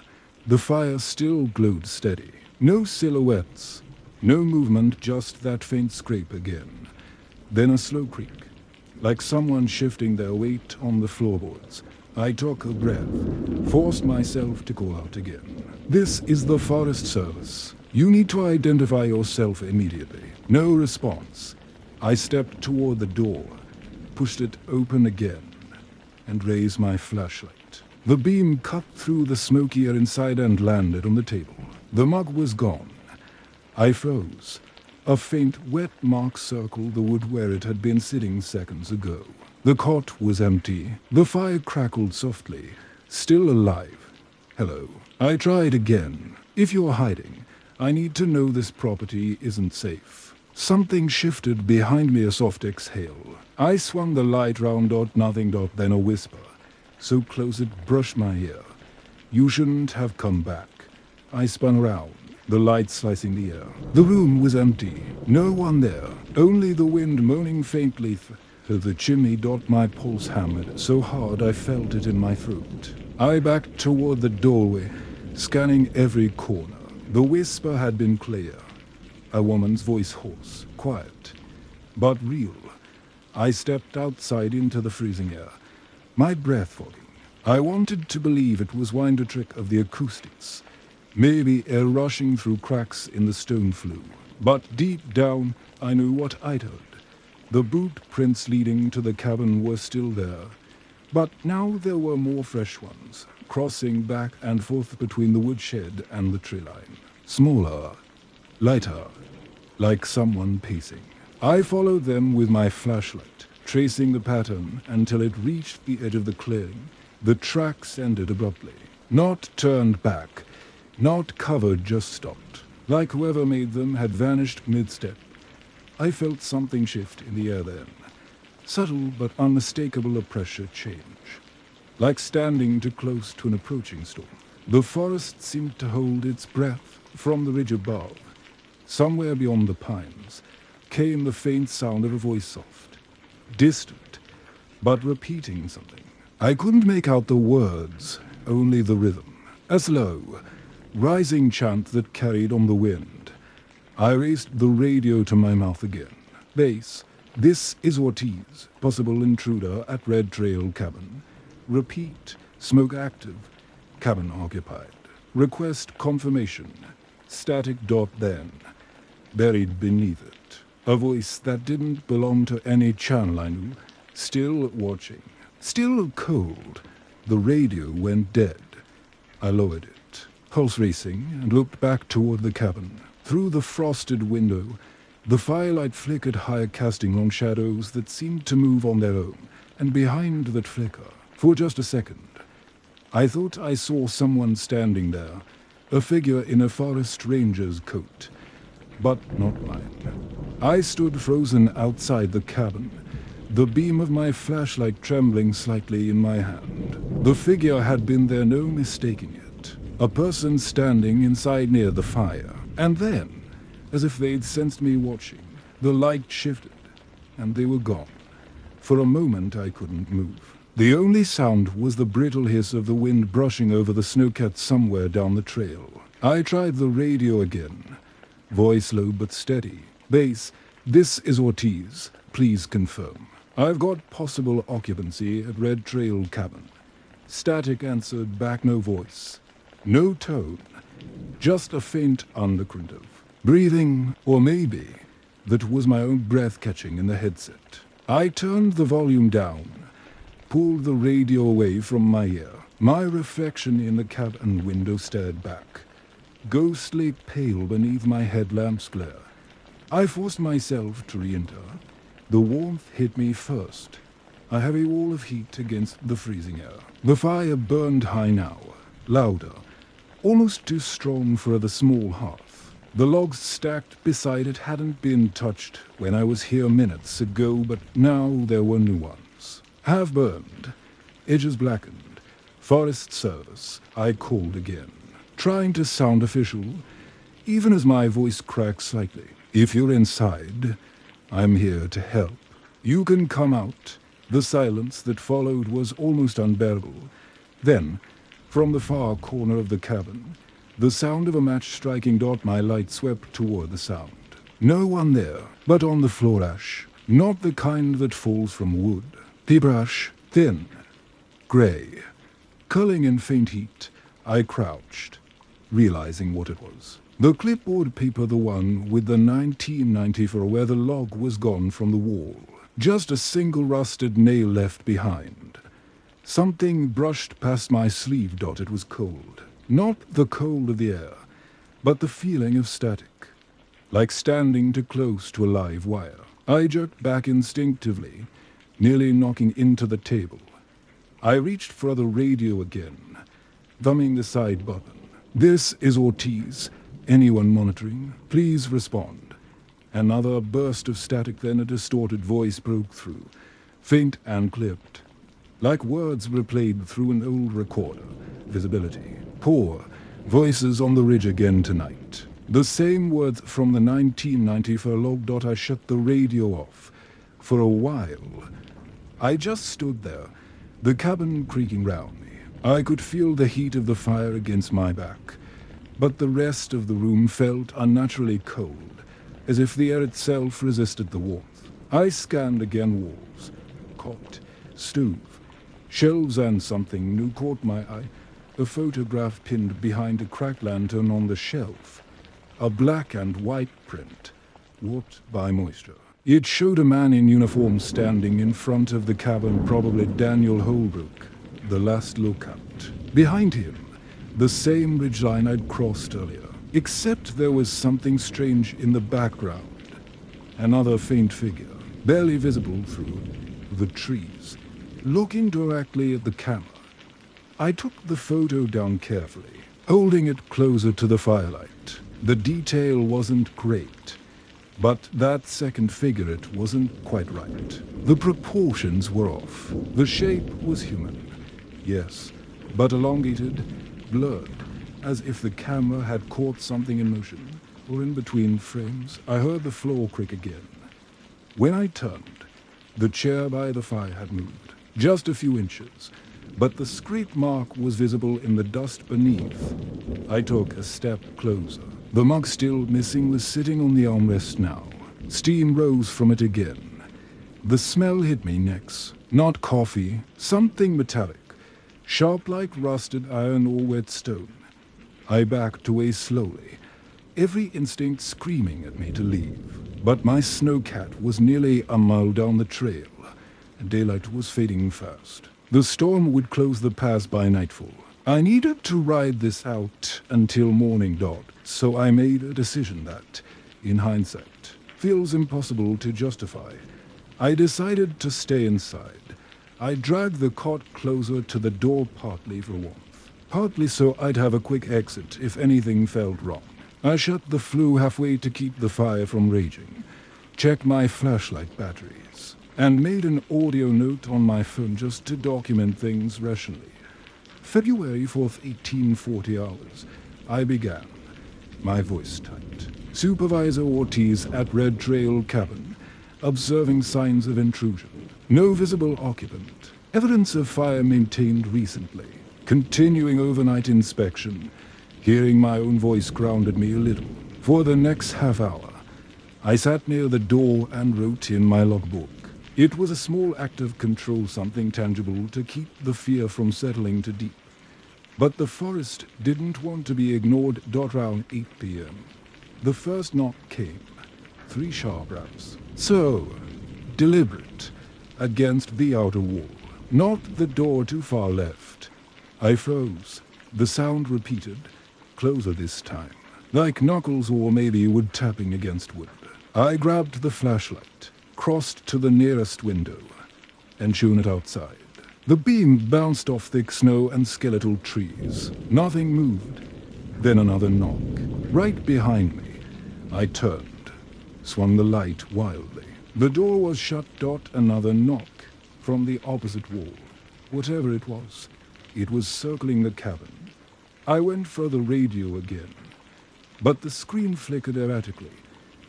the fire still glowed steady. No silhouettes, no movement, just that faint scrape again. Then a slow creak, like someone shifting their weight on the floorboards. I took a breath, forced myself to call out again. This is the Forest Service. You need to identify yourself immediately. No response. I stepped toward the door, pushed it open again, and raised my flashlight. The beam cut through the smoky air inside and landed on the table. The mug was gone. I froze. A faint, wet mark circled the wood where it had been sitting seconds ago. The cot was empty. The fire crackled softly. Still alive. Hello. I tried again. If you're hiding, I need to know this property isn't safe. Something shifted behind me, a soft exhale. I swung the light round, nothing, then a whisper. So close it brushed my ear. You shouldn't have come back. I spun around, the light slicing the air. The room was empty. No one there. Only the wind moaning faintly through the chimney. My pulse hammered so hard I felt it in my throat. I backed toward the doorway, scanning every corner. The whisper had been clear. A woman's voice hoarse, quiet, but real. I stepped outside into the freezing air, my breath fogging. I wanted to believe it was wind a trick of the acoustics, maybe air rushing through cracks in the stone flue. But deep down, I knew what I'd heard. The boot prints leading to the cabin were still there, but now there were more fresh ones, crossing back and forth between the woodshed and the tree line. Smaller, lighter, like someone pacing. I followed them with my flashlight, tracing the pattern until it reached the edge of the clearing. The tracks ended abruptly. Not turned back, not covered, just stopped. Like whoever made them had vanished mid-step. I felt something shift in the air then. Subtle but unmistakable a pressure change. Like standing too close to an approaching storm. The forest seemed to hold its breath from the ridge above. Somewhere beyond the pines came the faint sound of a voice, soft, distant, but repeating something. I couldn't make out the words, only the rhythm. A slow, rising chant that carried on the wind. I raised the radio to my mouth again. Bass, this is Ortiz, possible intruder at Red Trail Cabin. Repeat, smoke active, cabin occupied. Request confirmation. Static. Then. Buried beneath it. A voice that didn't belong to any channel I knew. Still watching. Still cold. The radio went dead. I lowered it, pulse racing, and looked back toward the cabin. Through the frosted window, the firelight flickered higher, casting long shadows that seemed to move on their own. And behind that flicker, for just a second, I thought I saw someone standing there. A figure in a forest ranger's coat, but not mine. I stood frozen outside the cabin, the beam of my flashlight trembling slightly in my hand. The figure had been there, no mistaking it. A person standing inside near the fire. And then, as if they'd sensed me watching, the light shifted, and they were gone. For a moment I couldn't move. The only sound was the brittle hiss of the wind brushing over the snowcat somewhere down the trail. I tried the radio again. Voice low but steady. Bass, this is Ortiz. Please confirm. I've got possible occupancy at Red Trail Cabin. Static answered back, no voice. No tone. Just a faint undercurrent of breathing, or maybe that was my own breath catching in the headset. I turned the volume down, pulled the radio away from my ear. My reflection in the cabin window stared back, ghostly pale beneath my headlamp's glare. I forced myself to re-enter. The warmth hit me first, a heavy wall of heat against the freezing air. The fire burned high now, louder, almost too strong for the small hearth. The logs stacked beside it hadn't been touched when I was here minutes ago, but now there were new ones. Half burned, edges blackened. Forest Service, I called again, trying to sound official, even as my voice cracked slightly. If you're inside, I'm here to help. You can come out. The silence that followed was almost unbearable. Then, from the far corner of the cabin, the sound of a match striking. My light swept toward the sound. No one there, but on the floor ash, not the kind that falls from wood. Paper ash, thin, Grey. Curling in faint heat, I crouched, realizing what it was. The clipboard paper, the one with the 1994 where the log was gone from the wall. Just a single rusted nail left behind. Something brushed past my sleeve. It was cold. Not the cold of the air, but the feeling of static. Like standing too close to a live wire. I jerked back instinctively, nearly knocking into the table. I reached for the radio again, thumbing the side button. "This is Ortiz. Anyone monitoring? Please respond." Another burst of static, then a distorted voice broke through, faint and clipped, like words replayed through an old recorder. Visibility poor. Voices on the ridge again tonight. The same words from the 1994 log. I shut the radio off. For a while, I just stood there, the cabin creaking round me. I could feel the heat of the fire against my back, but the rest of the room felt unnaturally cold, as if the air itself resisted the warmth. I scanned again walls, cot, stove, shelves, and something new caught my eye. A photograph pinned behind a cracked lantern on the shelf. A black and white print, warped by moisture. It showed a man in uniform standing in front of the cabin, probably Daniel Holbrook, the last lookout. Behind him, the same ridgeline I'd crossed earlier, except there was something strange in the background. Another faint figure, barely visible through the trees, looking directly at the camera. I took the photo down carefully, holding it closer to the firelight. The detail wasn't great, but that second figure, it wasn't quite right. The proportions were off. The shape was human, yes, but elongated, blurred, as if the camera had caught something in motion, or in between frames. I heard the floor creak again. When I turned, the chair by the fire had moved, just a few inches, but the scrape mark was visible in the dust beneath. I took a step closer. The mug, still missing, was sitting on the armrest now. Steam rose from it again. The smell hit me next. Not coffee, something metallic, sharp like rusted iron or wet stone. I backed away slowly, every instinct screaming at me to leave. But my snowcat was nearly a mile down the trail. Daylight was fading fast. The storm would close the pass by nightfall. I needed to ride this out until morning dawned, so I made a decision that, in hindsight, feels impossible to justify. I decided to stay inside. I dragged the cot closer to the door, partly for warmth, partly so I'd have a quick exit if anything felt wrong. I shut the flue halfway to keep the fire from raging, checked my flashlight batteries, and made an audio note on my phone just to document things rationally. February 4th, 1840 hours. I began, my voice tight. Supervisor Ortiz at Red Trail Cabin, observing signs of intrusion. No visible occupant. Evidence of fire maintained recently. Continuing overnight inspection. Hearing my own voice grounded me a little. For the next half hour, I sat near the door and wrote in my logbook. It was a small act of control, something tangible to keep the fear from settling too deep. But the forest didn't want to be ignored. Around 8 p.m. The first knock came. 3 sharp raps. So, deliberate, against the outer wall. Not the door too far left. I froze. The sound repeated, closer this time. Like knuckles or maybe wood tapping against wood. I grabbed the flashlight, crossed to the nearest window, and shone it outside. The beam bounced off thick snow and skeletal trees. Nothing moved. Then another knock. Right behind me. I turned, swung the light wildly. The door was shut. Another knock from the opposite wall. Whatever it was circling the cabin. I went for the radio again, but the screen flickered erratically,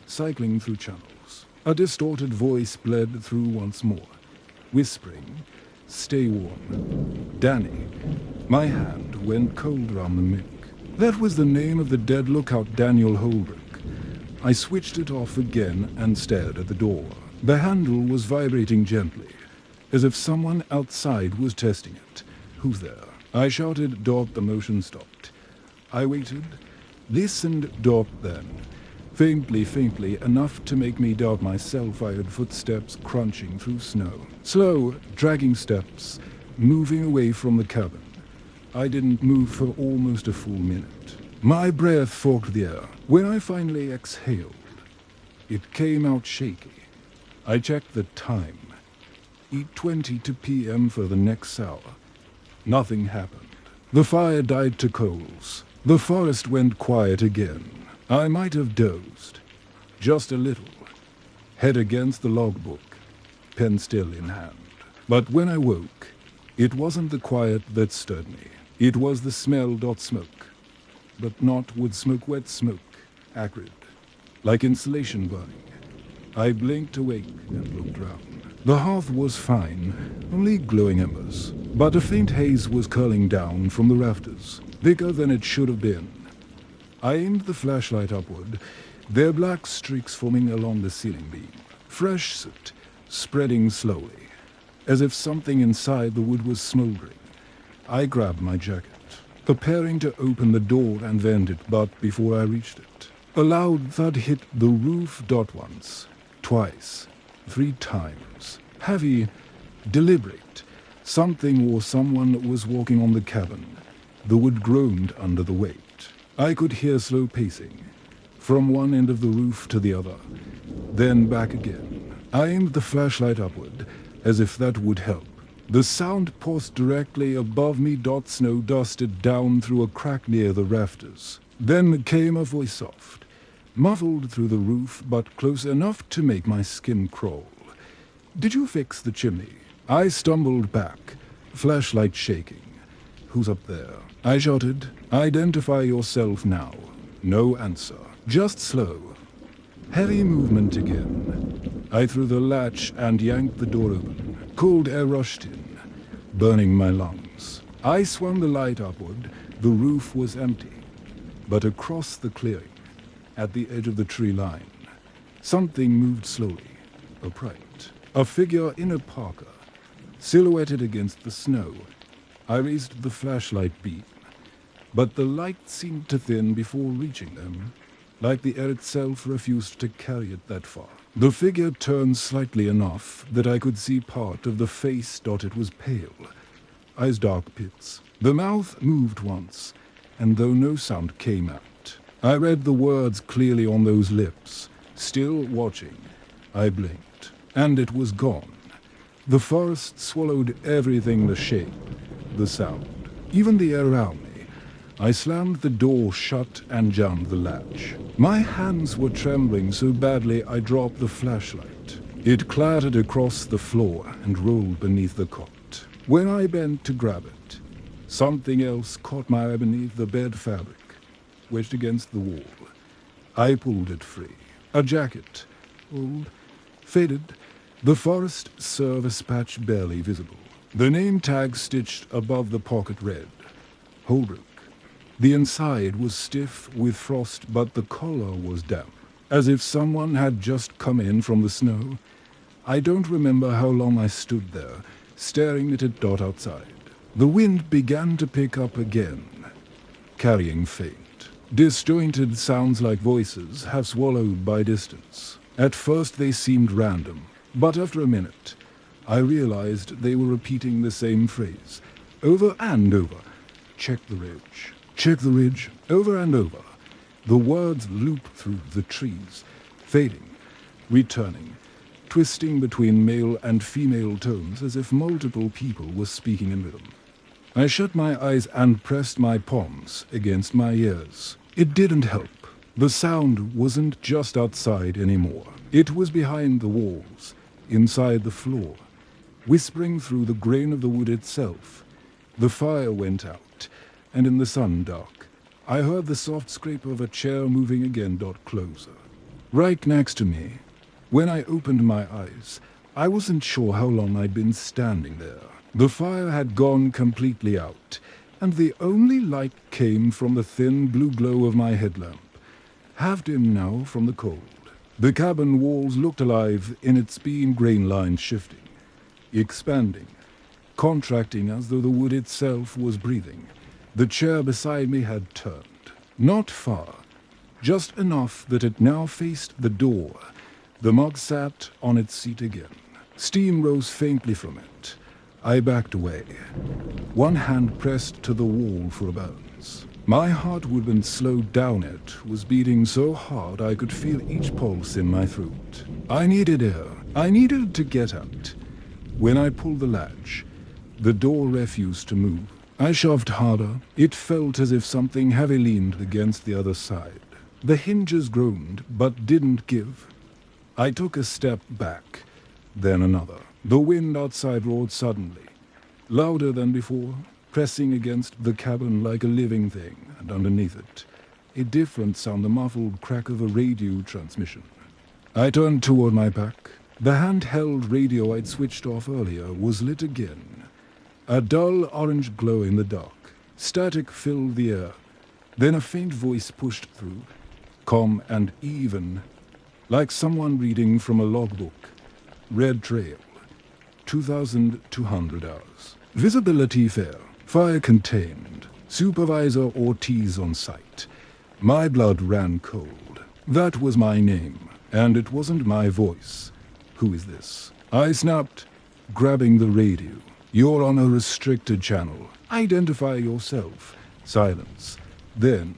cycling through channels. A distorted voice bled through once more, whispering, "Stay warm. Danny." My hand went cold around the mic. That was the name of the dead lookout, Daniel Holbrook. I switched it off again and stared at the door. The handle was vibrating gently, as if someone outside was testing it. "Who's there?" I shouted. The motion stopped. I waited, listened. Then, faintly enough to make me doubt myself, I heard footsteps crunching through snow. Slow, dragging steps, moving away from the cabin. I didn't move for almost a full minute. My breath forked the air. When I finally exhaled, it came out shaky. I checked the time. 8:22 p.m. for the next hour. Nothing happened. The fire died to coals. The forest went quiet again. I might have dozed. Just a little. Head against the logbook, pen still in hand. But when I woke, it wasn't the quiet that stirred me. It was the smell. Smoke. But not wood smoke, wet smoke. Acrid. Like insulation burning. I blinked awake and looked round. The hearth was fine, only glowing embers. But a faint haze was curling down from the rafters, thicker than it should have been. I aimed the flashlight upward, their black streaks forming along the ceiling beam. Fresh soot, spreading slowly, as if something inside the wood was smoldering. I grabbed my jacket, preparing to open the door and vent it, but before I reached it, a loud thud hit the roof. Once, twice, 3 times. Heavy, deliberate. Something or someone was walking on the cabin. The wood groaned under the weight. I could hear slow pacing, from one end of the roof to the other, then back again. I aimed the flashlight upward, as if that would help. The sound paused directly above me. Snow dusted down through a crack near the rafters. Then came a voice, soft, muffled through the roof, but close enough to make my skin crawl. "Did you fix the chimney?" I stumbled back, flashlight shaking. "Who's up there?" I shouted. "Identify yourself now." No answer, just slow, heavy movement again. I threw the latch and yanked the door open. Cold air rushed in, burning my lungs. I swung the light upward. The roof was empty. But across the clearing, at the edge of the tree line, something moved slowly, upright. A figure in a parka, silhouetted against the snow. I raised the flashlight beam, but the light seemed to thin before reaching them, like the air itself refused to carry it that far. The figure turned slightly enough that I could see part of the face. It was pale, eyes dark pits. The mouth moved once, and though no sound came out, I read the words clearly on those lips. Still watching, I blinked, and it was gone. The forest swallowed everything, the shape, the sound, even the air around me. I slammed the door shut and jammed the latch. My hands were trembling so badly I dropped the flashlight. It clattered across the floor and rolled beneath the cot. When I bent to grab it, something else caught my eye beneath the bed fabric, wedged against the wall. I pulled it free. A jacket, old, faded, the forest service patch barely visible. The name tag stitched above the pocket read, Holbrook. The inside was stiff with frost, but the collar was damp, as if someone had just come in from the snow. I don't remember how long I stood there, staring at it. Outside. The wind began to pick up again, carrying faint, disjointed sounds like voices half swallowed by distance. At first they seemed random, but after a minute, I realized they were repeating the same phrase, over and over. Check the ridge. Check the ridge, over and over. The words looped through the trees, fading, returning, twisting between male and female tones as if multiple people were speaking in rhythm. I shut my eyes and pressed my palms against my ears. It didn't help. The sound wasn't just outside anymore. It was behind the walls, inside the floor, whispering through the grain of the wood itself. The fire went out, and in the sun dark, I heard the soft scrape of a chair moving again. Closer, right next to me. When I opened my eyes, I wasn't sure how long I'd been standing there. The fire had gone completely out, and the only light came from the thin blue glow of my headlamp, half dim now from the cold. The cabin walls looked alive in its beam, grain lines shifting. expanding, contracting as though the wood itself was breathing. The chair beside me had turned. Not far, just enough that it now faced the door. The mug sat on its seat again. Steam rose faintly from it. I backed away, one hand pressed to the wall for a balance. My heart would have been slowed down. It was beating so hard I could feel each pulse in my throat. I needed air. I needed to get out. When I pulled the latch, the door refused to move. I shoved harder. It felt as if something heavy leaned against the other side. The hinges groaned, but didn't give. I took a step back, then another. The wind outside roared suddenly, louder than before, pressing against the cabin like a living thing, and underneath it, a different sound, the muffled crack of a radio transmission. I turned toward my pack. The handheld radio I'd switched off earlier was lit again. A dull orange glow in the dark. Static filled the air. Then a faint voice pushed through, calm and even, like someone reading from a logbook. Red Trail, 2,200 hours. Visibility fair, fire contained, Supervisor Ortiz on site. My blood ran cold. That was my name, and it wasn't my voice. Who is this? I snapped, grabbing the radio. You're on a restricted channel. Identify yourself. Silence. Then,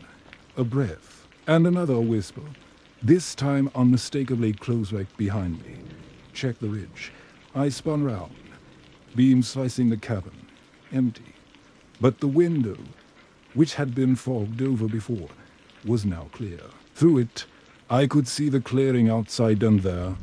a breath, and another whisper. This time unmistakably close right behind me. Check the ridge. I spun round. Beam slicing the cabin. Empty. But the window, which had been fogged over before, was now clear. Through it, I could see the clearing outside, and there,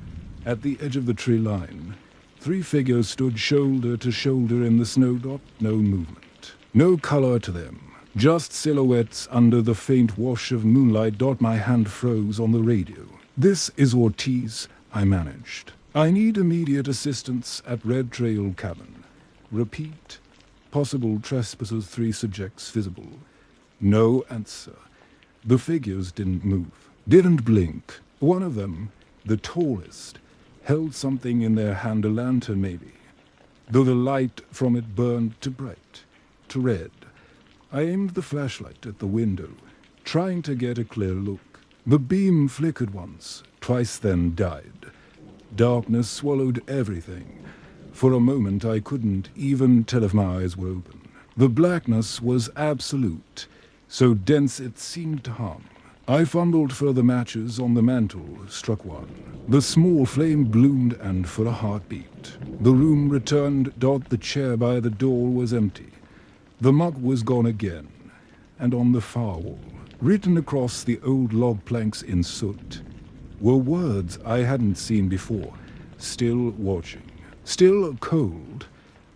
at the edge of the tree line, 3 figures stood shoulder to shoulder in the snow. No movement. No color to them. Just silhouettes under the faint wash of moonlight. My hand froze on the radio. This is Ortiz, I managed. I need immediate assistance at Red Trail cabin. Repeat. Possible trespassers, 3 subjects visible. No answer. The figures didn't move, didn't blink. One of them, the tallest, held something in their hand, a lantern maybe, though the light from it burned too bright, too red. I aimed the flashlight at the window, trying to get a clear look. The beam flickered once, twice, then died. Darkness swallowed everything. For a moment I couldn't even tell if my eyes were open. The blackness was absolute, so dense it seemed to hum. I fumbled for the matches on the mantel, struck one. The small flame bloomed, and for a heartbeat. The room returned. The chair by the door was empty. The mug was gone again, and on the far wall, written across the old log planks in soot, were words I hadn't seen before. Still watching. Still cold.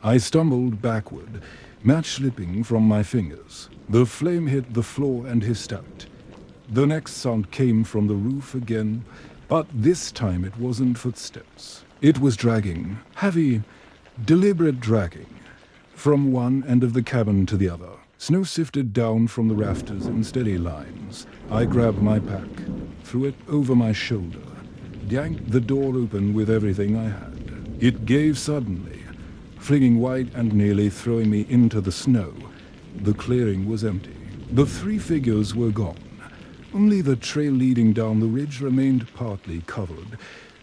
I stumbled backward, match slipping from my fingers. The flame hit the floor and hissed out. The next sound came from the roof again, but this time it wasn't footsteps. It was dragging, heavy, deliberate dragging, from one end of the cabin to the other. Snow sifted down from the rafters in steady lines. I grabbed my pack, threw it over my shoulder, yanked the door open with everything I had. It gave suddenly, flinging wide and nearly throwing me into the snow. The clearing was empty. The 3 figures were gone. Only the trail leading down the ridge remained partly covered,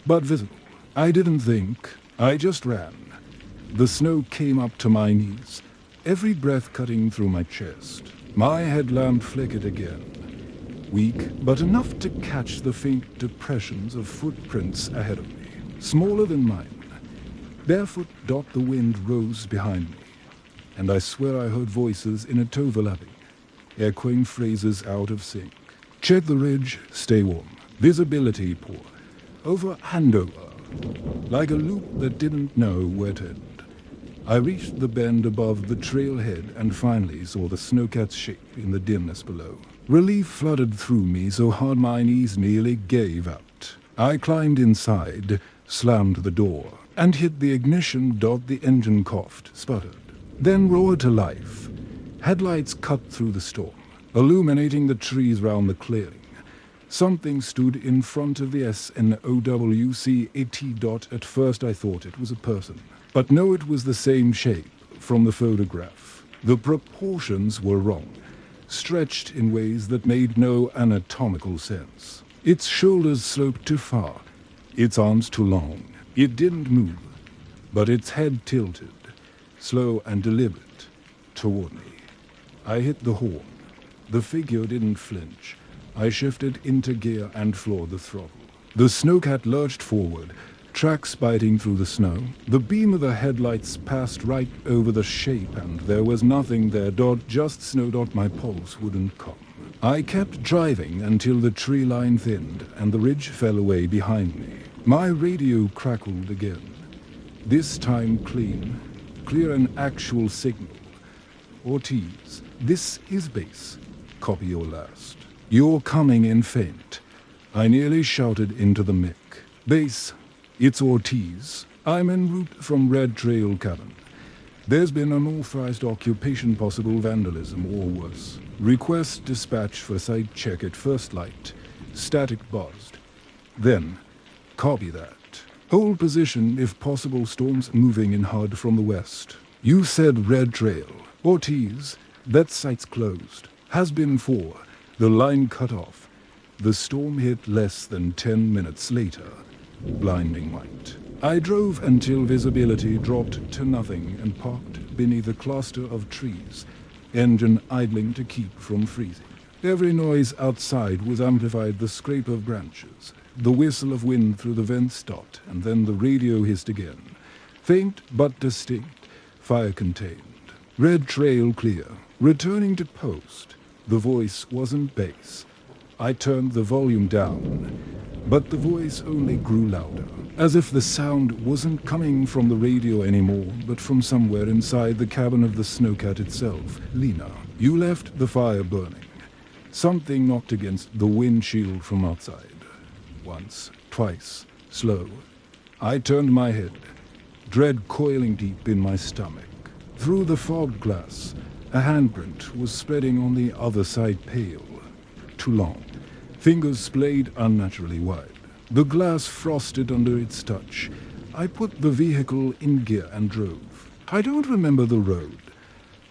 but visible. I didn't think. I just ran. The snow came up to my knees, every breath cutting through my chest. My headlamp flickered again, weak, but enough to catch the faint depressions of footprints ahead of me, smaller than mine. Barefoot. The wind rose behind me, and I swear I heard voices in it overlapping, echoing phrases out of sync. Check the ridge, stay warm. Visibility poor. Over and over, like a loop that didn't know where to end. I reached the bend above the trailhead and finally saw the snowcat's shape in the dimness below. Relief flooded through me so hard my knees nearly gave out. I climbed inside, slammed the door, and hit the ignition. The engine coughed, sputtered, then roared to life. Headlights cut through the storm, illuminating the trees round the clearing. Something stood in front of the SNOWC AT. At first I thought it was a person, but no, it was the same shape from the photograph. The proportions were wrong, stretched in ways that made no anatomical sense. Its shoulders sloped too far, its arms too long. It didn't move, but its head tilted, slow and deliberate, toward me. I hit the horn. The figure didn't flinch. I shifted into gear and floored the throttle. The snowcat lurched forward, tracks biting through the snow. The beam of the headlights passed right over the shape, and there was nothing there. Just snow. My pulse wouldn't come. I kept driving until the tree line thinned and the ridge fell away behind me. My radio crackled again. This time clear an actual signal. Ortiz, this is base. Copy your last. You're coming in faint. I nearly shouted into the mic. Base, it's Ortiz. I'm en route from Red Trail Cabin. There's been unauthorized occupation, possible vandalism or worse. Request dispatch for site check at first light. Static buzzed. Then, copy that. Hold position if possible, storms moving in hard from the west. You said Red Trail. Ortiz, that site's closed. Has been for. The line cut off. The storm hit less than 10 minutes later. Blinding white. I drove until visibility dropped to nothing and parked beneath a cluster of trees, engine idling to keep from freezing. Every noise outside was amplified: the scrape of branches, the whistle of wind through the vent stopped, and then the radio hissed again. Faint but distinct, fire contained. Red Trail clear. Returning to post. The voice wasn't bass. I turned the volume down, but the voice only grew louder, as if the sound wasn't coming from the radio anymore, but from somewhere inside the cabin of the snowcat itself. Lena, you left the fire burning. Something knocked against the windshield from outside. Once, twice, slow. I turned my head, dread coiling deep in my stomach. Through the fogged glass, a handprint was spreading on the other side, pale, too long. Fingers splayed unnaturally wide. The glass frosted under its touch. I put the vehicle in gear and drove. I don't remember the road,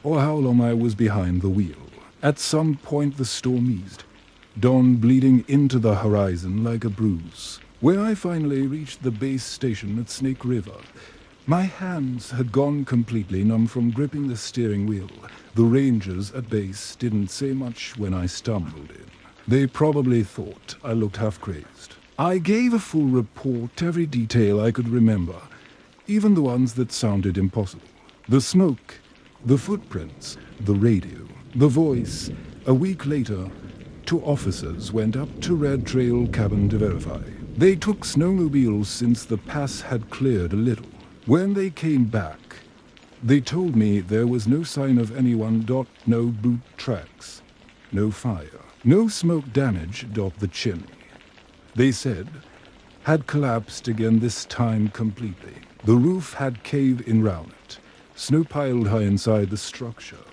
or how long I was behind the wheel. At some point the storm eased, dawn bleeding into the horizon like a bruise. When I finally reached the base station at Snake River, my hands had gone completely numb from gripping the steering wheel. The rangers at base didn't say much when I stumbled in. They probably thought I looked half crazed. I gave a full report, every detail I could remember, even the ones that sounded impossible. The smoke, the footprints, the radio, the voice. A week later, 2 officers went up to Red Trail Cabin to verify. They took snowmobiles since the pass had cleared a little. When they came back, they told me there was no sign of anyone. No boot tracks, no fire, no smoke damage. The chimney, they said, had collapsed again, this time completely. The roof had caved in round it, snow piled high inside the structure.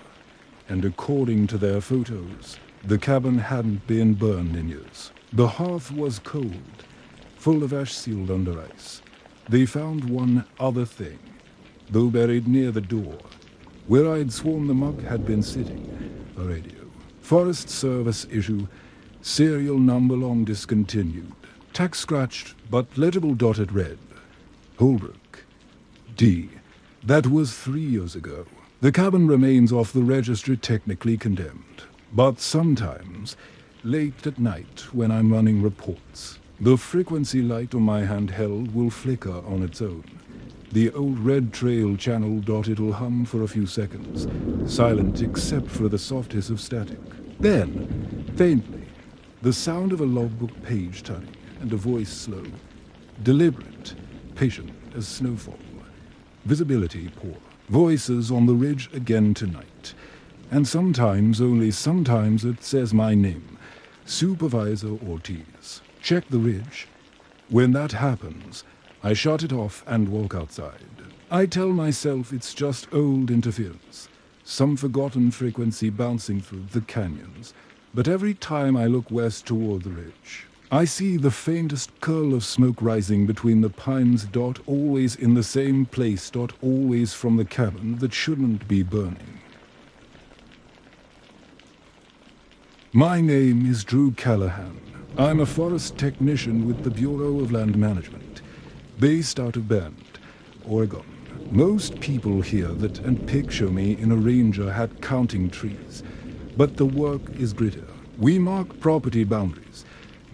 And according to their photos, the cabin hadn't been burned in years. The hearth was cold, full of ash sealed under ice. They found one other thing, though buried near the door, where I'd sworn the mug had been sitting. A radio. Forest Service issue, serial number long discontinued. Tax scratched, but legible dotted red. Holbrook. D. That was 3 years ago. The cabin remains off the registry, technically condemned. But sometimes, late at night when I'm running reports, the frequency light on my handheld will flicker on its own. The old Red Trail channel. It'll hum for a few seconds, silent except for the soft hiss of static. Then, faintly, the sound of a logbook page turning, and a voice slow, deliberate, patient as snowfall. Visibility poor. Voices on the ridge again tonight. And sometimes, only sometimes, it says my name, Supervisor Ortiz. Check the ridge. When that happens, I shut it off and walk outside. I tell myself it's just old interference, some forgotten frequency bouncing through the canyons. But every time I look west toward the ridge, I see the faintest curl of smoke rising between the pines. Always in the same place. Always from the cabin that shouldn't be burning. My name is Drew Callahan. I'm a forest technician with the Bureau of Land Management, based out of Bend, Oregon. Most people hear that and picture me in a ranger hat counting trees, but the work is grittier. We mark property boundaries,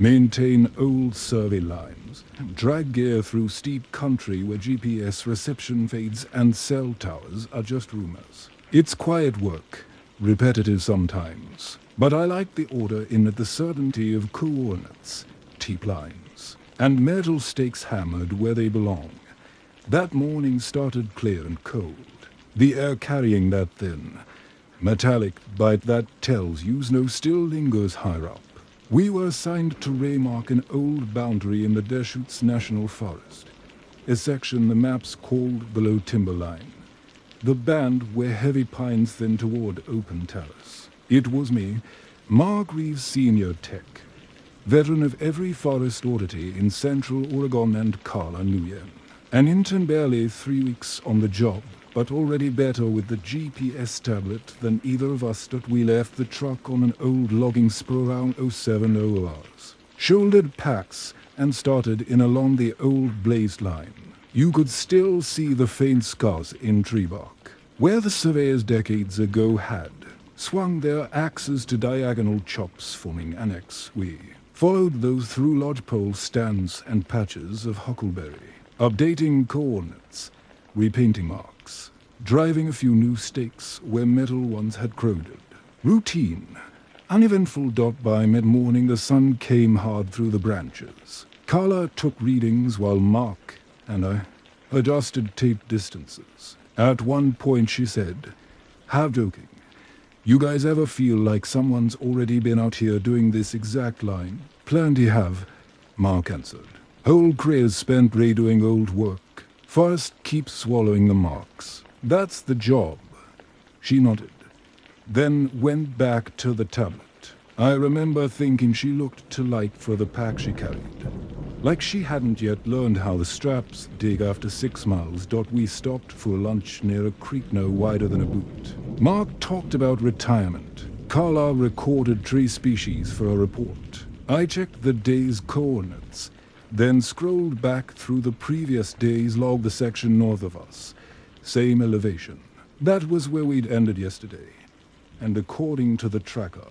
maintain old survey lines, drag gear through steep country where GPS reception fades and cell towers are just rumors. It's quiet work, repetitive sometimes, but I like the order in it, the certainty of coordinates, T-lines, and metal stakes hammered where they belong. That morning started clear and cold, the air carrying that thin, metallic bite that tells you snow still lingers higher up. We were assigned to raymark an old boundary in the Deschutes National Forest, a section the maps called below timberline, the band where heavy pines thin toward open terrace. It was me, Mark Reeves Senior Tech, veteran of every forest oddity in central Oregon and Carla, Nguyen. An intern barely 3 weeks on the job, but already better with the GPS tablet than either of us. We left the truck on an old logging spur around 07 hours. Shouldered packs and started in along the old blazed line. You could still see the faint scars in tree bark, where the surveyors decades ago had swung their axes to diagonal chops forming an X. We followed those through lodgepole stands and patches of huckleberry, updating coordinates, repainting marks, driving a few new stakes where metal ones had corroded. Routine, uneventful. By mid-morning the sun came hard through the branches. Carla took readings while Mark and I adjusted tape distances. At one point she said, half joking, "You guys ever feel like someone's already been out here doing this exact line?" "Plenty have," Mark answered. "Whole crews spent redoing old work. Forest keeps swallowing the marks. That's the job." She nodded, then went back to the tablet. I remember thinking she looked too light for the pack she carried, like she hadn't yet learned how the straps dig after 6 miles. We stopped for lunch near a creek no wider than a boot. Mark talked about retirement. Carla recorded tree species for a report. I checked the day's coordinates, then scrolled back through the previous day's log, the section north of us. Same elevation. That was where we'd ended yesterday. And according to the tracker,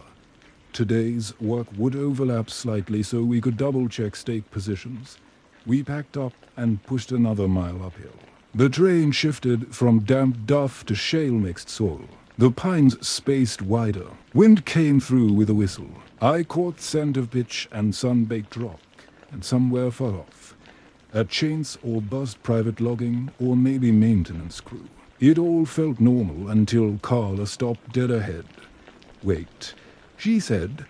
today's work would overlap slightly so we could double-check stake positions. We packed up and pushed another mile uphill. The terrain shifted from damp duff to shale-mixed soil. The pines spaced wider. Wind came through with a whistle. I caught scent of pitch and sun-baked rock, and somewhere far off, a chainsaw buzzed private logging or maybe maintenance crew. It all felt normal until Carla stopped dead ahead. "Wait," she said.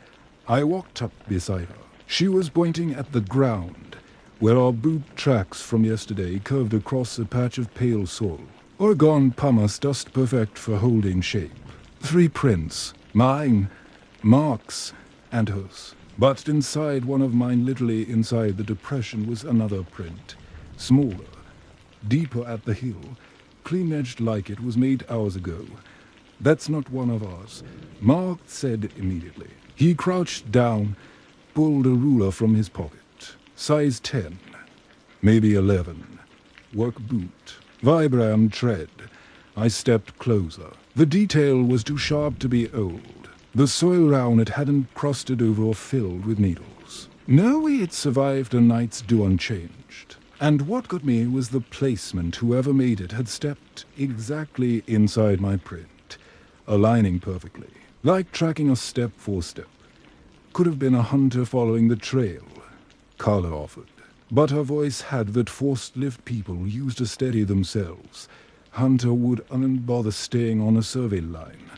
I walked up beside her. She was pointing at the ground, where our boot tracks from yesterday curved across a patch of pale soil. Oregon pumice dust perfect for holding shape. 3 prints, mine, Mark's, and hers. But inside one of mine, literally inside the depression, was another print, smaller, deeper at the heel, clean-edged like it was made hours ago. "That's not one of ours," Mark said immediately. He crouched down, pulled a ruler from his pocket. "Size 10, maybe 11. Work boot, Vibram tread." I stepped closer. The detail was too sharp to be old. The soil round it hadn't crusted over or filled with needles. No way it survived a night's dew unchanged. And what got me was the placement. Whoever made it had stepped exactly inside my print, aligning perfectly, like tracking a step for step. Could have been a hunter following the trail, Carla offered. But her voice had that forced lift people use to steady themselves. Hunter would unbother staying on a survey line,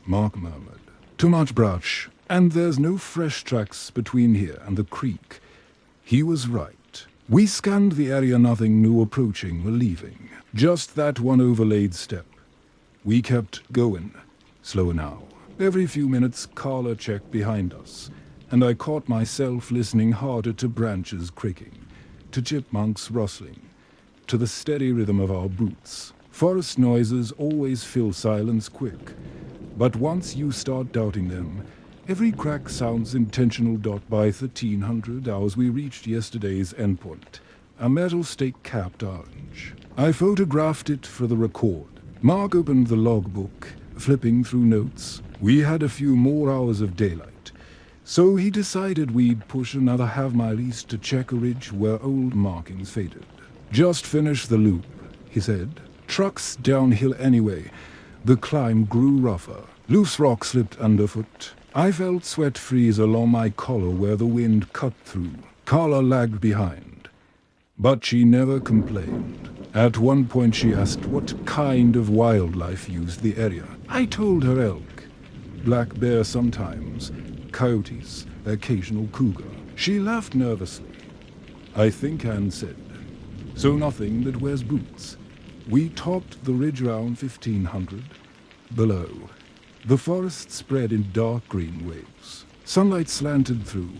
Mark murmured. "Too much brush, and there's no fresh tracks between here and the creek." He was right. We scanned the area, nothing new approaching or leaving. Just that one overlaid step. We kept going, slower now. Every few minutes Carla checked behind us, and I caught myself listening harder to branches creaking, to chipmunks rustling, to the steady rhythm of our boots. Forest noises always fill silence quick, but once you start doubting them, every crack sounds intentional. By 1300 hours we reached yesterday's endpoint, a metal stake capped orange. I photographed it for the record. Mark opened the logbook, flipping through notes. We had a few more hours of daylight, so he decided we'd push another half-mile east to check a ridge where old markings faded. Just finish the loop, he said. Trucks downhill anyway. The climb grew rougher. Loose rock slipped underfoot. I felt sweat freeze along my collar where the wind cut through. Carla lagged behind, but she never complained. At one point she asked what kind of wildlife used the area. I told her elk, black bear sometimes, coyotes, occasional cougar. She laughed nervously. I think Anne said, so nothing that wears boots. We topped the ridge around 1500. Below, the forest spread in dark green waves. Sunlight slanted through,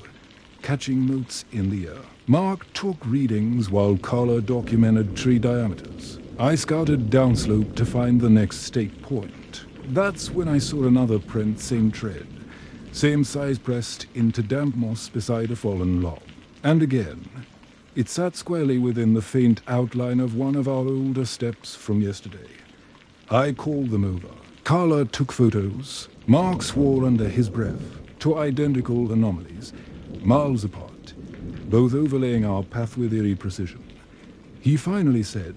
catching motes in the air. Mark took readings while Carla documented tree diameters. I scouted downslope to find the next stake point. That's when I saw another print, same tread, same size pressed into damp moss beside a fallen log. And again, it sat squarely within the faint outline of one of our older steps from yesterday. I called them over. Carla took photos. Mark swore under his breath. Two identical anomalies, miles apart, both overlaying our path with eerie precision. He finally said,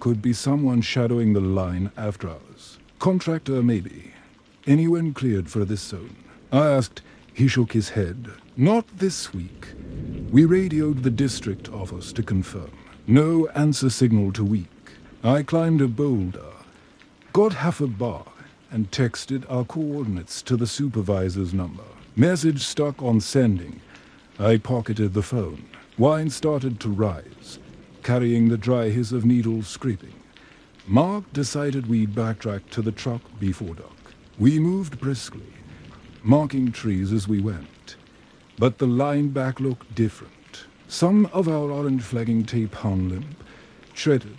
could be someone shadowing the line after us. Contractor maybe. Anyone cleared for this zone? I asked. He shook his head. Not this week. We radioed the district office to confirm. No answer signal to week. I climbed a boulder, got half a bar, and texted our coordinates to the supervisor's number. Message stuck on sending. I pocketed the phone. Wine started to rise, carrying the dry hiss of needles scraping. Mark decided we'd backtrack to the truck before dark. We moved briskly, marking trees as we went. But the line back looked different. Some of our orange flagging tape hung limp, shredded,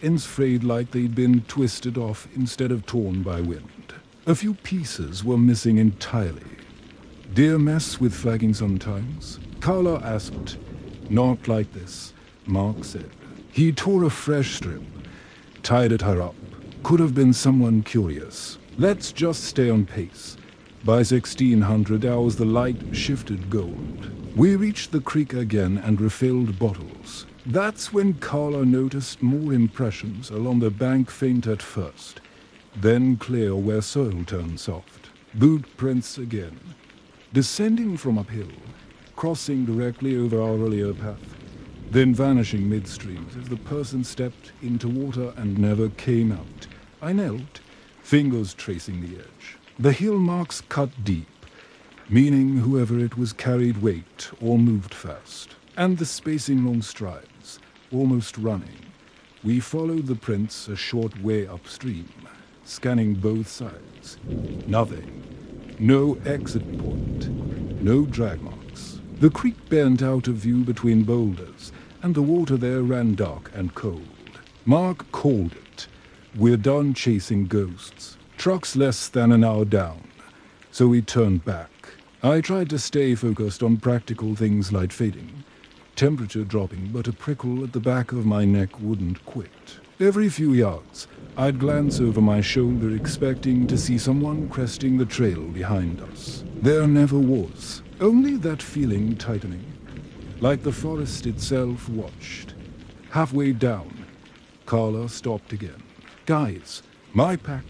ends frayed like they'd been twisted off instead of torn by wind. A few pieces were missing entirely. Dear mess with flagging sometimes? Carla asked. Not like this, Mark said. He tore a fresh strip, tied it her up. Could have been someone curious. Let's just stay on pace. By 1600 hours the light shifted gold. We reached the creek again and refilled bottles. That's when Carla noticed more impressions along the bank, faint at first, then clear where soil turned soft. Boot prints again, descending from uphill, crossing directly over our earlier path, then vanishing midstream as if the person stepped into water and never came out. I knelt, fingers tracing the edge. The heel marks cut deep, meaning whoever it was carried weight or moved fast. And the spacing long strides, almost running. We followed the prints a short way upstream, scanning both sides. Nothing. No exit point. No drag marks. The creek bent out of view between boulders, and the water there ran dark and cold. Mark called it. We're done chasing ghosts. Trucks less than an hour down, so we turned back. I tried to stay focused on practical things like fading. Temperature dropping, but a prickle at the back of my neck wouldn't quit. Every few yards, I'd glance over my shoulder expecting to see someone cresting the trail behind us. There never was, only that feeling tightening, like the forest itself watched. Halfway down, Carla stopped again. Guys, my pack.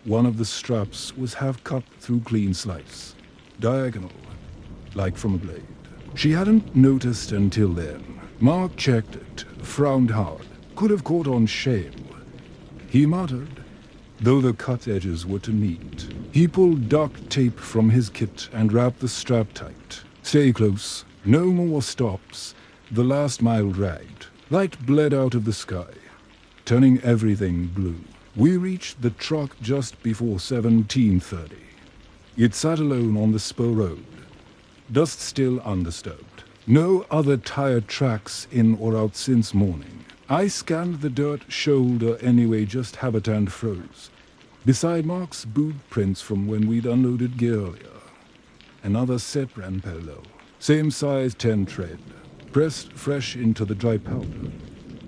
One of the straps was half cut through clean slice, diagonal, like from a blade. She hadn't noticed until then. Mark checked it, frowned hard. Could have caught on shale. He muttered, though the cut edges were to meet. He pulled duct tape from his kit and wrapped the strap tight. Stay close. No more stops. The last mile dragged. Light bled out of the sky, turning everything blue. We reached the truck just before 17:30. It sat alone on the spur road, dust still undisturbed. No other tire tracks in or out since morning. I scanned the dirt shoulder anyway, just habitat froze. Beside Mark's boot prints from when we'd unloaded gear earlier. Another set ran parallel. Same size 10 tread. Pressed fresh into the dry powder.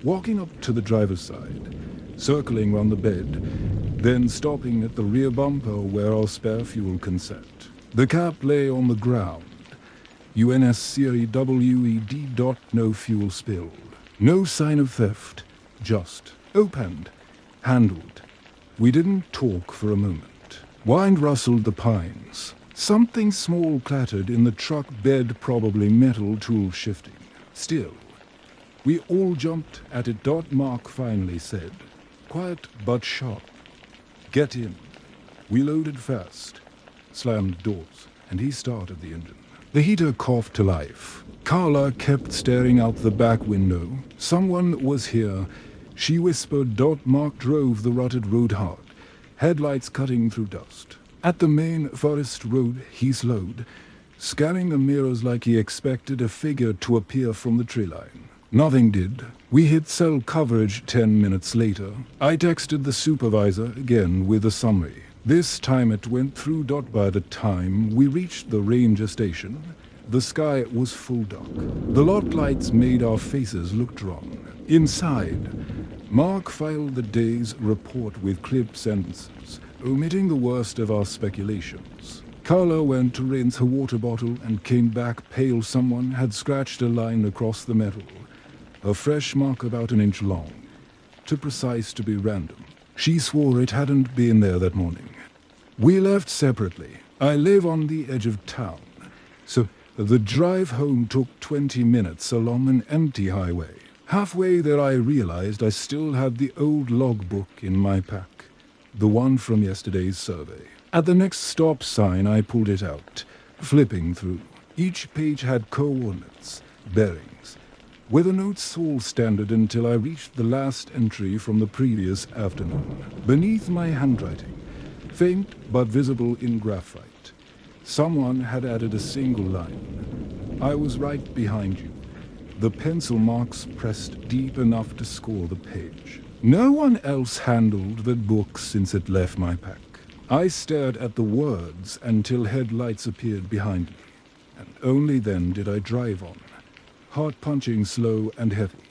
Walking up to the driver's side, circling round the bed, then stopping at the rear bumper where our spare fuel can set. The cap lay on the ground. UNS Series WED. No fuel spilled. No sign of theft. Just opened, handled. We didn't talk for a moment. Wind rustled the pines. Something small clattered in the truck bed, probably metal tool shifting. Still, we all jumped at it. Mark finally said, quiet but sharp, "Get in." We loaded fast, slammed doors, and he started the engine. The heater coughed to life. Carla kept staring out the back window. Someone was here. She whispered. Mark drove the rutted road hard, headlights cutting through dust. At the main forest road, he slowed, scanning the mirrors like he expected a figure to appear from the tree line. Nothing did. We hit cell coverage 10 minutes later. I texted the supervisor again with a summary. This time it went through. By the time we reached the ranger station, the sky was full dark. The lot lights made our faces look drawn. Inside, Mark filed the day's report with clipped sentences, omitting the worst of our speculations. Carla went to rinse her water bottle and came back pale. Someone had scratched a line across the metal, a fresh mark about an inch long, too precise to be random. She swore it hadn't been there that morning. We left separately. I live on the edge of town, so the drive home took 20 minutes along an empty highway. Halfway there I realized I still had the old logbook in my pack, the one from yesterday's survey. At the next stop sign I pulled it out, flipping through. Each page had coordinates, bearings, weather notes, all standard until I reached the last entry from the previous afternoon. Beneath my handwriting, faint but visible in graphite, someone had added a single line. "I was right behind you." The pencil marks pressed deep enough to score the page. No one else handled the book since it left my pack. I stared at the words until headlights appeared behind me, and only then did I drive on, heart punching slow and heavy.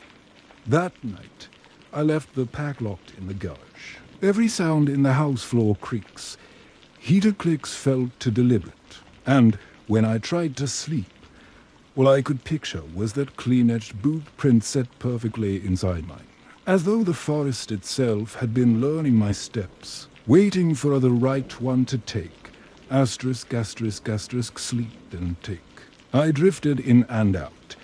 That night, I left the pack locked in the gauge. Every sound in the house floor creaks. Heater clicks felt too deliberate, and when I tried to sleep, all I could picture was that clean-edged boot print set perfectly inside mine, as though the forest itself had been learning my steps, waiting for the right one to take. Asterisk, asterisk, asterisk, sleep and take. I drifted in and out,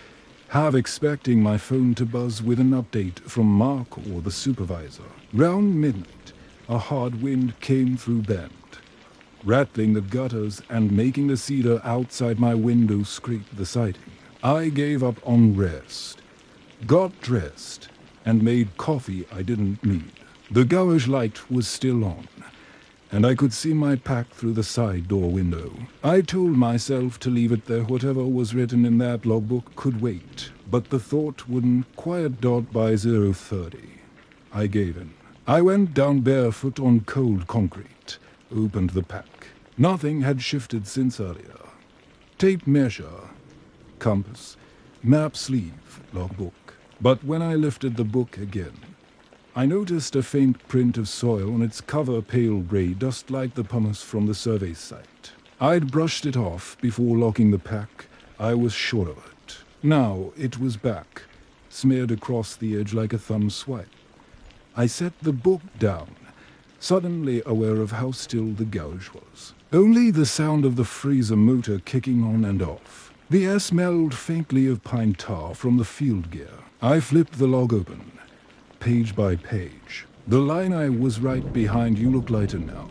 half expecting my phone to buzz with an update from Mark or the supervisor. Round midnight, a hard wind came through Bend, rattling the gutters and making the cedar outside my window scrape the siding. I gave up on rest, got dressed, and made coffee I didn't need. The garage light was still on, and I could see my pack through the side door window. I told myself to leave it there. Whatever was written in that logbook could wait, but the thought wouldn't quiet. By 0:30, I gave in. I went down barefoot on cold concrete, opened the pack. Nothing had shifted since earlier. Tape measure, compass, map sleeve, logbook. But when I lifted the book again, I noticed a faint print of soil on its cover, pale gray, dust like the pumice from the survey site. I'd brushed it off before locking the pack. I was sure of it. Now it was back, smeared across the edge like a thumb swipe. I set the book down, suddenly aware of how still the gouge was. Only the sound of the freezer motor kicking on and off. The air smelled faintly of pine tar from the field gear. I flipped the log open, page by page. The line "I was right behind you" looked lighter now,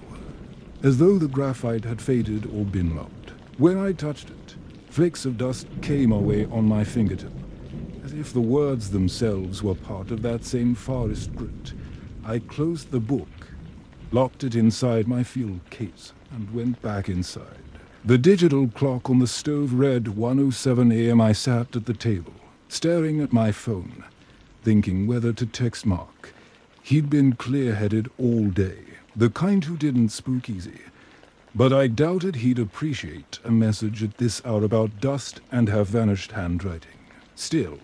as though the graphite had faded or been rubbed. When I touched it, flakes of dust came away on my fingertip, as if the words themselves were part of that same forest grit. I closed the book, locked it inside my field case, and went back inside. The digital clock on the stove read 1:07 a.m. I sat at the table, staring at my phone, thinking whether to text Mark. He'd been clear-headed all day, the kind who didn't spook easy. But I doubted he'd appreciate a message at this hour about dust and have-vanished handwriting. Still,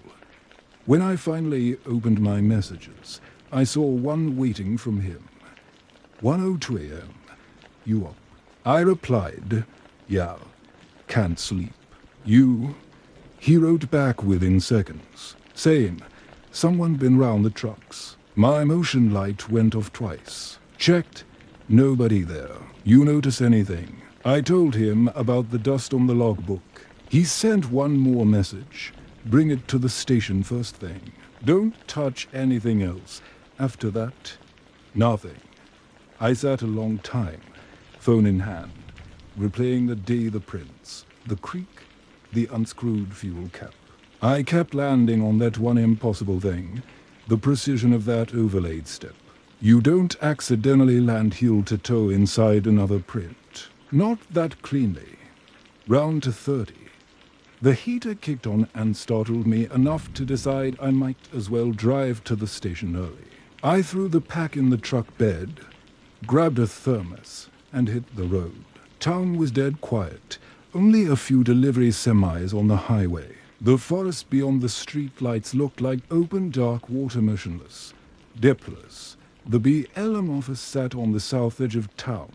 when I finally opened my messages, I saw one waiting from him. 1:02 a.m. You up? I replied, yeah, can't sleep. You? He wrote back within seconds, saying, someone been round the trucks. My motion light went off twice. Checked, nobody there. You notice anything? I told him about the dust on the logbook. He sent one more message. Bring it to the station first thing. Don't touch anything else. After that, nothing. I sat a long time, phone in hand, replaying the day, the prints, the creak, the unscrewed fuel cap. I kept landing on that one impossible thing, the precision of that overlaid step. You don't accidentally land heel to toe inside another print. Not that cleanly. Round to 30. The heater kicked on and startled me enough to decide I might as well drive to the station early. I threw the pack in the truck bed, grabbed a thermos, and hit the road. Town was dead quiet, only a few delivery semis on the highway. The forest beyond the street lights looked like open dark water, motionless, dipless. The BLM office sat on the south edge of town,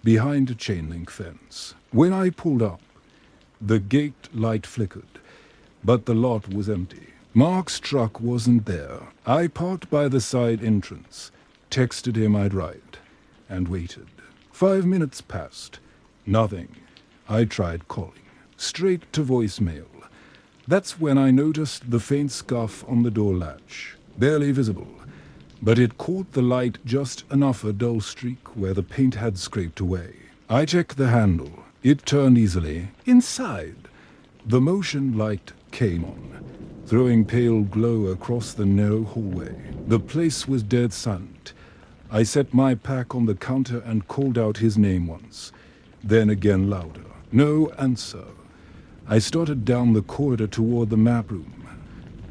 behind a chain-link fence. When I pulled up, the gate light flickered, but the lot was empty. Mark's truck wasn't there. I parked by the side entrance, texted him I'd ride, and waited. 5 minutes passed. Nothing. I tried calling, straight to voicemail. That's when I noticed the faint scuff on the door latch, barely visible. But it caught the light just enough, a dull streak where the paint had scraped away. I checked the handle. It turned easily. Inside, the motion light came on, throwing pale glow across the narrow hallway. The place was dead silent. I set my pack on the counter and called out his name once, then again louder. No answer. I started down the corridor toward the map room,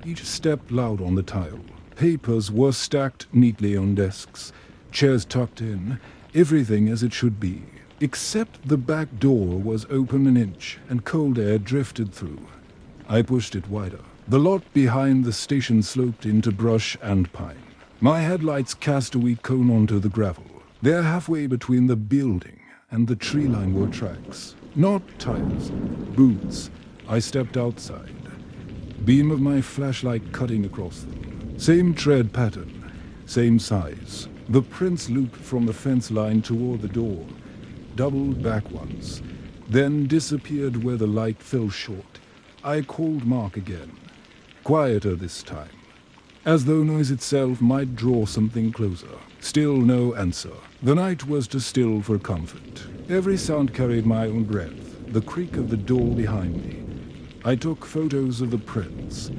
each step loud on the tile. Papers were stacked neatly on desks, chairs tucked in, everything as it should be. Except the back door was open an inch, and cold air drifted through. I pushed it wider. The lot behind the station sloped into brush and pine. My headlights cast a weak cone onto the gravel. There, halfway between the building and the tree line, were tracks. Not tires, boots. I stepped outside, beam of my flashlight cutting across them. Same tread pattern, same size. The prints looped from the fence line toward the door, doubled back once, then disappeared where the light fell short. I called Mark again, quieter this time, as though noise itself might draw something closer. Still no answer. The night was too still for comfort. Every sound carried my own breath, the creak of the door behind me. I took photos of the prints,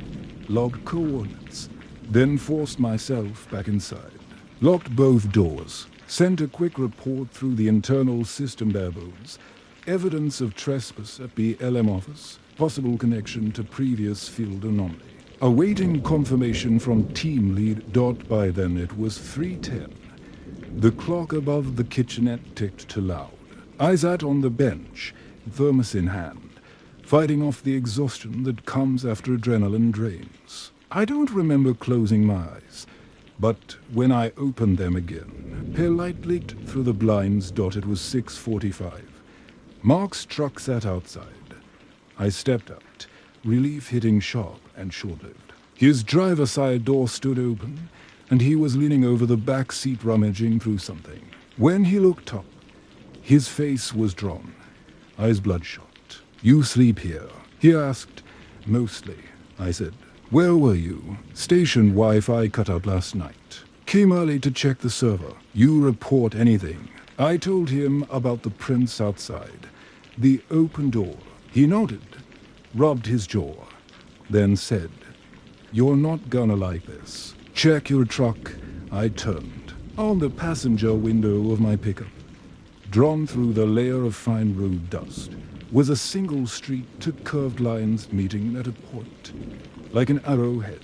logged coordinates, then forced myself back inside. Locked both doors, sent a quick report through the internal system bare bones. Evidence of trespass at BLM office, possible connection to previous field anomaly. Awaiting confirmation from team lead Dot. By then it was 3:10. The clock above the kitchenette ticked too loud. I sat on the bench, thermos in hand, fighting off the exhaustion that comes after adrenaline drains. I don't remember closing my eyes, but when I opened them again, pale light leaked through the blinds. It was 6:45. Mark's truck sat outside. I stepped out, relief hitting sharp and short-lived. His driver's side door stood open, and he was leaning over the back seat rummaging through something. When he looked up, his face was drawn, eyes bloodshot. "You sleep here?" he asked. "Mostly," I said. "Where were you?" "Station Wi-Fi cut out last night. Came early to check the server." "You report anything?" I told him about the prints outside, the open door. He nodded, rubbed his jaw, then said, "You're not gonna like this. Check your truck." I turned. On the passenger window of my pickup, drawn through the layer of fine road dust, was a single street to curved lines meeting at a point, like an arrowhead.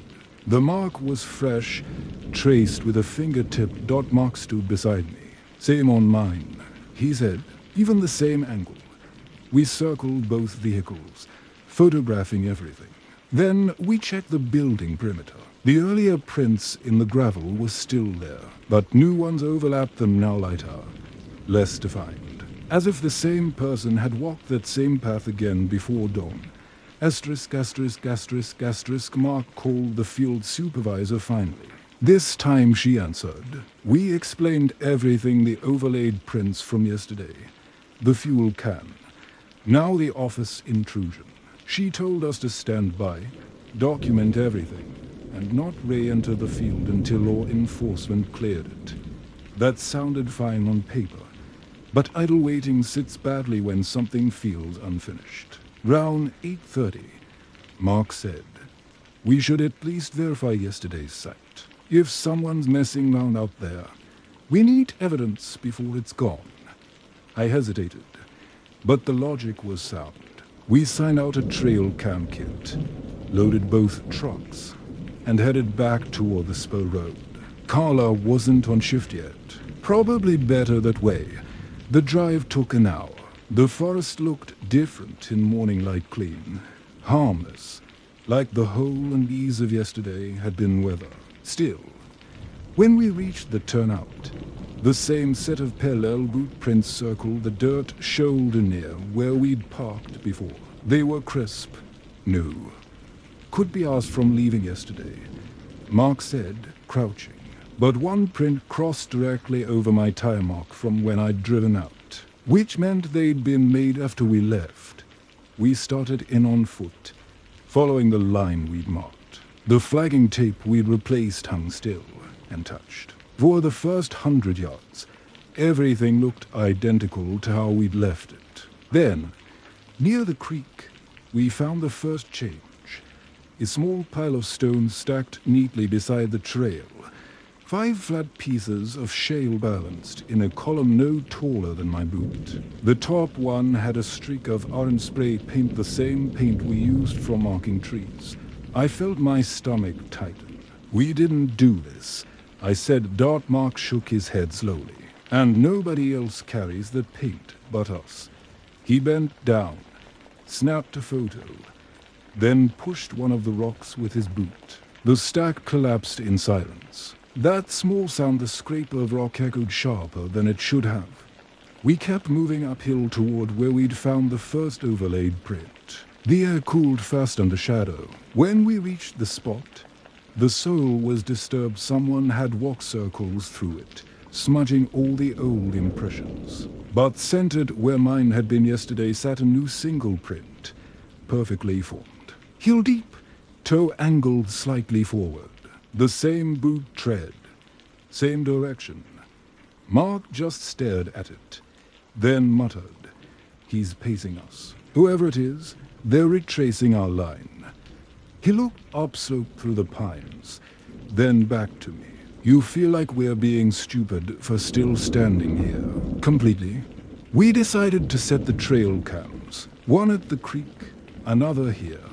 The mark was fresh, traced with a fingertip. Mark stood beside me. "Same on mine," he said, "even the same angle." We circled both vehicles, photographing everything. Then we checked the building perimeter. The earlier prints in the gravel were still there, but new ones overlapped them, now lighter, less defined, as if the same person had walked that same path again before dawn. Mark called the field supervisor finally. This time she answered. We explained everything, the overlaid prints from yesterday, the fuel can, now the office intrusion. She told us to stand by, document everything, and not re-enter the field until law enforcement cleared it. That sounded fine on paper, but idle waiting sits badly when something feels unfinished. Round 8:30, Mark said, "We should at least verify yesterday's site. If someone's messing around out there, we need evidence before it's gone." I hesitated, but the logic was sound. We signed out a trail cam kit, loaded both trucks, and headed back toward the spur road. Carla wasn't on shift yet. Probably better that way. The drive took an hour. The forest looked different in morning light, clean, harmless, like the whole and ease of yesterday had been weather. Still, when we reached the turnout, the same set of parallel boot prints circled the dirt shoulder near where we'd parked before. They were crisp, new. Could be ours from leaving yesterday, Mark said, crouching. But one print crossed directly over my tire mark from when I'd driven out, which meant they'd been made after we left. We started in on foot, following the line we'd marked. The flagging tape we'd replaced hung still and touched. For the first 100 yards, everything looked identical to how we'd left it. Then, near the creek, we found the first change. A small pile of stones stacked neatly beside the trail. 5 flat pieces of shale balanced in a column no taller than my boot. The top one had a streak of orange spray paint, the same paint we used for marking trees. I felt my stomach tighten. "We didn't do this," I said. Mark shook his head slowly. "And nobody else carries the paint but us." He bent down, snapped a photo, then pushed one of the rocks with his boot. The stack collapsed in silence. That small sound, the scrape of rock, echoed sharper than it should have. We kept moving uphill toward where we'd found the first overlaid print. The air cooled fast under shadow. When we reached the spot, the soil was disturbed. Someone had walked circles through it, smudging all the old impressions. But centered where mine had been yesterday sat a new single print, perfectly formed. Heel deep, toe angled slightly forward. The same boot tread, same direction. Mark just stared at it, then muttered, "He's pacing us. Whoever it is, they're retracing our line." He looked upslope through the pines, then back to me. "You feel like we're being stupid for still standing here." "Completely." We decided to set the trail cams, one at the creek, another here,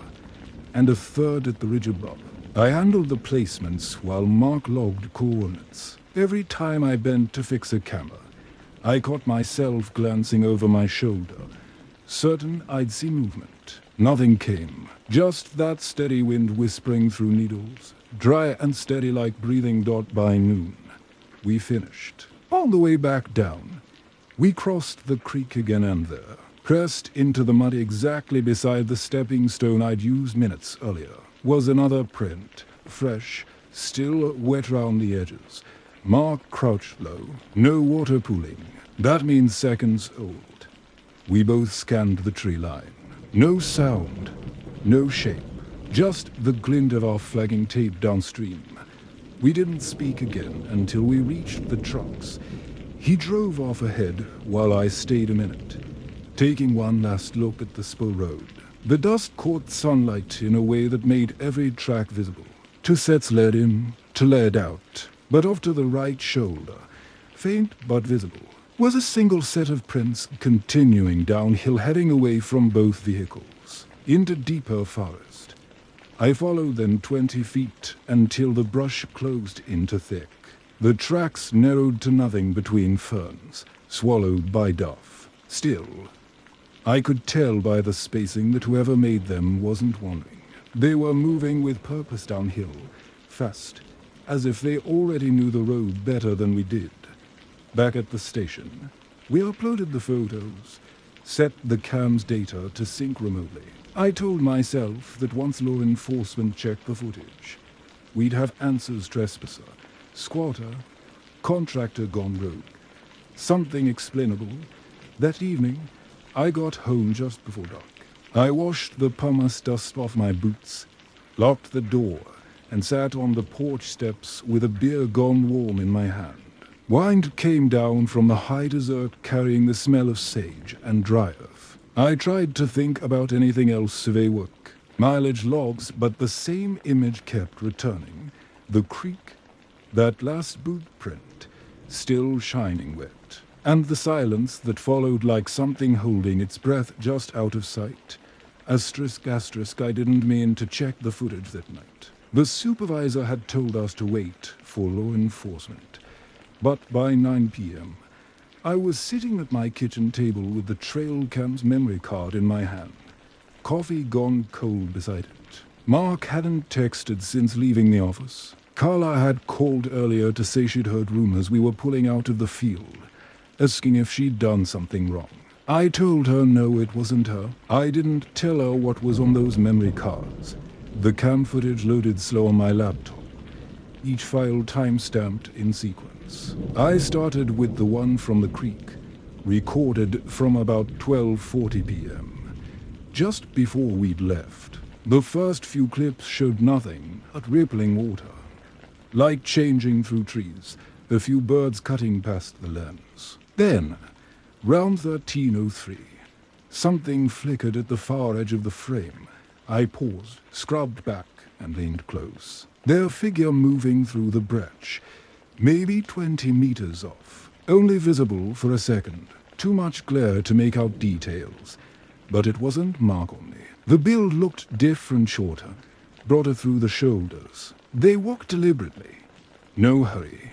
and a third at the ridge above. I handled the placements while Mark logged coordinates. Every time I bent to fix a camera, I caught myself glancing over my shoulder, certain I'd see movement. Nothing came, just that steady wind whispering through needles, dry and steady like breathing. By noon, we finished. On the way back down, we crossed the creek again, and there, pressed into the mud exactly beside the stepping stone I'd used minutes earlier, was another print, fresh, still wet round the edges. Mark crouched low, no water pooling. That means seconds old. We both scanned the tree line. No sound, no shape, just the glint of our flagging tape downstream. We didn't speak again until we reached the trucks. He drove off ahead while I stayed a minute, taking one last look at the spur road. The dust caught sunlight in a way that made every track visible. 2 sets led in, 2 led out, but off to the right shoulder, faint but visible. was a single set of prints continuing downhill, heading away from both vehicles, into deeper forest. I followed them 20 feet until the brush closed into thick. The tracks narrowed to nothing between ferns, swallowed by duff. Still, I could tell by the spacing that whoever made them wasn't wandering. They were moving with purpose downhill, fast, as if they already knew the road better than we did. Back at the station, we uploaded the photos, set the cam's data to sync remotely. I told myself that once law enforcement checked the footage, we'd have answers: trespasser, squatter, contractor gone rogue. Something explainable. That evening, I got home just before dark. I washed the pumice dust off my boots, locked the door, and sat on the porch steps with a beer gone warm in my hand. Wind came down from the high desert carrying the smell of sage and dry earth. I tried to think about anything else: survey work, mileage logs, but the same image kept returning. The creek, that last boot print, still shining wet, and the silence that followed, like something holding its breath just out of sight. Asterisk, I didn't mean to check the footage that night. The supervisor had told us to wait for law enforcement. But by 9 p.m., I was sitting at my kitchen table with the trail cam's memory card in my hand, coffee gone cold beside it. Mark hadn't texted since leaving the office. Carla had called earlier to say she'd heard rumors we were pulling out of the field, asking if she'd done something wrong. I told her no, it wasn't her. I didn't tell her what was on those memory cards. The cam footage loaded slow on my laptop, each file time-stamped in sequence. I started with the one from the creek, recorded from about 12:40 p.m., just before we'd left. The first few clips showed nothing but rippling water, light changing through trees, a few birds cutting past the lens. Then, round 13:03, something flickered at the far edge of the frame. I paused, scrubbed back, and leaned close. Their figure moving through the breach, maybe 20 meters off, only visible for a second. Too much glare to make out details, but it wasn't Mark only. The build looked different, shorter, broader through the shoulders. They walked deliberately, no hurry,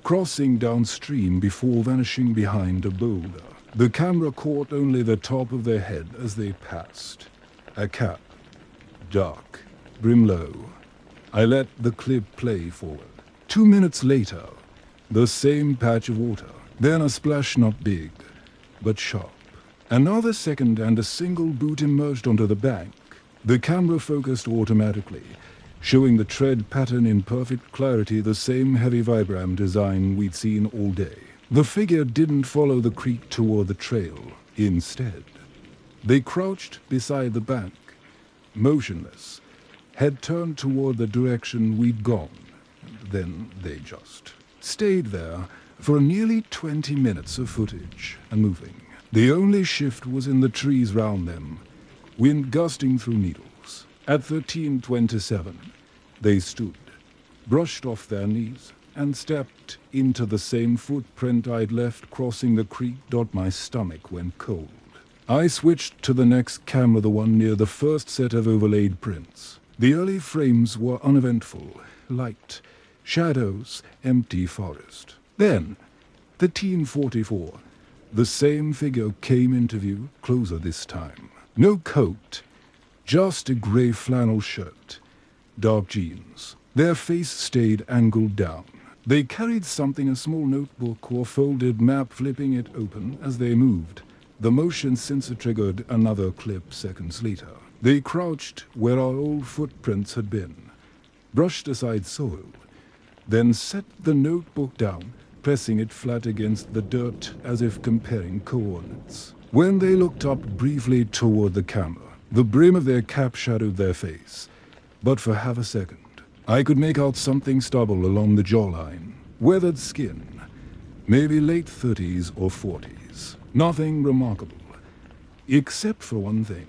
crossing downstream before vanishing behind a boulder. The camera caught only the top of their head as they passed. A cap, dark, brim low. I let the clip play forward. 2 minutes later, the same patch of water. Then a splash, not big, but sharp. Another second and a single boot emerged onto the bank. The camera focused automatically, showing the tread pattern in perfect clarity, the same heavy vibram design we'd seen all day. The figure didn't follow the creek toward the trail. Instead, they crouched beside the bank, motionless, head turned toward the direction we'd gone. Then they just stayed there for nearly 20 minutes of footage, unmoving. The only shift was in the trees round them, wind gusting through needles. At 13:27, they stood, brushed off their knees, and stepped into the same footprint I'd left crossing the creek. My stomach went cold. I switched to the next camera, the one near the first set of overlaid prints. The early frames were uneventful, light, shadows, empty forest. Then, 13:44, the same figure came into view, closer this time. No coat, just a grey flannel shirt, dark jeans. Their face stayed angled down. They carried something, a small notebook or folded map, flipping it open as they moved. The motion sensor triggered another clip seconds later. They crouched where our old footprints had been, brushed aside soil, then set the notebook down, pressing it flat against the dirt as if comparing coordinates. When they looked up briefly toward the camera, the brim of their cap shadowed their face, but for half a second, I could make out something stubble along the jawline, weathered skin, maybe late 30s or 40s. Nothing remarkable, except for one thing.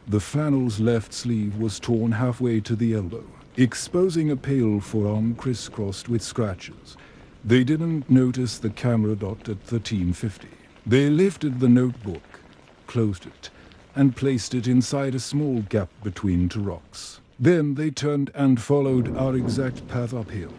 The flannel's left sleeve was torn halfway to the elbow, exposing a pale forearm crisscrossed with scratches, They didn't notice the camera dot at 1350. They lifted the notebook, closed it, and placed it inside a small gap between two rocks. Then they turned and followed our exact path uphill.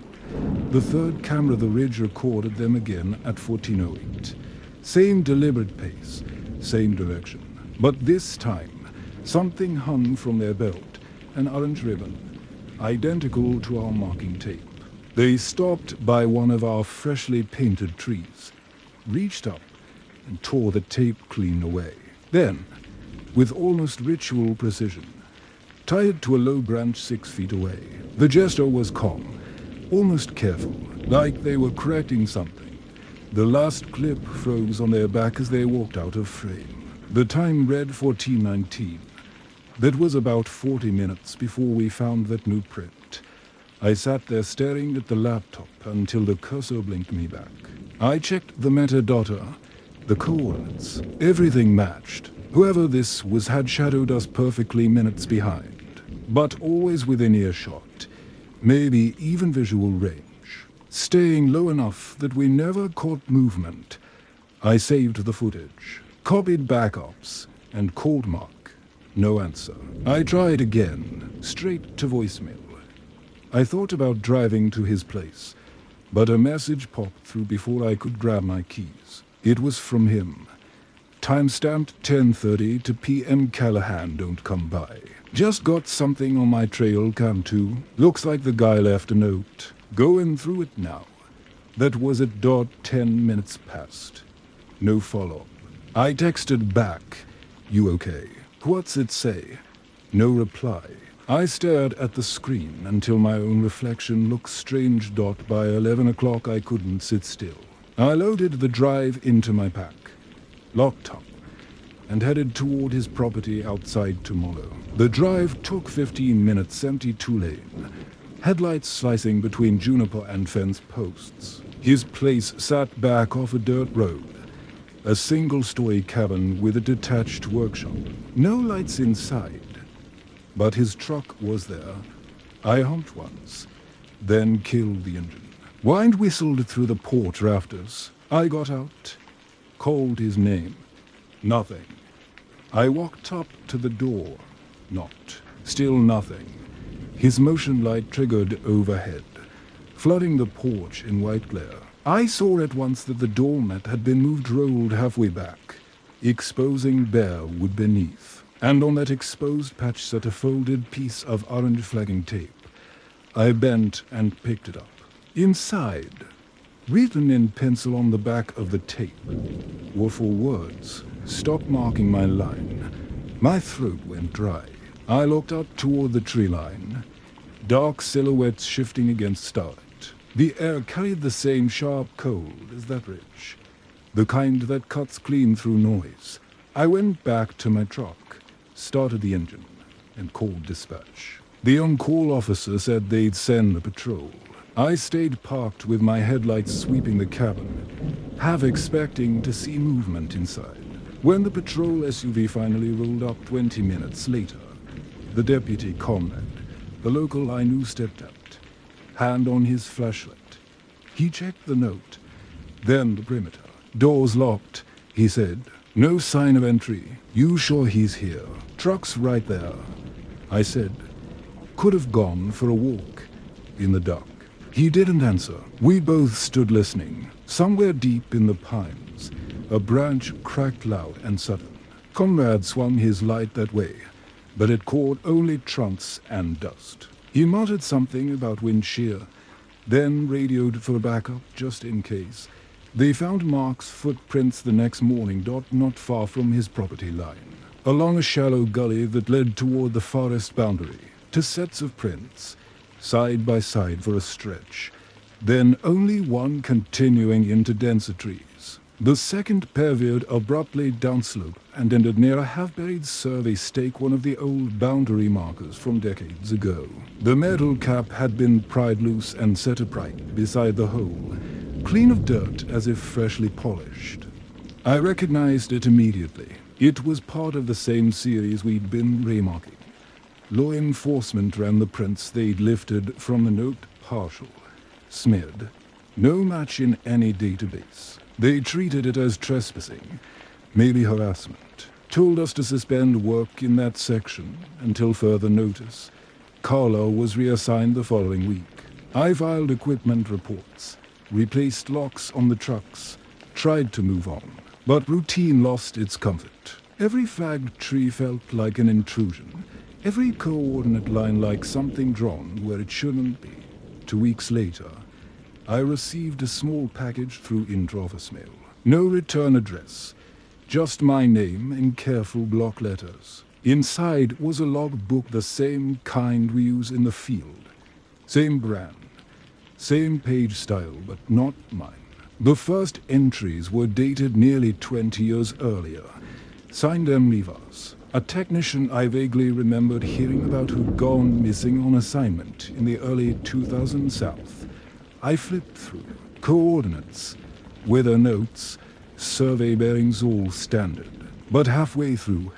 The third camera the ridge recorded them again at 1408. Same deliberate pace, same direction. But this time, something hung from their belt, an orange ribbon, identical to our marking tape. They stopped by one of our freshly painted trees, reached up, and tore the tape clean away. Then, with almost ritual precision, tied it to a low branch 6 feet away. The gesture was calm, almost careful, like they were correcting something. The last clip froze on their back as they walked out of frame. The time read 14:19. That was about 40 minutes before we found that new print. I sat there staring at the laptop until the cursor blinked me back. I checked the metadata, the coordinates. Everything matched. Whoever this was had shadowed us perfectly minutes behind, but always within earshot, maybe even visual range, staying low enough that we never caught movement. I saved the footage, copied backups, and called Mark. No answer. I tried again, straight to voicemail. I thought about driving to his place, but a message popped through before I could grab my keys. It was from him. Timestamped 10:30 to PM Callahan don't come by. Just got something on my trail cam too. Looks like the guy left a note. Going through it now. That was at dot 10 minutes past. No follow-up. I texted back, "You okay?" What's it say? No reply. I stared at the screen until my own reflection looked strange. By 11 o'clock I couldn't sit still. I loaded the drive into my pack, locked up, and headed toward his property outside tomorrow. The drive took 15 minutes, empty two-lane, headlights slicing between juniper and fence posts. His place sat back off a dirt road, a single-story cabin with a detached workshop. No lights inside, but his truck was there. I honked once, then killed the engine. Wind whistled through the port rafters. I got out, called his name. Nothing. I walked up to the door. Knocked. Still nothing. His motion light triggered overhead, flooding the porch in white glare. I saw at once that the doormat had been rolled halfway back, exposing bare wood beneath. And on that exposed patch sat a folded piece of orange flagging tape. I bent and picked it up. Inside, written in pencil on the back of the tape, were 4 words. Stop marking my line. My throat went dry. I looked up toward the tree line, dark silhouettes shifting against starlight. The air carried the same sharp cold as that ridge, the kind that cuts clean through noise. I went back to my truck, started the engine, and called dispatch. The on-call officer said they'd send a patrol. I stayed parked with my headlights sweeping the cabin, half expecting to see movement inside. When the patrol SUV finally rolled up 20 minutes later, the deputy Conrad, the local I knew, stepped out, hand on his flashlight. He checked the note, then the perimeter. Doors locked, he said. No sign of entry. You sure he's here? Truck's right there. I said. Could have gone for a walk in the dark. He didn't answer. We both stood listening. Somewhere deep in the pines, a branch cracked loud and sudden. Conrad swung his light that way, but it caught only trunks and dust. He muttered something about wind shear, then radioed for backup just in case. They found Mark's footprints the next morning, not far from his property line, along a shallow gully that led toward the forest boundary. 2 sets of prints, side by side for a stretch, then only one continuing into denser trees. The second pair veered abruptly downslope and ended near a half-buried survey stake, one of the old boundary markers from decades ago. The metal cap had been pried loose and set upright beside the hole, clean of dirt as if freshly polished. I recognized it immediately. It was part of the same series we'd been remarking. Law enforcement ran the prints they'd lifted from the note partial, smeared, No match in any database. They treated it as trespassing, maybe harassment. Told us to suspend work in that section until further notice. Carlo was reassigned the following week. I filed equipment reports, replaced locks on the trucks, tried to move on, but routine lost its comfort. Every flagged tree felt like an intrusion, every coordinate line like something drawn where it shouldn't be. 2 weeks later, I received a small package through intra-office mail. No return address, just my name in careful block letters. Inside was a logbook, the same kind we use in the field. Same brand, same page style, but not mine. The first entries were dated nearly 20 years earlier. Signed M. Rivas, a technician I vaguely remembered hearing about who'd gone missing on assignment in the early 2000s South. I flipped through. Coordinates, weather notes, survey bearings, all standard. But halfway through,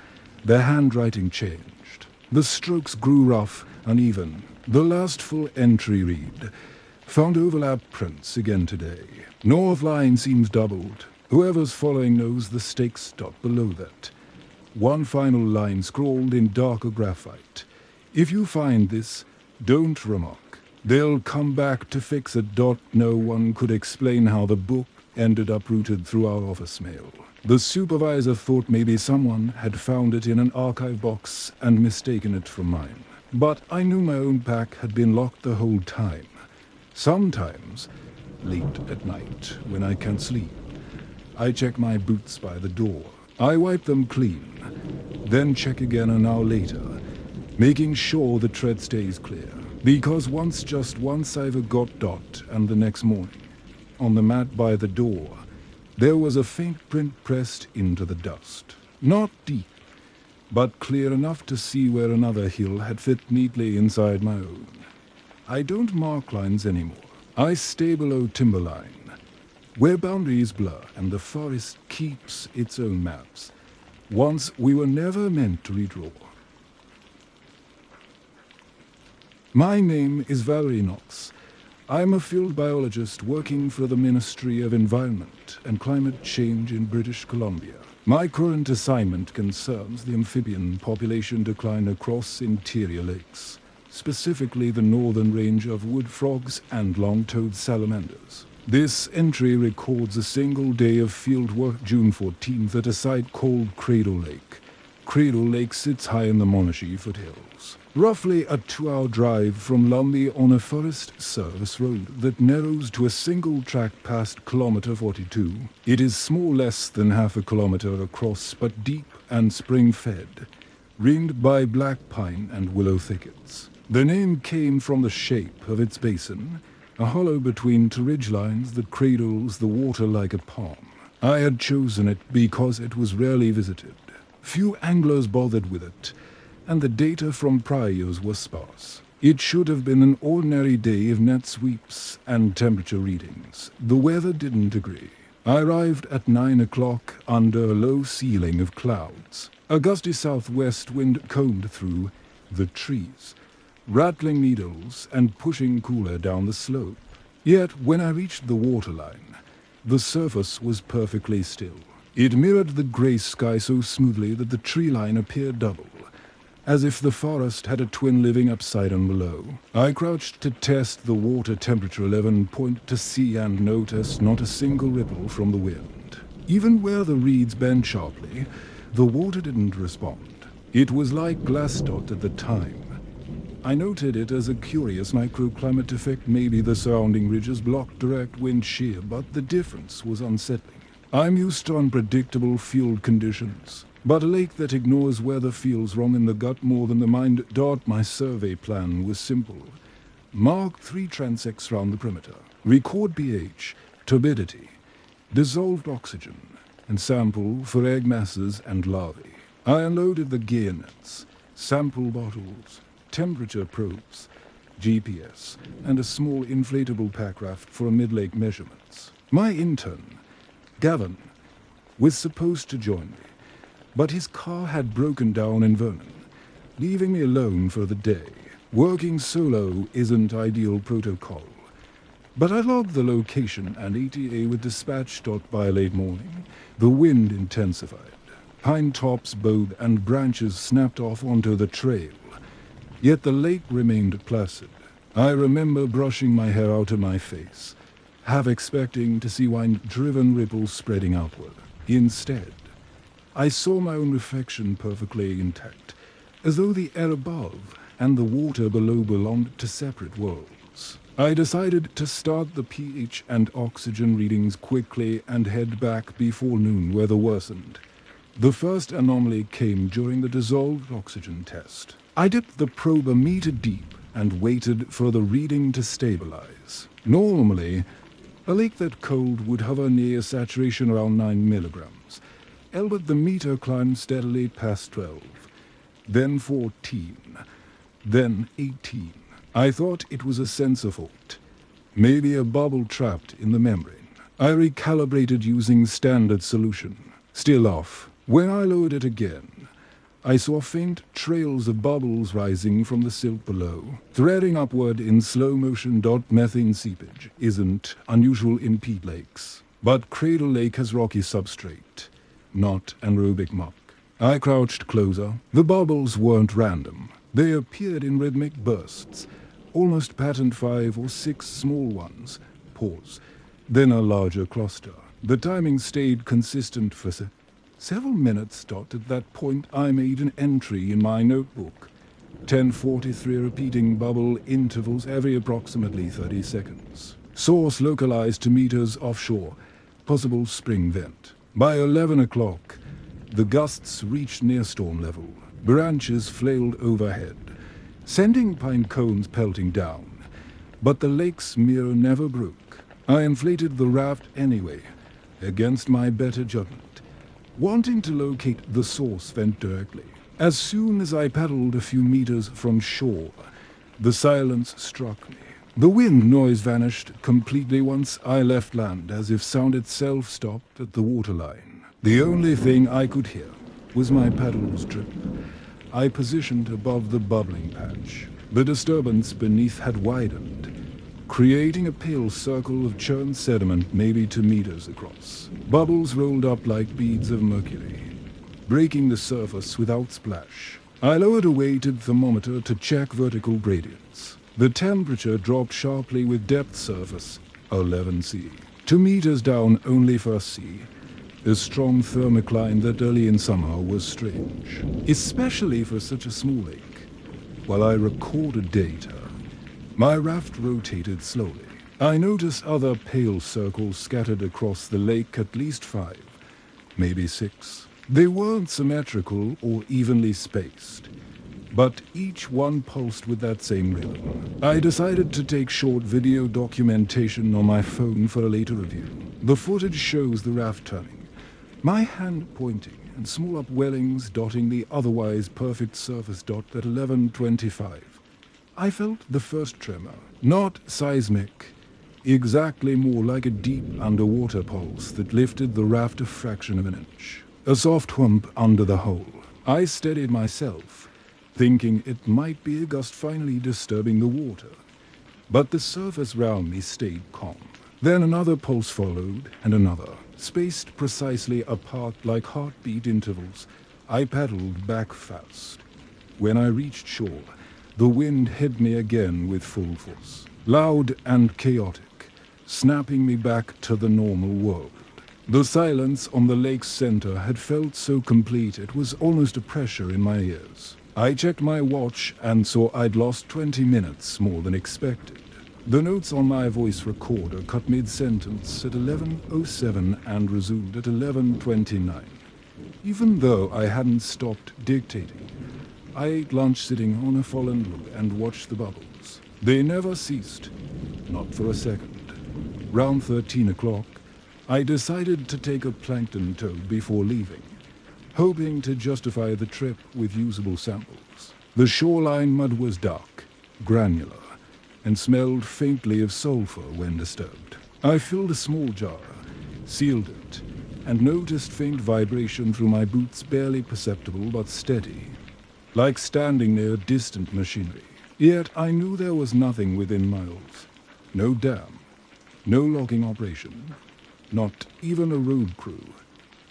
their handwriting changed. The strokes grew rough, uneven. The last full entry read, "Found overlap prints again today. North line seems doubled. Whoever's following knows the stakes stop below that." One final line scrawled in darker graphite. "If you find this, don't remark. They'll come back to fix it. No one could explain how the book ended up routed through our office mail. The supervisor thought maybe someone had found it in an archive box and mistaken it for mine. But I knew my own pack had been locked the whole time. Sometimes, late at night, when I can't sleep, I check my boots by the door. I wipe them clean, then check again an hour later, making sure the tread stays clear. Because once I've got dot, and the next morning, on the mat by the door, there was a faint print pressed into the dust. Not deep, but clear enough to see where another hill had fit neatly inside my own. I don't mark lines anymore. I stay below timberline, where boundaries blur and the forest keeps its own maps. Once we were never meant to redraw. My name is Valerie Knox. I'm a field biologist working for the Ministry of Environment and Climate Change in British Columbia. My current assignment concerns the amphibian population decline across interior lakes, specifically the northern range of wood frogs and long-toed salamanders. This entry records a single day of field work June 14th at a site called Cradle Lake. Cradle Lake sits high in the Monashee foothills, roughly a 2-hour drive from Lumby on a Forest Service road that narrows to a single track past kilometer 42. It is small, less than half a kilometer across, but deep and spring-fed, ringed by black pine and willow thickets. The name came from the shape of its basin, a hollow between two ridgelines that cradles the water like a palm. I had chosen it because it was rarely visited. Few anglers bothered with it, and the data from prior years was sparse. It should have been an ordinary day of net sweeps and temperature readings. The weather didn't agree. I arrived at 9 o'clock under a low ceiling of clouds. A gusty southwest wind combed through the trees, rattling needles and pushing cooler down the slope. Yet when I reached the waterline, the surface was perfectly still. It mirrored the grey sky so smoothly that the tree line appeared double, as if the forest had a twin living upside and below. I crouched to test the water temperature 11 point to see and noticed not a single ripple from the wind. Even where the reeds bent sharply, the water didn't respond. It was like glass dot at the time. I noted it as a curious microclimate effect. Maybe the surrounding ridges blocked direct wind shear, but the difference was unsettling. I'm used to unpredictable field conditions, but a lake that ignores weather feels wrong in the gut more than the mind. My survey plan was simple. Mark 3 transects round the perimeter. Record pH, turbidity, dissolved oxygen, and sample for egg masses and larvae. I unloaded the gear nets, sample bottles, temperature probes, GPS, and a small inflatable packraft for mid-lake measurements. My intern, Gavin, was supposed to join me, but his car had broken down in Vernon, leaving me alone for the day. Working solo isn't ideal protocol, But I logged the location and ETA with dispatch. By late morning, the wind intensified. Pine tops bowed and branches snapped off onto the trail. Yet the lake remained placid. I remember brushing my hair out of my face, half expecting to see wind-driven ripples spreading outward. Instead, I saw my own reflection perfectly intact, as though the air above and the water below belonged to separate worlds. I decided to start the pH and oxygen readings quickly and head back before noon, weather worsened. The first anomaly came during the dissolved oxygen test. I dipped the probe a meter deep and waited for the reading to stabilize. Normally, a lake that cold would hover near saturation around 9 milligrams. But the meter climbed steadily past 12, then 14, then 18. I thought it was a sensor fault, maybe a bubble trapped in the membrane. I recalibrated using standard solution, still off. When I lowered it again, I saw faint trails of bubbles rising from the silt below, threading upward in slow motion. Methane seepage isn't unusual in peat lakes, but Cradle Lake has rocky substrate, not anaerobic muck. I crouched closer. The bubbles weren't random. They appeared in rhythmic bursts, almost patterned 5 or 6 small ones. Pause. Then a larger cluster. The timing stayed consistent for several minutes. At that point, I made an entry in my notebook. 10:43 repeating bubble intervals every approximately 30 seconds. Source localized to meters offshore. Possible spring vent. By 11 o'clock, the gusts reached near storm level. Branches flailed overhead, sending pine cones pelting down. But the lake's mirror never broke. I inflated the raft anyway, against my better judgment, wanting to locate the source vent directly. As soon as I paddled a few meters from shore, the silence struck me. The wind noise vanished completely once I left land, as if sound itself stopped at the waterline. The only thing I could hear was my paddle's drip. I positioned above the bubbling patch. The disturbance beneath had widened, creating a pale circle of churned sediment maybe 2 meters across. Bubbles rolled up like beads of mercury, breaking the surface without splash. I lowered a weighted thermometer to check vertical gradients. The temperature dropped sharply with depth surface, 11 C. 2 meters down only for C. A strong thermocline that early in summer was strange, especially for such a small lake. While I recorded data, my raft rotated slowly. I noticed other pale circles scattered across the lake, at least 5, maybe 6. They weren't symmetrical or evenly spaced, but each one pulsed with that same rhythm. I decided to take short video documentation on my phone for a later review. The footage shows the raft turning, my hand pointing, and small upwellings dotting the otherwise perfect surface. At 11:25, I felt the first tremor. Not seismic, exactly more like a deep underwater pulse that lifted the raft a fraction of an inch. A soft whump under the hull. I steadied myself, thinking it might be a gust finally disturbing the water. But the surface round me stayed calm. Then another pulse followed, and another, spaced precisely apart like heartbeat intervals. I paddled back fast. When I reached shore, the wind hit me again with full force, loud and chaotic, snapping me back to the normal world. The silence on the lake's center had felt so complete it was almost a pressure in my ears. I checked my watch and saw I'd lost 20 minutes more than expected. The notes on my voice recorder cut mid-sentence at 11:07 and resumed at 11:29. Even though I hadn't stopped dictating, I ate lunch sitting on a fallen log and watched the bubbles. They never ceased, not for a second. Round 13 o'clock, I decided to take a plankton toad before leaving, hoping to justify the trip with usable samples. The shoreline mud was dark, granular, and smelled faintly of sulfur when disturbed. I filled a small jar, sealed it, and noticed faint vibration through my boots, barely perceptible but steady, like standing near distant machinery. Yet I knew there was nothing within miles. No dam, No logging operation. Not even a road crew.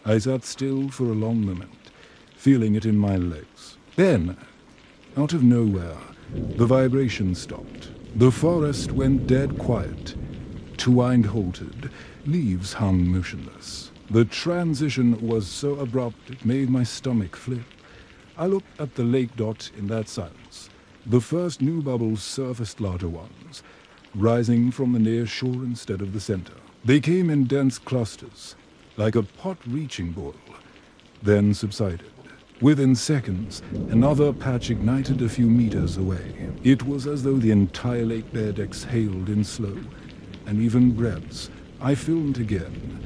I sat still for a long moment, feeling it in my legs. Then, out of nowhere, the vibration stopped. The forest went dead quiet. Twine halted, leaves hung motionless. The transition was so abrupt it made my stomach flip. I looked at the lake dot in that silence. The first new bubbles surfaced larger ones, rising from the near shore instead of the center. They came in dense clusters, like a pot-reaching boil, then subsided. Within seconds, another patch ignited a few meters away. It was as though the entire lake bed exhaled in slow, uneven breaths. I filmed again,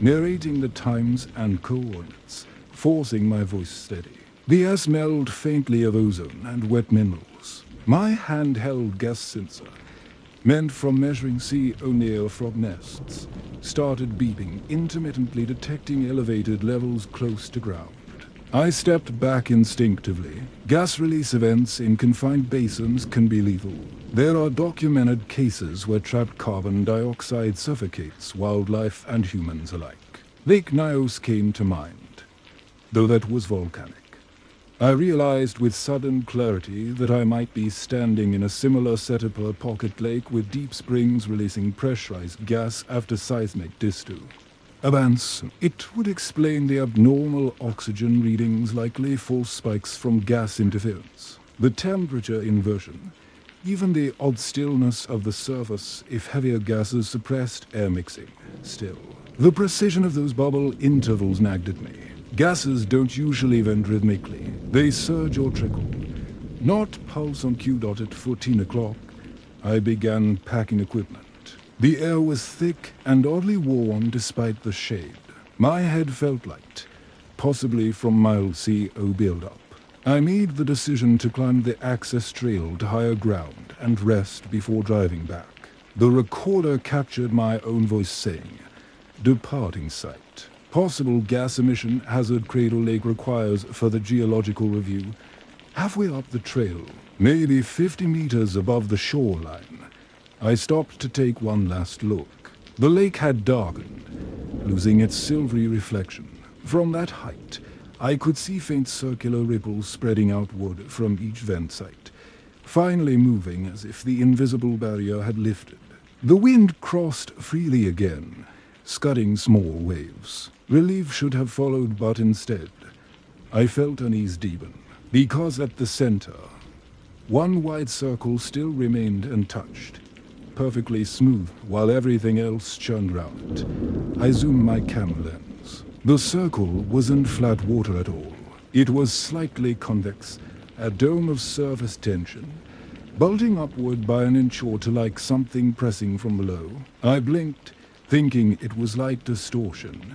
narrating the times and coordinates, forcing my voice steady. The air smelled faintly of ozone and wet minerals. My handheld gas sensor, meant for measuring sea o'neill frog nests, started beeping, intermittently detecting elevated levels close to ground. I stepped back instinctively. Gas release events in confined basins can be lethal. There are documented cases where trapped carbon dioxide suffocates wildlife and humans alike. Lake Nyos came to mind, though that was volcanic. I realized with sudden clarity that I might be standing in a similar setup pocket lake with deep springs releasing pressurized gas after seismic disto. Avance. It would explain the abnormal oxygen readings, likely false spikes from gas interference. The temperature inversion, even the odd stillness of the surface if heavier gases suppressed air mixing. Still, the precision of those bubble intervals nagged at me. Gases don't usually vent rhythmically. They surge or trickle. Not pulse on Q dot at 14 o'clock. I began packing equipment. The air was thick and oddly warm despite the shade. My head felt light, possibly from mild CO buildup. I made the decision to climb the access trail to higher ground and rest before driving back. The recorder captured my own voice saying, "Departing site. Possible gas emission hazard Cradle Lake requires further geological review." Halfway up the trail, maybe 50 meters above the shoreline, I stopped to take one last look. The lake had darkened, losing its silvery reflection. From that height, I could see faint circular ripples spreading outward from each vent site, finally moving as if the invisible barrier had lifted. The wind crossed freely again, scudding small waves. Relief should have followed, but instead, I felt unease deepen, because at the center, one wide circle still remained untouched, perfectly smooth while everything else churned around it. I zoomed my camera lens. The circle wasn't flat water at all. It was slightly convex, a dome of surface tension, bulging upward by an inch or two like something pressing from below. I blinked, thinking it was light distortion,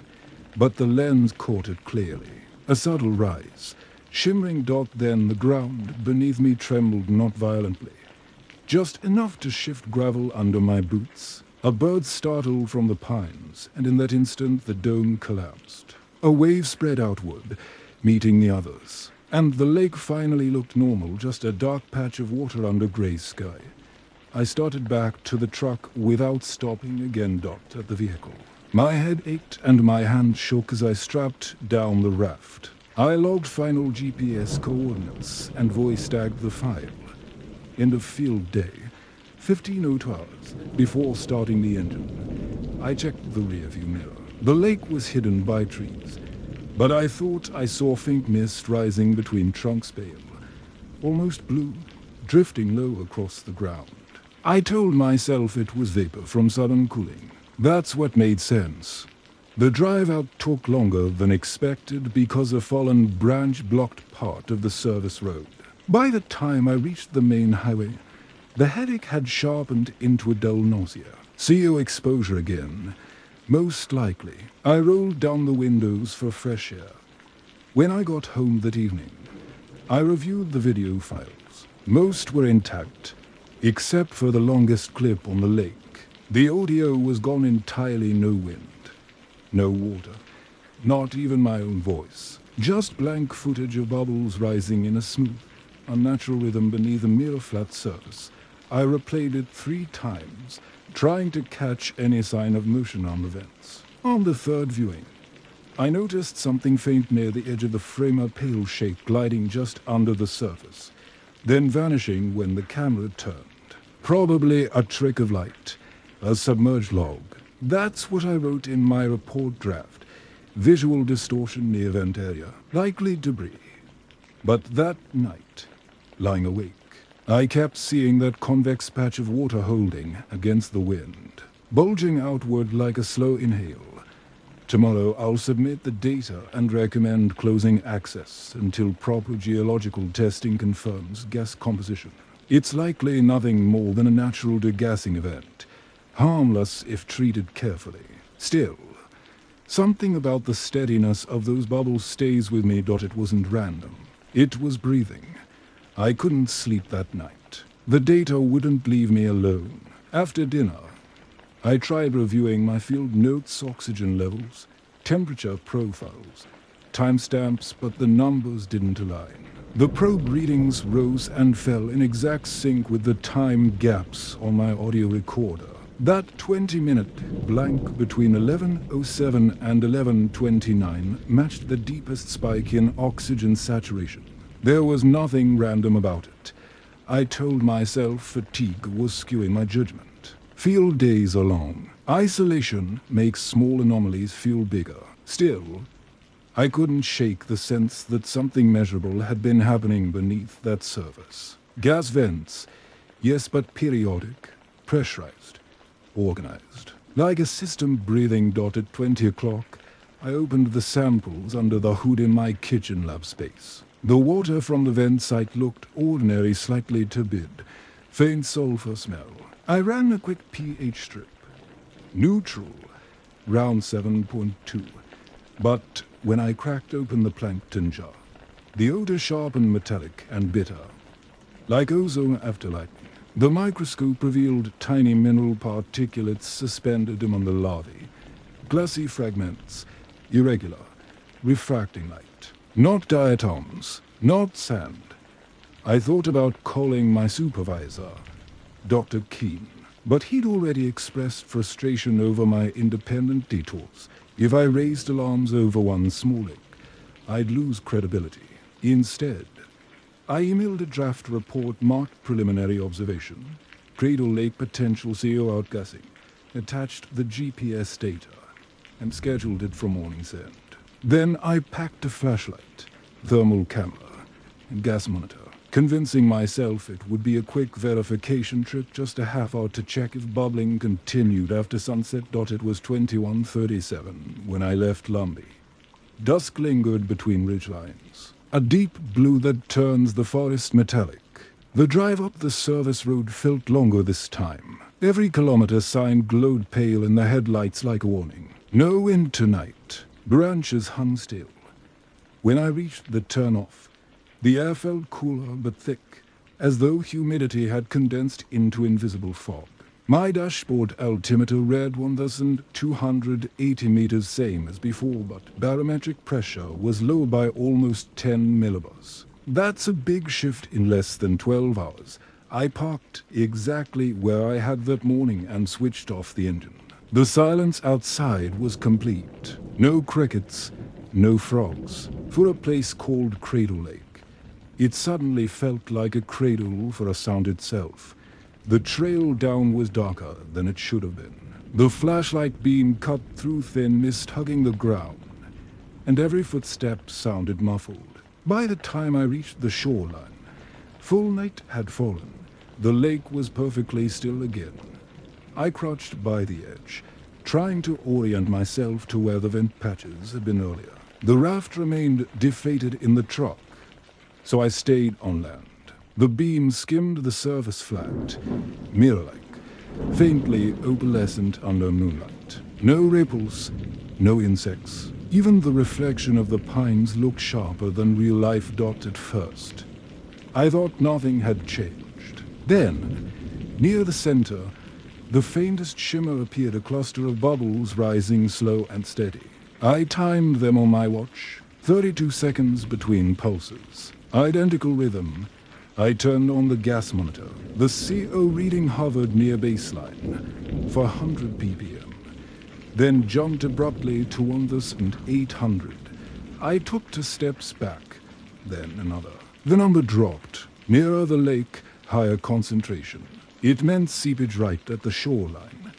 but the lens caught it clearly. A subtle rise, shimmering dot, then the ground beneath me trembled not violently, just enough to shift gravel under my boots. A bird startled from the pines, and in that instant the dome collapsed. A wave spread outward, meeting the others, and the lake finally looked normal, just a dark patch of water under gray sky. I started back to the truck without stopping again, docked at the vehicle. My head ached and my hand shook as I strapped down the raft. I logged final GPS coordinates and voice tagged the file. End of field day, 15:02 hours, before starting the engine. I checked the rearview mirror. The lake was hidden by trees, but I thought I saw faint mist rising between trunks pale, almost blue, drifting low across the ground. I told myself it was vapor from sudden cooling. That's what made sense. The drive out took longer than expected because a fallen branch blocked part of the service road. By the time I reached the main highway, the headache had sharpened into a dull nausea. CO exposure again, most likely. I rolled down the windows for fresh air. When I got home that evening, I reviewed the video files. Most were intact, except for the longest clip on the lake. The audio was gone entirely. No wind, no water, not even my own voice. Just blank footage of bubbles rising in a smooth, unnatural rhythm beneath a mere flat surface. I replayed it 3 times, trying to catch any sign of motion on the vents. On the third viewing, I noticed something faint near the edge of the frame, a pale shape gliding just under the surface, then vanishing when the camera turned. Probably a trick of light, a submerged log. That's what I wrote in my report draft. Visual distortion near vent area, likely debris. But that night, lying awake, I kept seeing that convex patch of water holding against the wind, bulging outward like a slow inhale. Tomorrow I'll submit the data and recommend closing access until proper geological testing confirms gas composition. It's likely nothing more than a natural degassing event, harmless if treated carefully. Still, something about the steadiness of those bubbles stays with me. It wasn't random. It was breathing. I couldn't sleep that night. The data wouldn't leave me alone. After dinner, I tried reviewing my field notes, oxygen levels, temperature profiles, timestamps, but the numbers didn't align. The probe readings rose and fell in exact sync with the time gaps on my audio recorder. That 20-minute blank between 11:07 and 11:29 matched the deepest spike in oxygen saturation. There was nothing random about it. I told myself fatigue was skewing my judgment. Field days are long. Isolation makes small anomalies feel bigger. Still, I couldn't shake the sense that something measurable had been happening beneath that surface. Gas vents, yes, but periodic, pressurized, organized. Like a system breathing. At 20 o'clock, I opened the samples under the hood in my kitchen lab space. The water from the vent site looked ordinary, slightly turbid, faint sulfur smell. I ran a quick pH strip. Neutral, round 7.2. But when I cracked open the plankton jar, the odor sharp and metallic and bitter, like ozone after lightning. The microscope revealed tiny mineral particulates suspended among the larvae, glassy fragments, irregular, refracting light. Not diatoms, not sand. I thought about calling my supervisor, Dr. Keene, but he'd already expressed frustration over my independent detours. If I raised alarms over one small leak, I'd lose credibility. Instead, I emailed a draft report marked preliminary observation, Cradle Lake potential CO outgassing, attached the GPS data, and scheduled it for morning's end. Then I packed a flashlight, thermal camera, and gas monitor, convincing myself it would be a quick verification trip, just a half hour to check if bubbling continued after sunset. It was 21:37 when I left Lumbee. Dusk lingered between ridgelines, a deep blue that turns the forest metallic. The drive up the service road felt longer this time. Every kilometer sign glowed pale in the headlights like a warning. No wind tonight. Branches hung still. When I reached the turnoff, the air felt cooler but thick, as though humidity had condensed into invisible fog. My dashboard altimeter read 1,280 meters, same as before, but barometric pressure was low by almost 10 millibars. That's a big shift in less than 12 hours. I parked exactly where I had that morning and switched off the engine. The silence outside was complete. No crickets, no frogs. For a place called Cradle Lake, it suddenly felt like a cradle for a sound itself. The trail down was darker than it should have been. The flashlight beam cut through thin mist hugging the ground, and every footstep sounded muffled. By the time I reached the shoreline, full night had fallen. The lake was perfectly still again. I crouched by the edge, trying to orient myself to where the vent patches had been earlier. The raft remained deflated in the truck, so I stayed on land. The beam skimmed the surface flat, mirror-like, faintly opalescent under moonlight. No ripples, no insects. Even the reflection of the pines looked sharper than real life. At first, I thought nothing had changed. Then, near the center, the faintest shimmer appeared, a cluster of bubbles rising slow and steady. I timed them on my watch, 32 seconds between pulses. Identical rhythm, I turned on the gas monitor. The CO reading hovered near baseline for 100 ppm, then jumped abruptly to 1,800. I took 2 steps back, then another. The number dropped. Nearer the lake, higher concentration. It meant seepage right at the shoreline,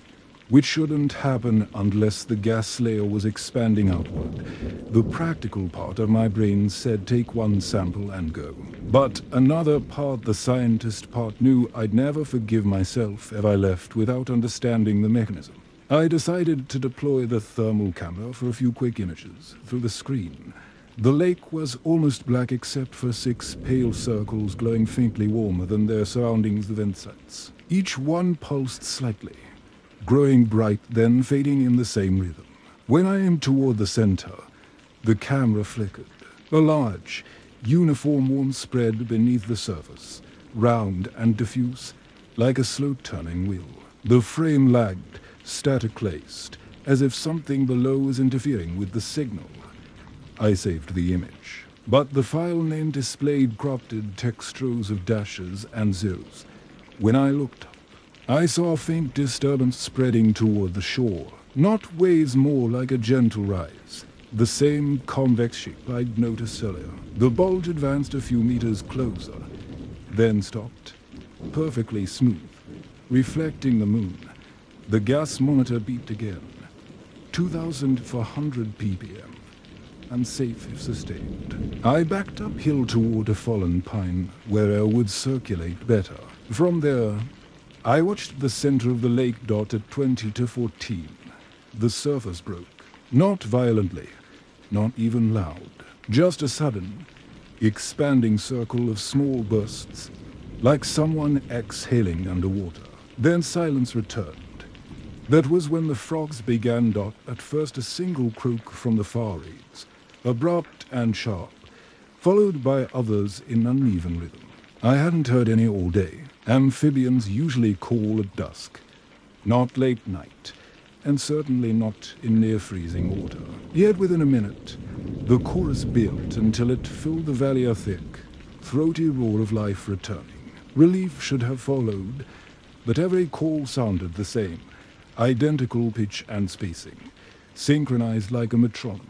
which shouldn't happen unless the gas layer was expanding outward. The practical part of my brain said take 1 sample and go. But another part, the scientist part, knew I'd never forgive myself if I left without understanding the mechanism. I decided to deploy the thermal camera for a few quick images through the screen. The lake was almost black except for 6 pale circles glowing faintly warmer than their surroundings, the vent sites. Each one pulsed slightly, growing bright, then fading in the same rhythm. When I aimed toward the center, the camera flickered. A large, uniform warm spread beneath the surface, round and diffuse, like a slow-turning wheel. The frame lagged, static-laced, as if something below was interfering with the signal. I saved the image, but the file name displayed corrupted text rows of dashes and zeros. When I looked up, I saw a faint disturbance spreading toward the shore, not waves, more like a gentle rise. The same convex shape I'd noticed earlier. The bulge advanced a few meters closer, then stopped, perfectly smooth, reflecting the moon. The gas monitor beeped again. 2,400 ppm. Unsafe if sustained. I backed uphill toward a fallen pine where air would circulate better. From there, I watched the center of the lake dot at 20 to 14. The surface broke. Not violently, not even loud. Just a sudden, expanding circle of small bursts, like someone exhaling underwater. Then silence returned. That was when the frogs began. At first a single croak from the far reeds, abrupt and sharp, followed by others in uneven rhythm. I hadn't heard any all day. Amphibians usually call at dusk, not late night, and certainly not in near-freezing water. Yet within a minute, the chorus built until it filled the valley, a thick, throaty roar of life returning. Relief should have followed, but every call sounded the same, identical pitch and spacing, synchronized like a metronome.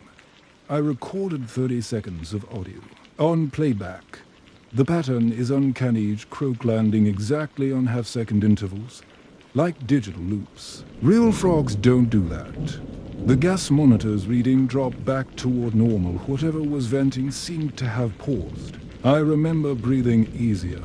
I recorded 30 seconds of audio. On playback, the pattern is uncanny, each croak landing exactly on half-second intervals, like digital loops. Real frogs don't do that. The gas monitor's reading dropped back toward normal. Whatever was venting seemed to have paused. I remember breathing easier,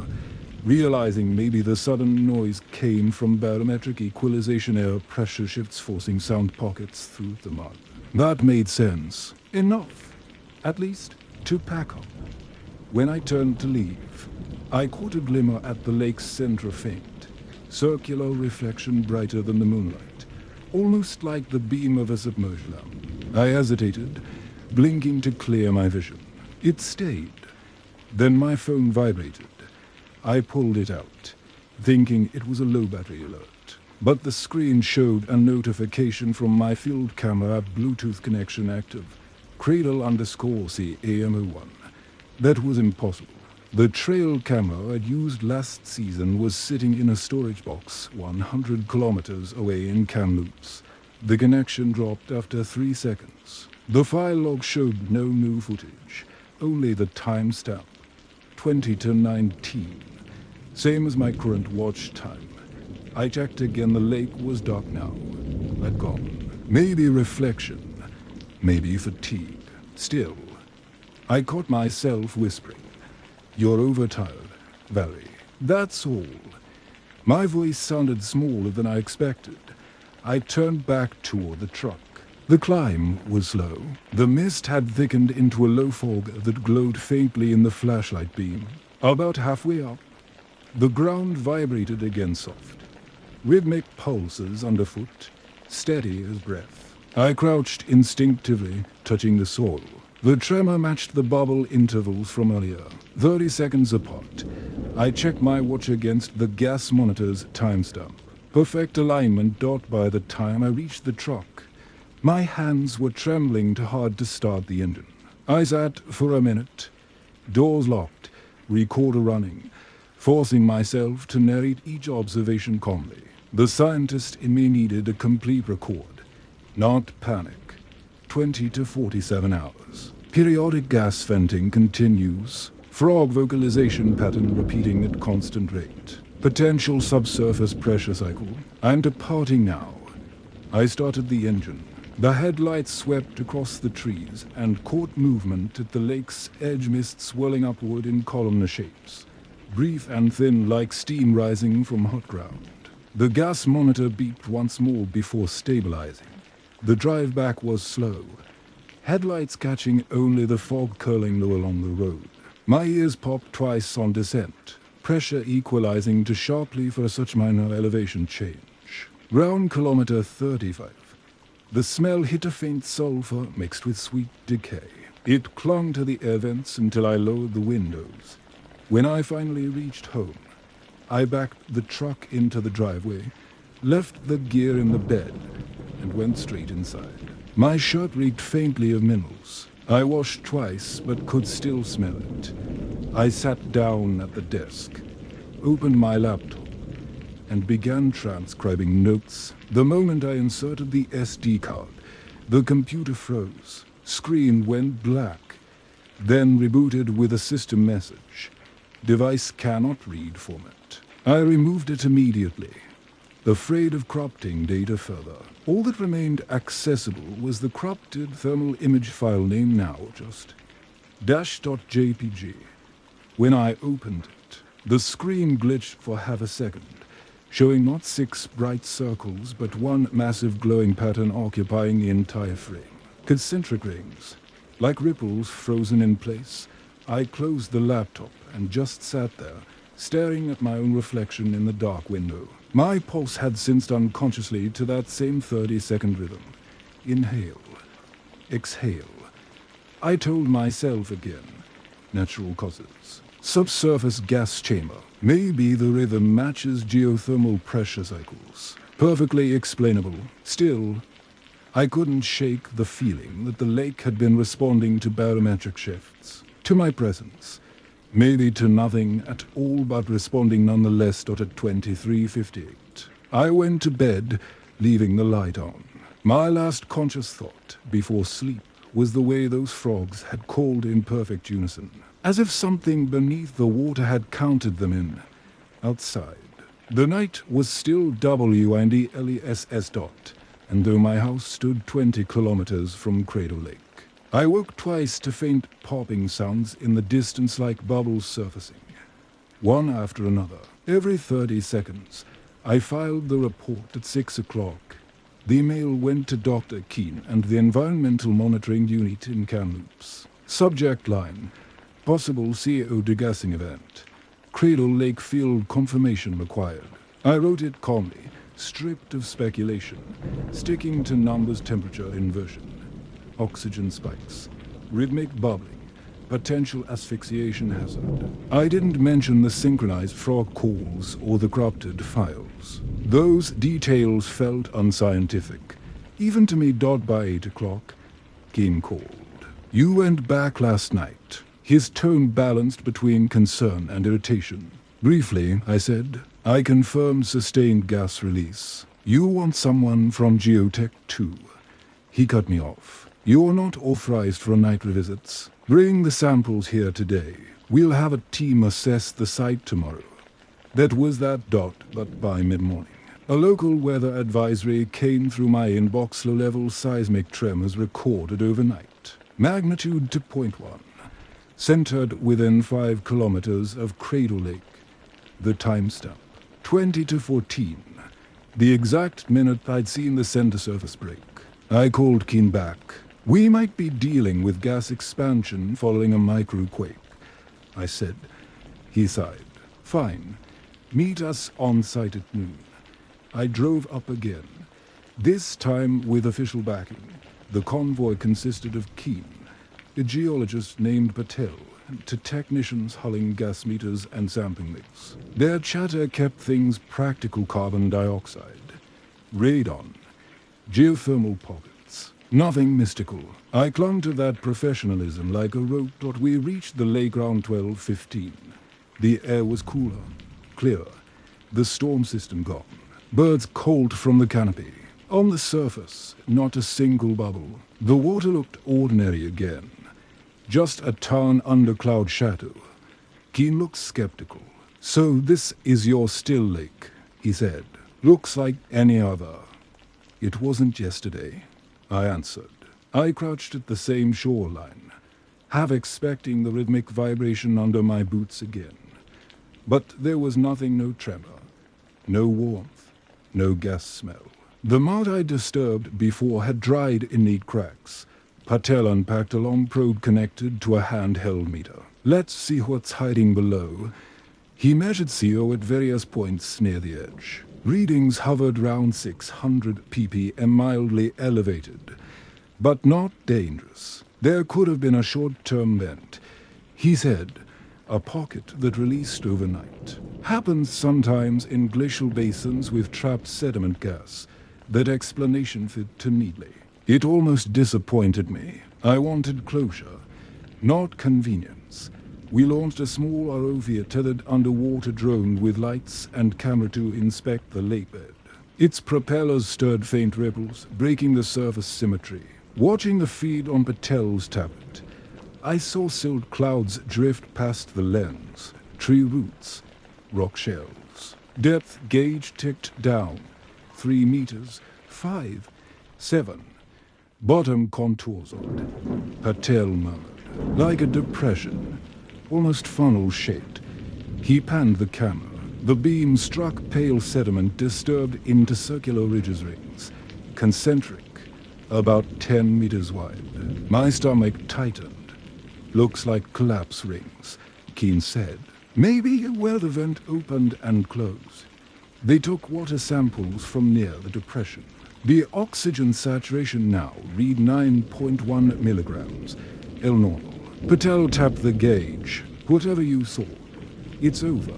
realizing maybe the sudden noise came from barometric equalization, air pressure shifts forcing sound pockets through the mud. That made sense. Enough, at least, to pack up. When I turned to leave, I caught a glimmer at the lake's center, faint, circular reflection brighter than the moonlight, almost like the beam of a submerged lamp. I hesitated, blinking to clear my vision. It stayed. Then my phone vibrated. I pulled it out, thinking it was a low battery alert. But the screen showed a notification from my field camera, Bluetooth connection active. Cradle_C AM01. That was impossible. The trail camera I'd used last season was sitting in a storage box 100 kilometers away in Kamloops. The connection dropped after 3 seconds. The file log showed no new footage, only the timestamp, 20 to 19. Same as my current watch time. I checked again. The lake was dark now. I'd gone. Maybe reflection, maybe fatigue. Still, I caught myself whispering, "You're overtired, Valerie. That's all." My voice sounded smaller than I expected. I turned back toward the truck. The climb was slow. The mist had thickened into a low fog that glowed faintly in the flashlight beam. About halfway up, the ground vibrated again, soft, rhythmic pulses underfoot, steady as breath. I crouched instinctively, touching the soil. The tremor matched the bubble intervals from earlier, 30 seconds apart. I checked my watch against the gas monitor's timestamp. Perfect alignment. By the time I reached the truck, my hands were trembling too hard to start the engine. I sat for a minute, doors locked, recorder running, forcing myself to narrate each observation calmly. The scientist in me needed a complete record, not panic. 20 to 47 hours. Periodic gas venting continues. Frog vocalization pattern repeating at constant rate. Potential subsurface pressure cycle. I'm departing now. I started the engine. The headlights swept across the trees and caught movement at the lake's edge, mist swirling upward in columnar shapes, brief and thin like steam rising from hot ground. The gas monitor beeped once more before stabilizing. The drive back was slow, headlights catching only the fog curling low along the road. My ears popped twice on descent, pressure equalizing to sharply for such minor elevation change. Round kilometer 35. The smell hit a faint sulfur mixed with sweet decay. It clung to the air vents until I lowered the windows. When I finally reached home, I backed the truck into the driveway, left the gear in the bed, and went straight inside. My shirt reeked faintly of minerals. I washed twice, but could still smell it. I sat down at the desk, opened my laptop, and began transcribing notes. The moment I inserted the SD card, the computer froze. Screen went black, then rebooted with a system message. Device cannot read format. I removed it immediately, afraid of corrupting data further. All that remained accessible was the corrupted thermal image file name, now just dash.jpg. When I opened it, the screen glitched for half a second, showing not 6 bright circles, but one massive glowing pattern occupying the entire frame. Concentric rings, like ripples frozen in place. I closed the laptop and just sat there, staring at my own reflection in the dark window. My pulse had synced unconsciously to that same 30-second rhythm. Inhale, exhale. I told myself again. Natural causes. Subsurface gas chamber. Maybe the rhythm matches geothermal pressure cycles. Perfectly explainable. Still, I couldn't shake the feeling that the lake had been responding to barometric shifts, to my presence. Maybe to nothing at all, but responding nonetheless. At 23:58. I went to bed, leaving the light on. My last conscious thought before sleep was the way those frogs had called in perfect unison, as if something beneath the water had counted them in. Outside, the night was still WNDLESS dot, and though my house stood 20 kilometers from Cradle Lake, I woke twice to faint popping sounds in the distance like bubbles surfacing, one after another. Every 30 seconds, I filed the report at 6 o'clock. The email went to Dr. Keene and the Environmental Monitoring Unit in Kamloops. Subject line: possible CO degassing event. Cradle Lake field confirmation required. I wrote it calmly, stripped of speculation, sticking to numbers, temperature inversion, oxygen spikes, rhythmic bubbling, potential asphyxiation hazard. I didn't mention the synchronized frog calls or the corrupted files. Those details felt unscientific, even to me. By 8 o'clock, Keene called. You went back last night. His tone balanced between concern and irritation. Briefly, I said, I confirmed sustained gas release. You want someone from Geotech too. He cut me off. You're not authorized for night revisits. Bring the samples here today. We'll have a team assess the site tomorrow. That was that dot, but by mid-morning. A local weather advisory came through my inbox. Low-level seismic tremors recorded overnight. Magnitude 2.1. Centered within 5 kilometers of Cradle Lake. The timestamp: 20 to 14. The exact minute I'd seen the center surface break. I called Keene back. We might be dealing with gas expansion following a microquake, I said. He sighed. Fine. Meet us on site at noon. I drove up again, this time with official backing. The convoy consisted of Keene, a geologist named Patel, to technicians hulling gas meters and sampling rigs. Their chatter kept things practical: carbon dioxide, radon, geothermal pockets. Nothing mystical. I clung to that professionalism like a rope. We reached the lake around 12:15. The air was cooler, clearer, the storm system gone. Birds called from the canopy. On the surface, not a single bubble. The water looked ordinary again, just a tarn undercloud shadow. Keen looked skeptical. "So this is your still lake," he said. "Looks like any other." "It wasn't yesterday," I answered. I crouched at the same shoreline, half expecting the rhythmic vibration under my boots again. But there was nothing, no tremor, no warmth, no gas smell. The mud I disturbed before had dried in neat cracks. Patel unpacked a long probe connected to a handheld meter. "Let's see what's hiding below." He measured CO at various points near the edge. Readings hovered round 600 ppm, mildly elevated, but not dangerous. There could have been a short-term vent. He said, a pocket that released overnight. Happens sometimes in glacial basins with trapped sediment gas. That explanation fit too neatly. It almost disappointed me. I wanted closure, not convenience. We launched a small ROV tethered underwater drone with lights and camera to inspect the lakebed. Its propellers stirred faint ripples, breaking the surface symmetry. Watching the feed on Patel's tablet, I saw silt clouds drift past the lens, tree roots, rock shelves. Depth gauge ticked down, 3 meters, 5, 7. Bottom contours odd, Patel murmured, like a depression, almost funnel-shaped. He panned the camera. The beam struck pale sediment disturbed into circular ridges rings, concentric, about 10 meters wide. My stomach tightened. "Looks like collapse rings," Keen said. "Maybe where the vent opened and closed." They took water samples from near the depression. The oxygen saturation now read 9.1 milligrams, L normal. Patel tapped the gauge. "Whatever you saw, it's over."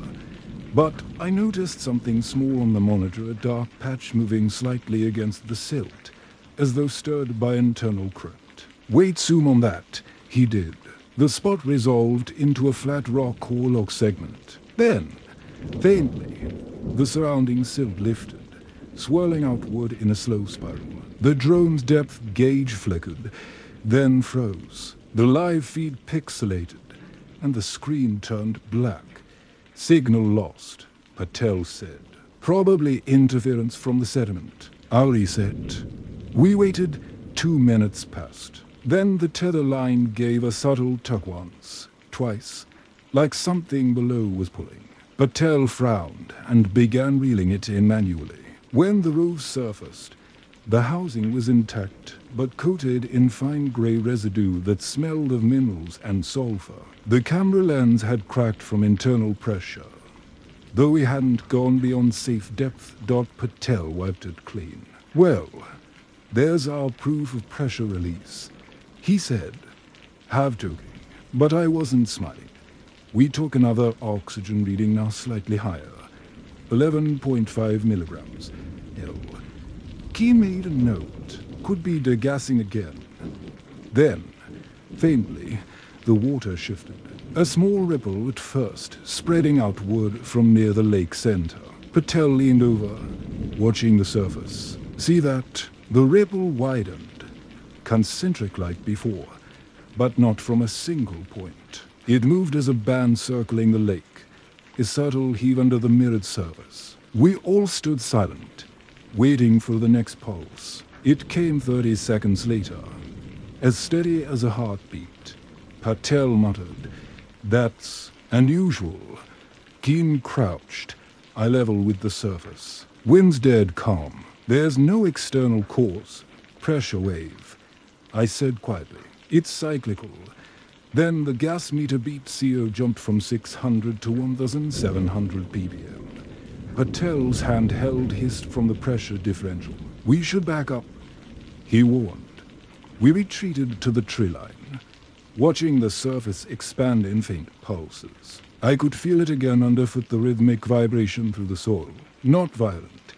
But I noticed something small on the monitor, a dark patch moving slightly against the silt, as though stirred by internal current. "Wait, zoom on that." He did. The spot resolved into a flat rock or log segment. Then, faintly, the surrounding silt lifted, swirling outward in a slow spiral. The drone's depth gauge flickered, then froze. The live feed pixelated, and the screen turned black. "Signal lost," Patel said. "Probably interference from the sediment." I'll reset. We waited. 2 minutes passed. Then the tether line gave a subtle tug once, twice, like something below was pulling. Patel frowned and began reeling it in manually. When the roof surfaced, the housing was intact, but coated in fine gray residue that smelled of minerals and sulfur. The camera lens had cracked from internal pressure. Though we hadn't gone beyond safe depth, Patel wiped it clean. "Well, there's our proof of pressure release," he said, half joking, but I wasn't smiling. We took another oxygen reading, now slightly higher, 11.5 milligrams, L. Keen made a note. Could be degassing again. Then, faintly, the water shifted. A small ripple at first, spreading outward from near the lake center. Patel leaned over, watching the surface. "See that? The ripple widened, concentric like before, but not from a single point. It moved as a band circling the lake, a subtle heave under the mirrored surface. We all stood silent, waiting for the next pulse. It came 30 seconds later, as steady as a heartbeat. Patel muttered, "That's unusual." Keen crouched, eye level with the surface. "Wind's dead calm. There's no external cause. Pressure wave," I said quietly. "It's cyclical." Then the gas meter beeped. CO jumped from 600 to 1,700 ppm. Patel's handheld hissed from the pressure differential. "We should back up," he warned. We retreated to the tree line, watching the surface expand in faint pulses. I could feel it again underfoot, the rhythmic vibration through the soil. Not violent,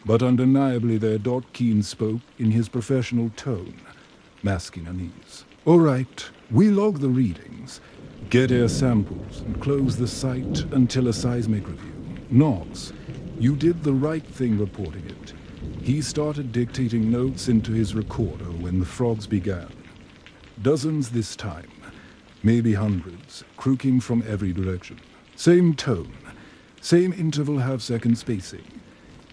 but undeniably there. Keen spoke in his professional tone, masking unease. "All right, we log the readings. Get air samples and close the site until a seismic review. Knox, you did the right thing reporting it. He started dictating notes into his recorder when the frogs began. Dozens this time, maybe hundreds, croaking from every direction. Same tone, same interval half-second spacing,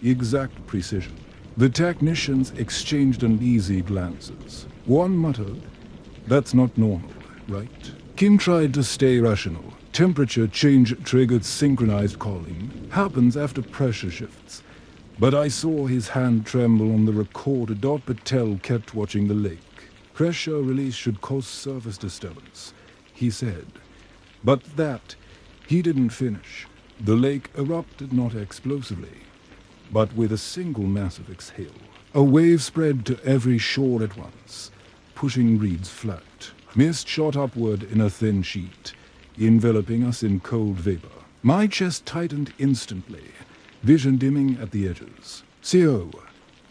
exact precision. The technicians exchanged uneasy glances. One muttered, "That's not normal, right?" Kim tried to stay rational. Temperature change triggered synchronized calling. Happens after pressure shifts. But I saw his hand tremble on the recorder. Patel kept watching the lake. Pressure release should cause surface disturbance, he said. But that, he didn't finish. The lake erupted not explosively, but with a single massive exhale. A wave spread to every shore at once, pushing reeds flat. Mist shot upward in a thin sheet, enveloping us in cold vapor. My chest tightened instantly, vision dimming at the edges. CO,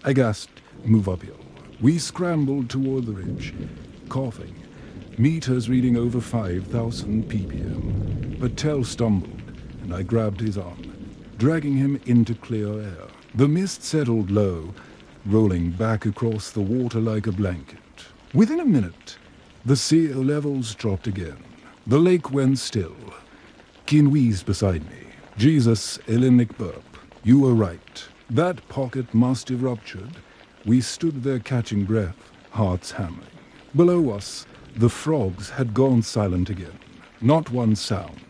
I gasped, move uphill. We scrambled toward the ridge, coughing, meters reading over 5,000 ppm. Patel stumbled, and I grabbed his arm, dragging him into clear air. The mist settled low, rolling back across the water like a blanket. Within a minute, the sea levels dropped again. The lake went still. Keen wheezed beside me. Jesus, Hellenic burp. You were right. That pocket must have ruptured. We stood there catching breath, hearts hammering. Below us, the frogs had gone silent again. Not one sound.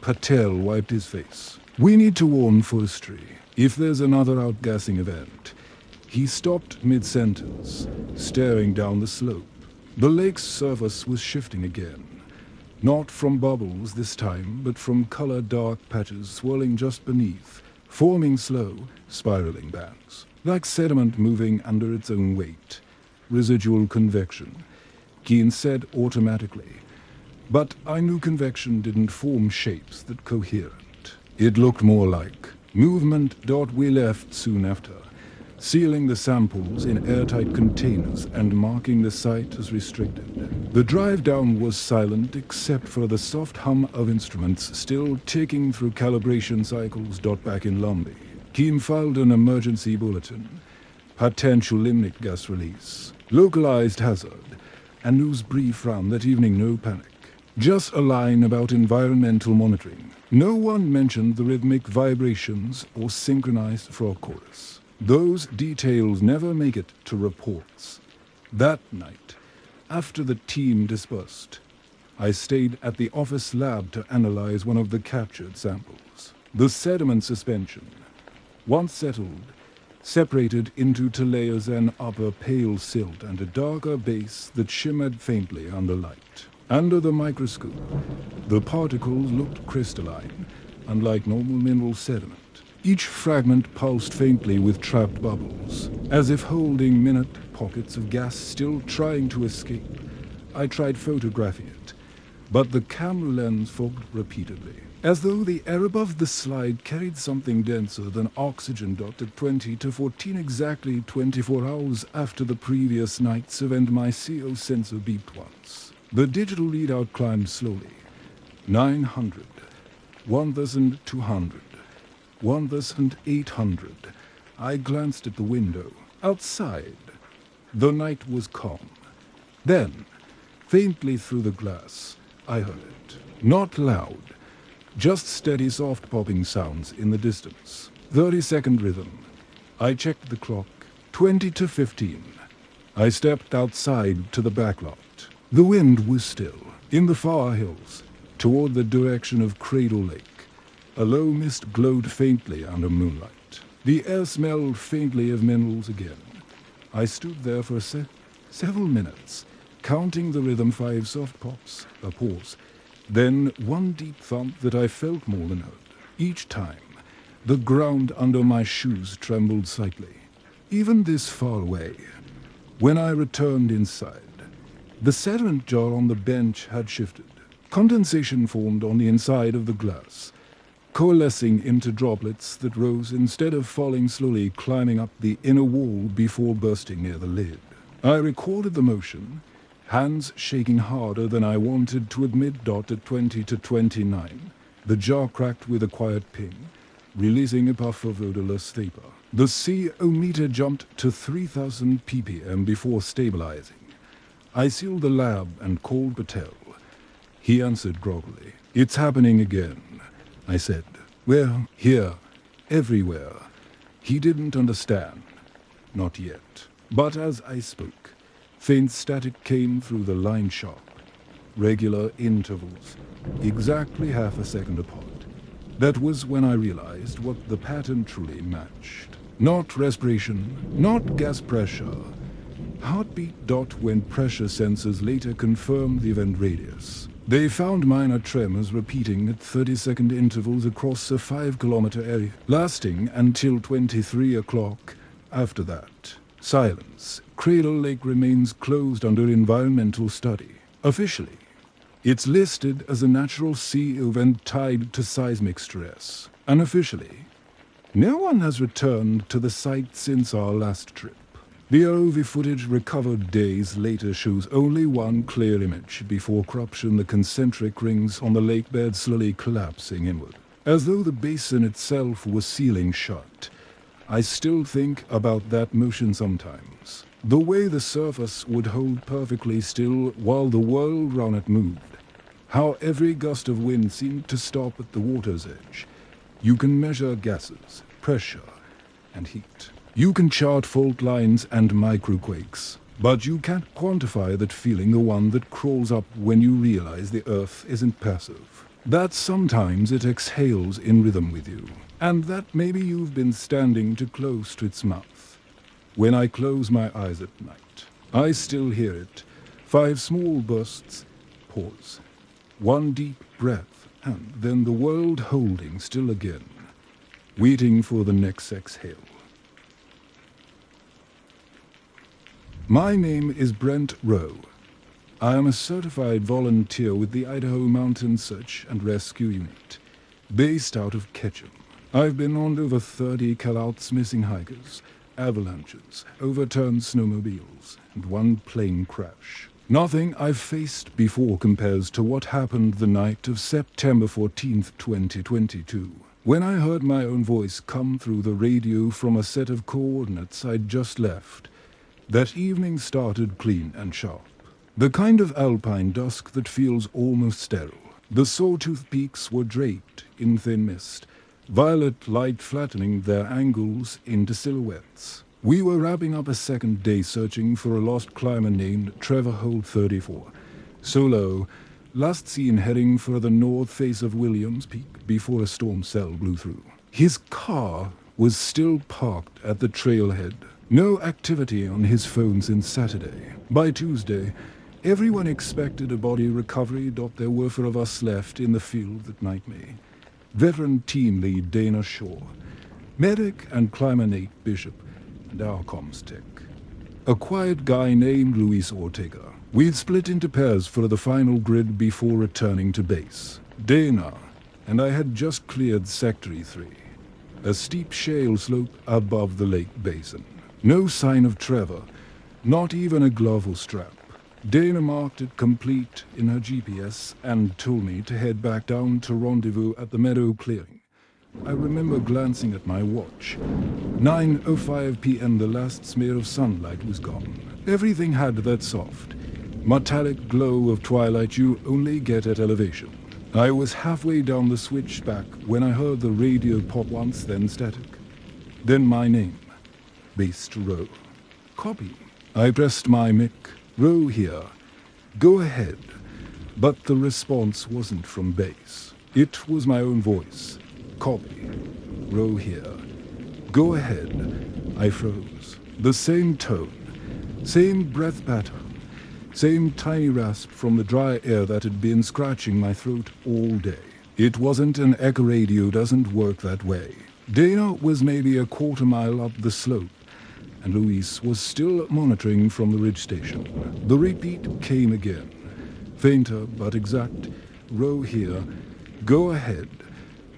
Patel wiped his face. We need to warn forestry. If there's another outgassing event. He stopped mid-sentence, staring down the slope. The lake's surface was shifting again. Not from bubbles this time, but from colored dark patches swirling just beneath, forming slow, spiraling bands. Like sediment moving under its own weight. Residual convection. Keen said automatically. But I knew convection didn't form shapes that coherent. It looked more like movement. We left soon after, sealing the samples in airtight containers and marking the site as restricted. The drive down was silent except for the soft hum of instruments still ticking through calibration cycles. Back in Lumby, Keem filed an emergency bulletin. Potential limnic gas release. Localized hazard. And news brief round that evening, no panic. Just a line about environmental monitoring. No one mentioned the rhythmic vibrations or synchronized frog chorus. Those details never make it to reports. That night, after the team dispersed, I stayed at the office lab to analyze one of the captured samples. The sediment suspension, once settled, separated into two layers: an upper pale silt and a darker base that shimmered faintly under light. Under the microscope, the particles looked crystalline, unlike normal mineral sediment. Each fragment pulsed faintly with trapped bubbles, as if holding minute pockets of gas still trying to escape. I tried photographing it, but the camera lens fogged repeatedly, as though the air above the slide carried something denser than oxygen. At 20 to 14, exactly 24 hours after the previous night's event, my CO sensor beeped once. The digital readout climbed slowly. 900, 1,200. 1,800. I glanced at the window. Outside, the night was calm. Then, faintly through the glass, I heard it. Not loud, just steady, soft popping sounds in the distance. 30-second rhythm. I checked the clock. 20 to 15. I stepped outside to the back lot. The wind was still. In the far hills, toward the direction of Cradle Lake, a low mist glowed faintly under moonlight. The air smelled faintly of minerals again. I stood there for several minutes, counting the rhythm. 5 soft pops, a pause, then one deep thump that I felt more than heard. Each time, the ground under my shoes trembled slightly. Even this far away, when I returned inside, the sediment jar on the bench had shifted. Condensation formed on the inside of the glass, coalescing into droplets that rose instead of falling slowly, climbing up the inner wall before bursting near the lid. I recorded the motion, hands shaking harder than I wanted to admit. At 20 to 29, the jar cracked with a quiet ping, releasing a puff of odorless vapor. The CO-meter jumped to 3000 ppm before stabilizing. I sealed the lab and called Patel. He answered groggily. "It's happening again," I said. "Well, here, everywhere." He didn't understand. Not yet. But as I spoke, faint static came through the line sharp. Regular intervals, exactly half a second apart. That was when I realized what the pattern truly matched. Not respiration, not gas pressure. Heartbeat. When pressure sensors later confirmed the event radius. They found minor tremors repeating at 30-second intervals across a 5-kilometer area, lasting until 23 o'clock. After that, silence. Cradle Lake remains closed under environmental study. Officially, it's listed as a natural sea event tied to seismic stress. Unofficially, no one has returned to the site since our last trip. The ROV footage recovered days later shows only one clear image before corruption, the concentric rings on the lake bed slowly collapsing inward, as though the basin itself was sealing shut. I still think about that motion sometimes. The way the surface would hold perfectly still while the world round it moved. How every gust of wind seemed to stop at the water's edge. You can measure gases, pressure, and heat. You can chart fault lines and microquakes, but you can't quantify that feeling, the one that crawls up when you realize the Earth isn't passive. That sometimes it exhales in rhythm with you, and that maybe you've been standing too close to its mouth. When I close my eyes at night, I still hear it. 5 small bursts, pause, 1 deep breath, and then the world holding still again, waiting for the next exhale. My name is Brent Rowe. I am a certified volunteer with the Idaho Mountain Search and Rescue Unit, based out of Ketchum. I've been on over 30 callouts, missing hikers, avalanches, overturned snowmobiles, and 1 plane crash. Nothing I've faced before compares to what happened the night of September 14th, 2022, when I heard my own voice come through the radio from a set of coordinates I'd just left. That evening started clean and sharp. The kind of alpine dusk that feels almost sterile. The sawtooth peaks were draped in thin mist, violet light flattening their angles into silhouettes. We were wrapping up a second day searching for a lost climber named Trevor Holt 34. Solo, last seen heading for the north face of Williams Peak before a storm cell blew through. His car was still parked at the trailhead. No activity on his phone since Saturday. By Tuesday, everyone expected a body recovery. There were 4 of us left in the field that night. Me, veteran team lead Dana Shaw, medic and climber Nate Bishop, and our comms tech, a quiet guy named Luis Ortega. We'd split into pairs for the final grid before returning to base. Dana and I had just cleared Sector 3, a steep shale slope above the lake basin. No sign of Trevor, not even a glove or strap. Dana marked it complete in her GPS and told me to head back down to rendezvous at the meadow clearing. I remember glancing at my watch. 9:05 p.m. the last smear of sunlight was gone. Everything had that soft, metallic glow of twilight you only get at elevation. I was halfway down the switchback when I heard the radio pop once, then static. Then my name. Based Rowe. Copy. I pressed my mic. Rowe here. Go ahead. But the response wasn't from base. It was my own voice. Copy. Rowe here. Go ahead. I froze. The same tone. Same breath pattern. Same tiny rasp from the dry air that had been scratching my throat all day. It wasn't an echo radio, doesn't work that way. Dana was maybe a quarter mile up the slope, and Luis was still monitoring from the ridge station. The repeat came again. Fainter but exact. Row here. Go ahead.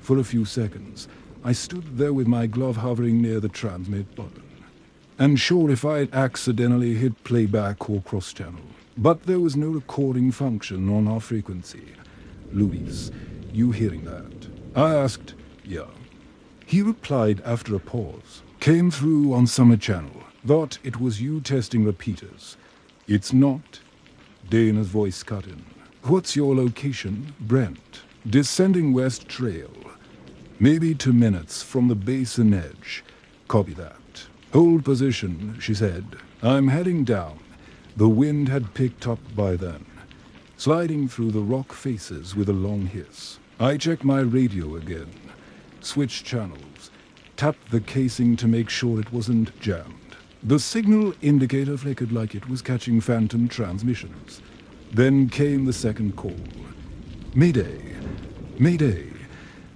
For a few seconds, I stood there with my glove hovering near the transmit button, unsure if I'd accidentally hit playback or cross-channel. but there was no recording function on our frequency. Luis, you hearing that? I asked. Yeah. He replied after a pause. Came through on Summer Channel. Thought it was you testing repeaters. It's not. Dana's voice cut in. What's your location, Brent? Descending West Trail. Maybe 2 minutes from the basin edge. Copy that. Hold position, she said. I'm heading down. The wind had picked up by then, sliding through the rock faces with a long hiss. I checked my radio again. Switched channels. Tapped the casing to make sure it wasn't jammed. The signal indicator flickered like it was catching phantom transmissions. Then came the second call. Mayday. Mayday.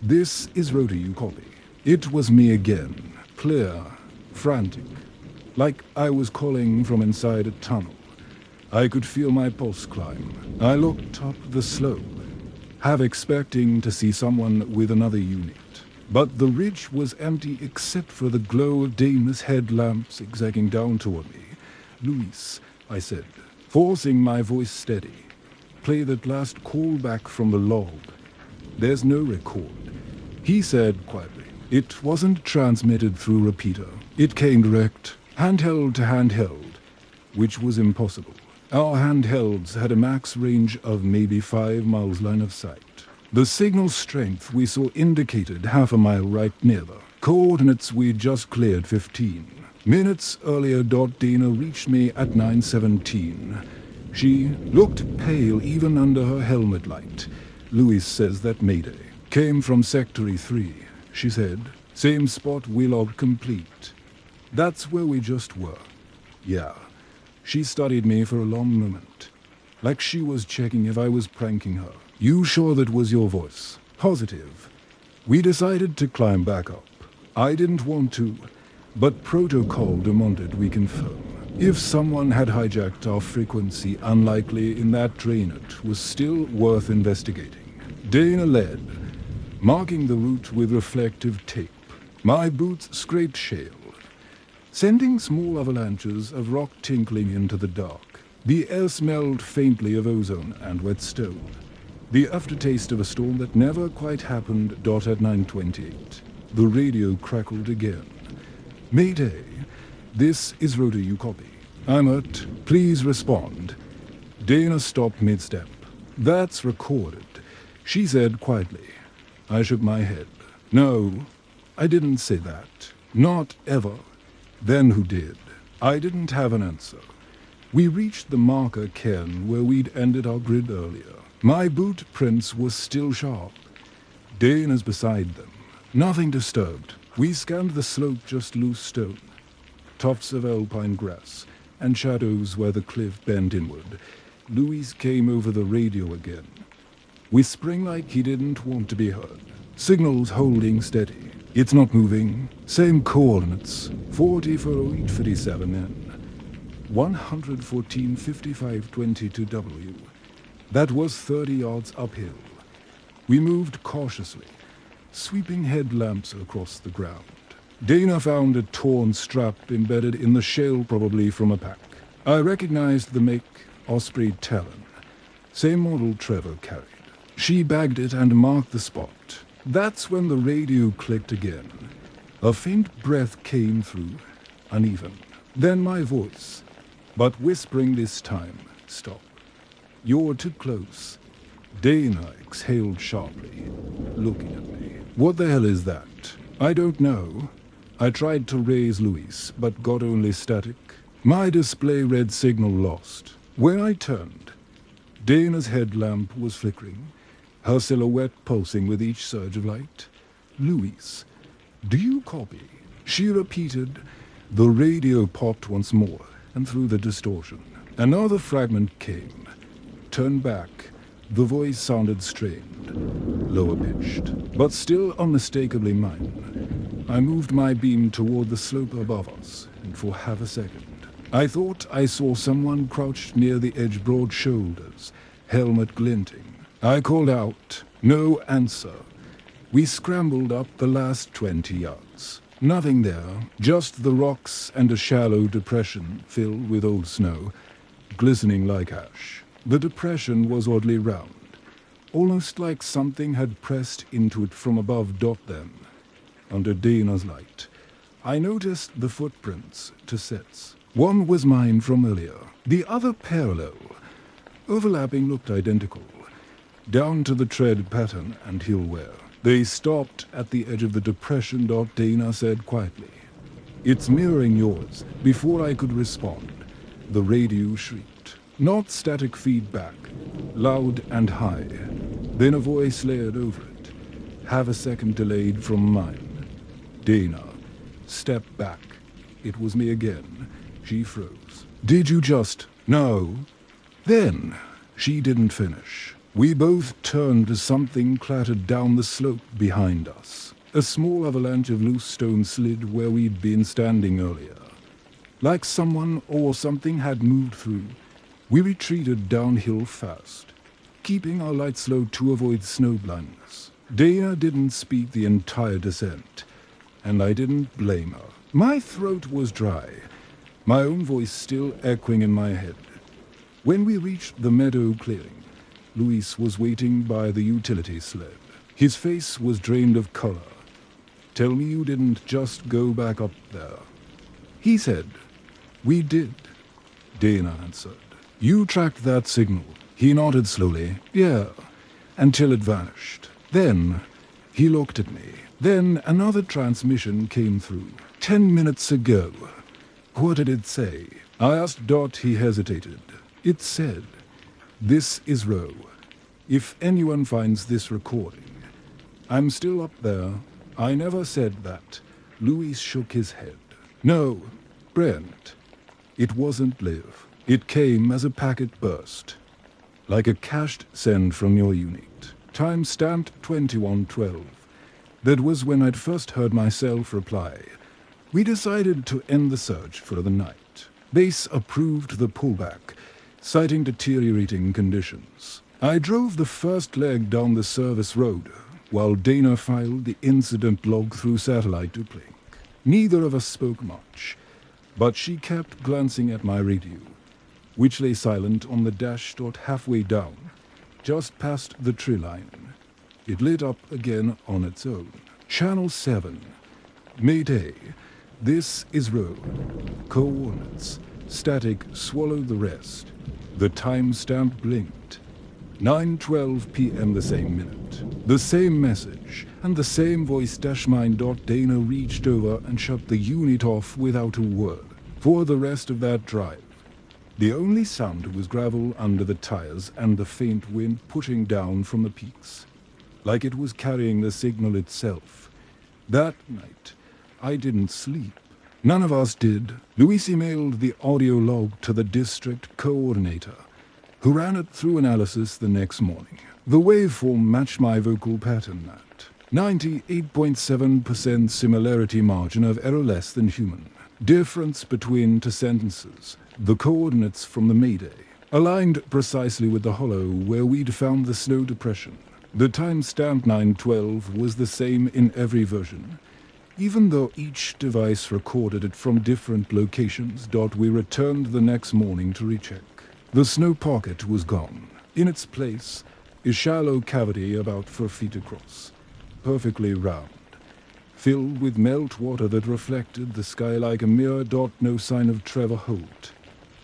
This is Rhoda, you copy. It was me again. Clear. Frantic. Like I was calling from inside a tunnel. I could feel my pulse climb. I looked up the slope, half expecting to see someone with another unit. But the ridge was empty except for the glow of Dana's headlamp zigzagging down toward me. Luis, I said, forcing my voice steady. Play that last call back from the log. There's no record. He said quietly. It wasn't transmitted through repeater. It came direct, handheld to handheld, which was impossible. Our handhelds had a max range of maybe 5 miles line of sight. The signal strength we saw indicated half a mile right nearer. Coordinates we just cleared 15. Minutes earlier, Dana reached me at 9:17. She looked pale even under her helmet light. Luis says that Mayday came from Sector 3, she said. Same spot we logged complete. That's where we just were. Yeah. She studied me for a long moment, like she was checking if I was pranking her. You sure that was your voice? Positive. We decided to climb back up. I didn't want to, but protocol demanded we confirm. If someone had hijacked our frequency, unlikely in that drainage was still worth investigating. Dana led, marking the route with reflective tape. My boots scraped shale, sending small avalanches of rock tinkling into the dark. The air smelled faintly of ozone and wet stone. The aftertaste of a storm that never quite happened. At 9:28. The radio crackled again. Mayday. This is Rhoda, you copy. I'm hurt. Please respond. Dana stopped mid-step. That's recorded, she said quietly. I shook my head. No, I didn't say that. Not ever. Then who did? I didn't have an answer. We reached the marker cairn where we'd ended our grid earlier. My boot prints were still sharp. Dana's beside them. Nothing disturbed. We scanned the slope, just loose stone, tufts of alpine grass, and shadows where the cliff bent inward. Luis came over the radio again, whispering like he didn't want to be heard. Signals holding steady. It's not moving. Same coordinates. 40 for 857N. 114.55.22W. That was 30 yards uphill. We moved cautiously, sweeping headlamps across the ground. Dana found a torn strap embedded in the shale, probably from a pack. I recognized the make, Osprey Talon. Same model Trevor carried. She bagged it and marked the spot. That's when the radio clicked again. A faint breath came through, uneven. Then my voice, but whispering this time, stopped. You're too close. Dana exhaled sharply, looking at me. What the hell is that? I don't know. I tried to raise Luis, but got only static. My display read signal lost. When I turned, Dana's headlamp was flickering, her silhouette pulsing with each surge of light. Luis, do you copy? She repeated. The radio popped once more, and through the distortion, another fragment came. Turned back. The voice sounded strained, lower-pitched, but still unmistakably mine. I moved my beam toward the slope above us, and for half a second, I thought I saw someone crouched near the edge, broad shoulders, helmet glinting. I called out. No answer. We scrambled up the last 20 yards. Nothing there, just the rocks and a shallow depression filled with old snow. glistening like ash. The depression was oddly round, almost like something had pressed into it from above. Then, under Dana's light, I noticed the footprints to sets. One was mine from earlier, the other parallel. Overlapping, looked identical, down to the tread pattern and heel wear. They stopped at the edge of the depression. Dana said quietly, "It's mirroring yours." Before I could respond, the radio shrieked. Not static feedback, loud and high. Then a voice layered over it, half a second delayed from mine. "Dana, step back." It was me again. She froze. "Did you just..." "No." Then, she didn't finish. We both turned as something clattered down the slope behind us. A small avalanche of loose stone slid where we'd been standing earlier. Like someone or something had moved through, we retreated downhill fast, keeping our lights low to avoid snow blindness. Dana didn't speak the entire descent, and I didn't blame her. My throat was dry, my own voice still echoing in my head. When we reached the meadow clearing, Luis was waiting by the utility sled. His face was drained of color. "Tell me you didn't just go back up there." He said. "We did," Dana answered. "You tracked that signal." He nodded slowly. "Yeah, until it vanished. Then," he looked at me. "Then another transmission came through. 10 minutes ago." "What did it say?" I asked. He hesitated. "It said, 'This is Roe. If anyone finds this recording.' I'm still up there." "I never said that." Luis shook his head. "No, Brent. It wasn't Liv. It came as a packet burst, like a cached send from your unit. Time stamped 2112. That was when I'd first heard myself reply. We decided to end the search for the night. Base approved the pullback, citing deteriorating conditions. I drove the first leg down the service road, while Dana filed the incident log through satellite uplink. Neither of us spoke much, but she kept glancing at my radio, which lay silent on the dash. Halfway down, just past the tree line, it lit up again on its own. "Channel 7. Mayday. This is Roe. Coordinates. Static, swallow the rest." The timestamp blinked. 9:12 p.m. the same minute. The same message, and the same voice. Mine. Dana reached over and shut the unit off without a word. For the rest of that drive, the only sound was gravel under the tires and the faint wind pushing down from the peaks, like it was carrying the signal itself. That night, I didn't sleep. None of us did. Luis emailed the audio log to the district coordinator, who ran it through analysis the next morning. The waveform matched my vocal pattern at 98.7% similarity margin of error less than human. Difference between two sentences. The coordinates from the Mayday aligned precisely with the hollow where we'd found the snow depression. The timestamp 9:12 was the same in every version, even though each device recorded it from different locations. We returned the next morning to recheck. The snow pocket was gone. In its place, a shallow cavity about 4 feet across, perfectly round, filled with meltwater that reflected the sky like a mirror. No sign of Trevor Holt.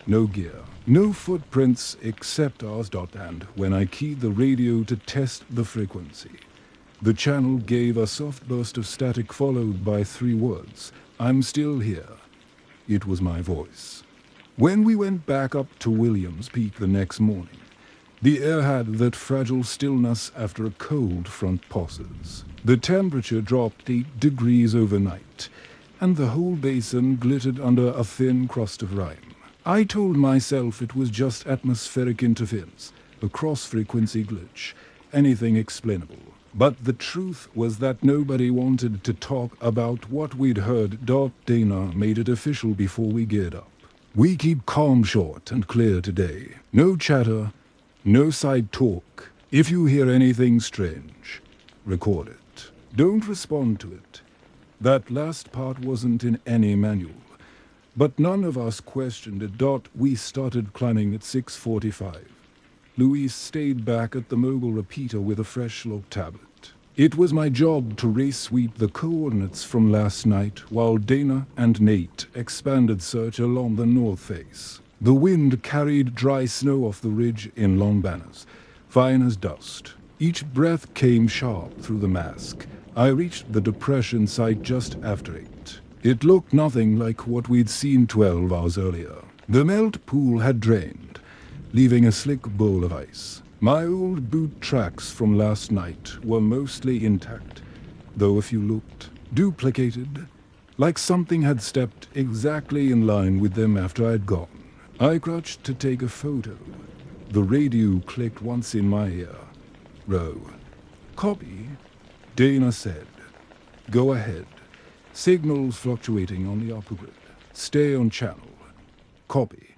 No gear. No footprints except ours. And when I keyed the radio to test the frequency, the channel gave a soft burst of static followed by 3 words. "I'm still here." It was my voice. When we went back up to Williams Peak the next morning, the air had that fragile stillness after a cold front passes. The temperature dropped 8 degrees overnight, and the whole basin glittered under a thin crust of rime. I told myself it was just atmospheric interference, a cross-frequency glitch, anything explainable. But the truth was that nobody wanted to talk about what we'd heard. Dana made it official before we geared up. "We keep calm short and clear today. No chatter, no side talk. If you hear anything strange, record it. Don't respond to it." That last part wasn't in any manual, But none of us questioned it. We started climbing at 6:45. Louise stayed back at the mobile repeater with a fresh log tablet. It was my job to re-sweep the coordinates from last night while Dana and Nate expanded search along the north face. The wind carried dry snow off the ridge in long banners, fine as dust. Each breath came sharp through the mask. I reached the depression site just after 8. It looked nothing like what we'd seen 12 hours earlier. The melt pool had drained, leaving a slick bowl of ice. My old boot tracks from last night were mostly intact, though a few looked duplicated, like something had stepped exactly in line with them after I'd gone. I crouched to take a photo. The radio clicked once in my ear. Row. Copy, Dana said. Go ahead. Signals fluctuating on the upper grid. Stay on channel. Copy.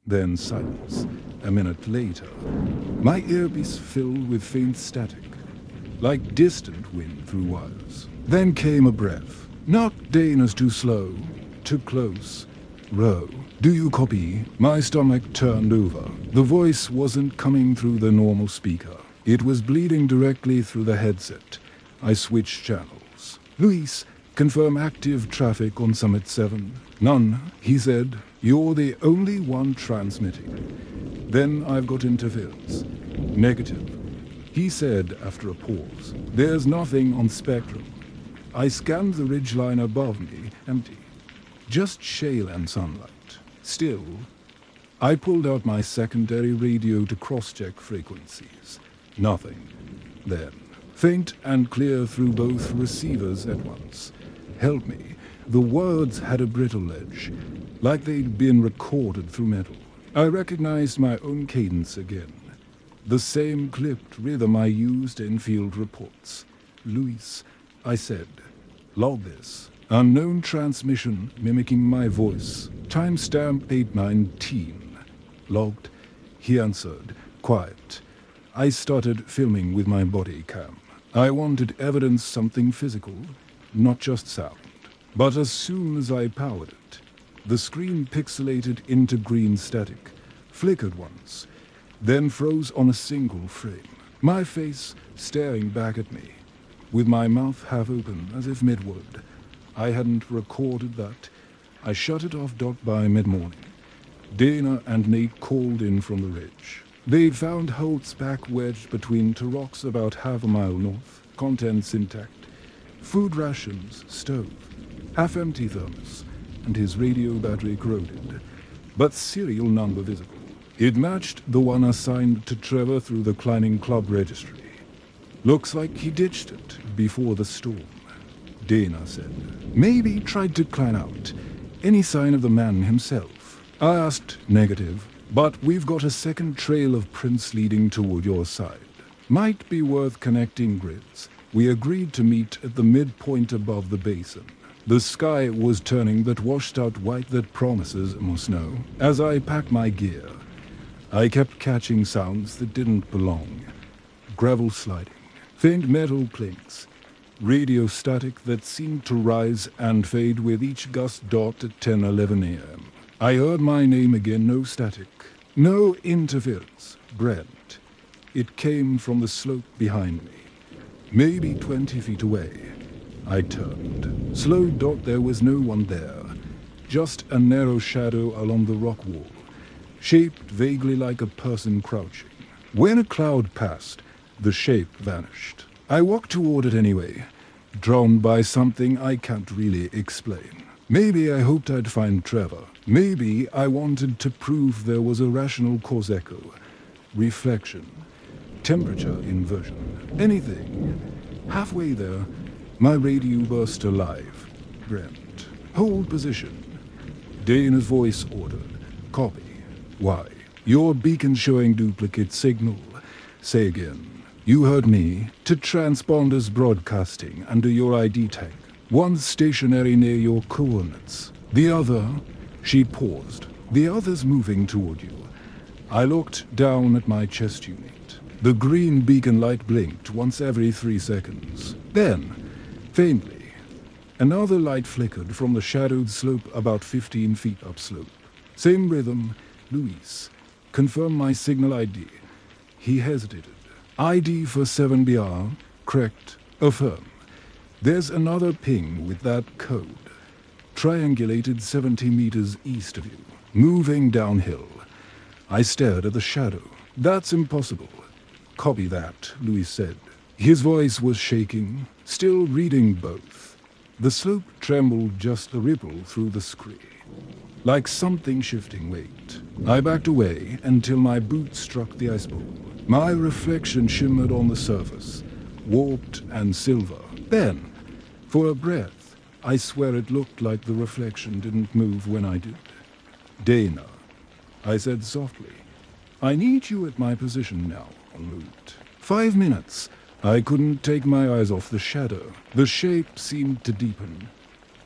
Then silence. A minute later, my earpiece filled with faint static, like distant wind through wires. Then came a breath. Not Dana's too slow, too close. Row. Do you copy? My stomach turned over. The voice wasn't coming through the normal speaker. It was bleeding directly through the headset. I switched channels. Luis, confirm active traffic on Summit 7. None, he said. You're the only one transmitting. Then I've got interference. Negative. He said after a pause. There's nothing on spectrum. I scanned the ridgeline above me, empty. Just shale and sunlight. Still, I pulled out my secondary radio to cross-check frequencies. Nothing. Then, faint and clear through both receivers at once. Help me. The words had a brittle edge, like they'd been recorded through metal. I recognized my own cadence again. The same clipped rhythm I used in field reports. Luis, I said, log this. Unknown transmission mimicking my voice. Timestamp 819. Logged. He answered, quiet. I started filming with my body cam. I wanted evidence, something physical, not just sound. But as soon as I powered it, the screen pixelated into green static, flickered once, then froze on a single frame. My face staring back at me, with my mouth half open as if mid-word. I hadn't recorded that. I shut it off by mid-morning. Dana and Nate called in from the ridge. They'd found Holt's back wedged between two rocks about half a mile north, contents intact. Food rations, stove, half-empty thermos, and his radio battery corroded, but serial number visible. It matched the one assigned to Trevor through the climbing club registry. Looks like he ditched it before the storm, Dana said. Maybe tried to climb out. Any sign of the man himself? I asked. Negative, but we've got a second trail of prints leading toward your side. Might be worth connecting grids. We agreed to meet at the midpoint above the basin. The sky was turning that washed out white that promises more snow. As I packed my gear, I kept catching sounds that didn't belong. Gravel sliding, faint metal clinks, radio static that seemed to rise and fade with each gust dot at 10:11 a.m. I heard my name again, no static, no interference. Brent. It came from the slope behind me, maybe 20 feet away. I turned. Slow dot, there was no one there, just a narrow shadow along the rock wall, shaped vaguely like a person crouching. When a cloud passed, the shape vanished. I walked toward it anyway, drawn by something I can't really explain. Maybe I hoped I'd find Trevor. Maybe I wanted to prove there was a rational cause echo, reflection, temperature inversion, anything. Halfway there, my radio burst alive. Brent. Hold position. Dana's voice ordered. Copy. Why? Your beacon showing duplicate signal. Say again. You heard me. To transponders broadcasting under your ID tag. One stationary near your coordinates. The other... She paused. The other's moving toward you. I looked down at my chest unit. The green beacon light blinked once every 3 seconds. Then, faintly, Another light flickered from the shadowed slope about 15 feet upslope. Same rhythm. Luis, confirm my signal ID. He hesitated. ID for 7BR. Correct. Affirm. There's another ping with that code. Triangulated 70 meters east of you. Moving downhill. I stared at the shadow. That's impossible. Copy that, Luis said. His voice was shaking, still reading both. The slope trembled just a ripple through the scree. Like something shifting weight. I backed away until my boot struck the ice bowl. My reflection shimmered on the surface, warped and silver. Then, for a breath, I swear it looked like the reflection didn't move when I did. Dana, I said softly, I need you at my position now, en route. 5 minutes. I couldn't take my eyes off the shadow. The shape seemed to deepen,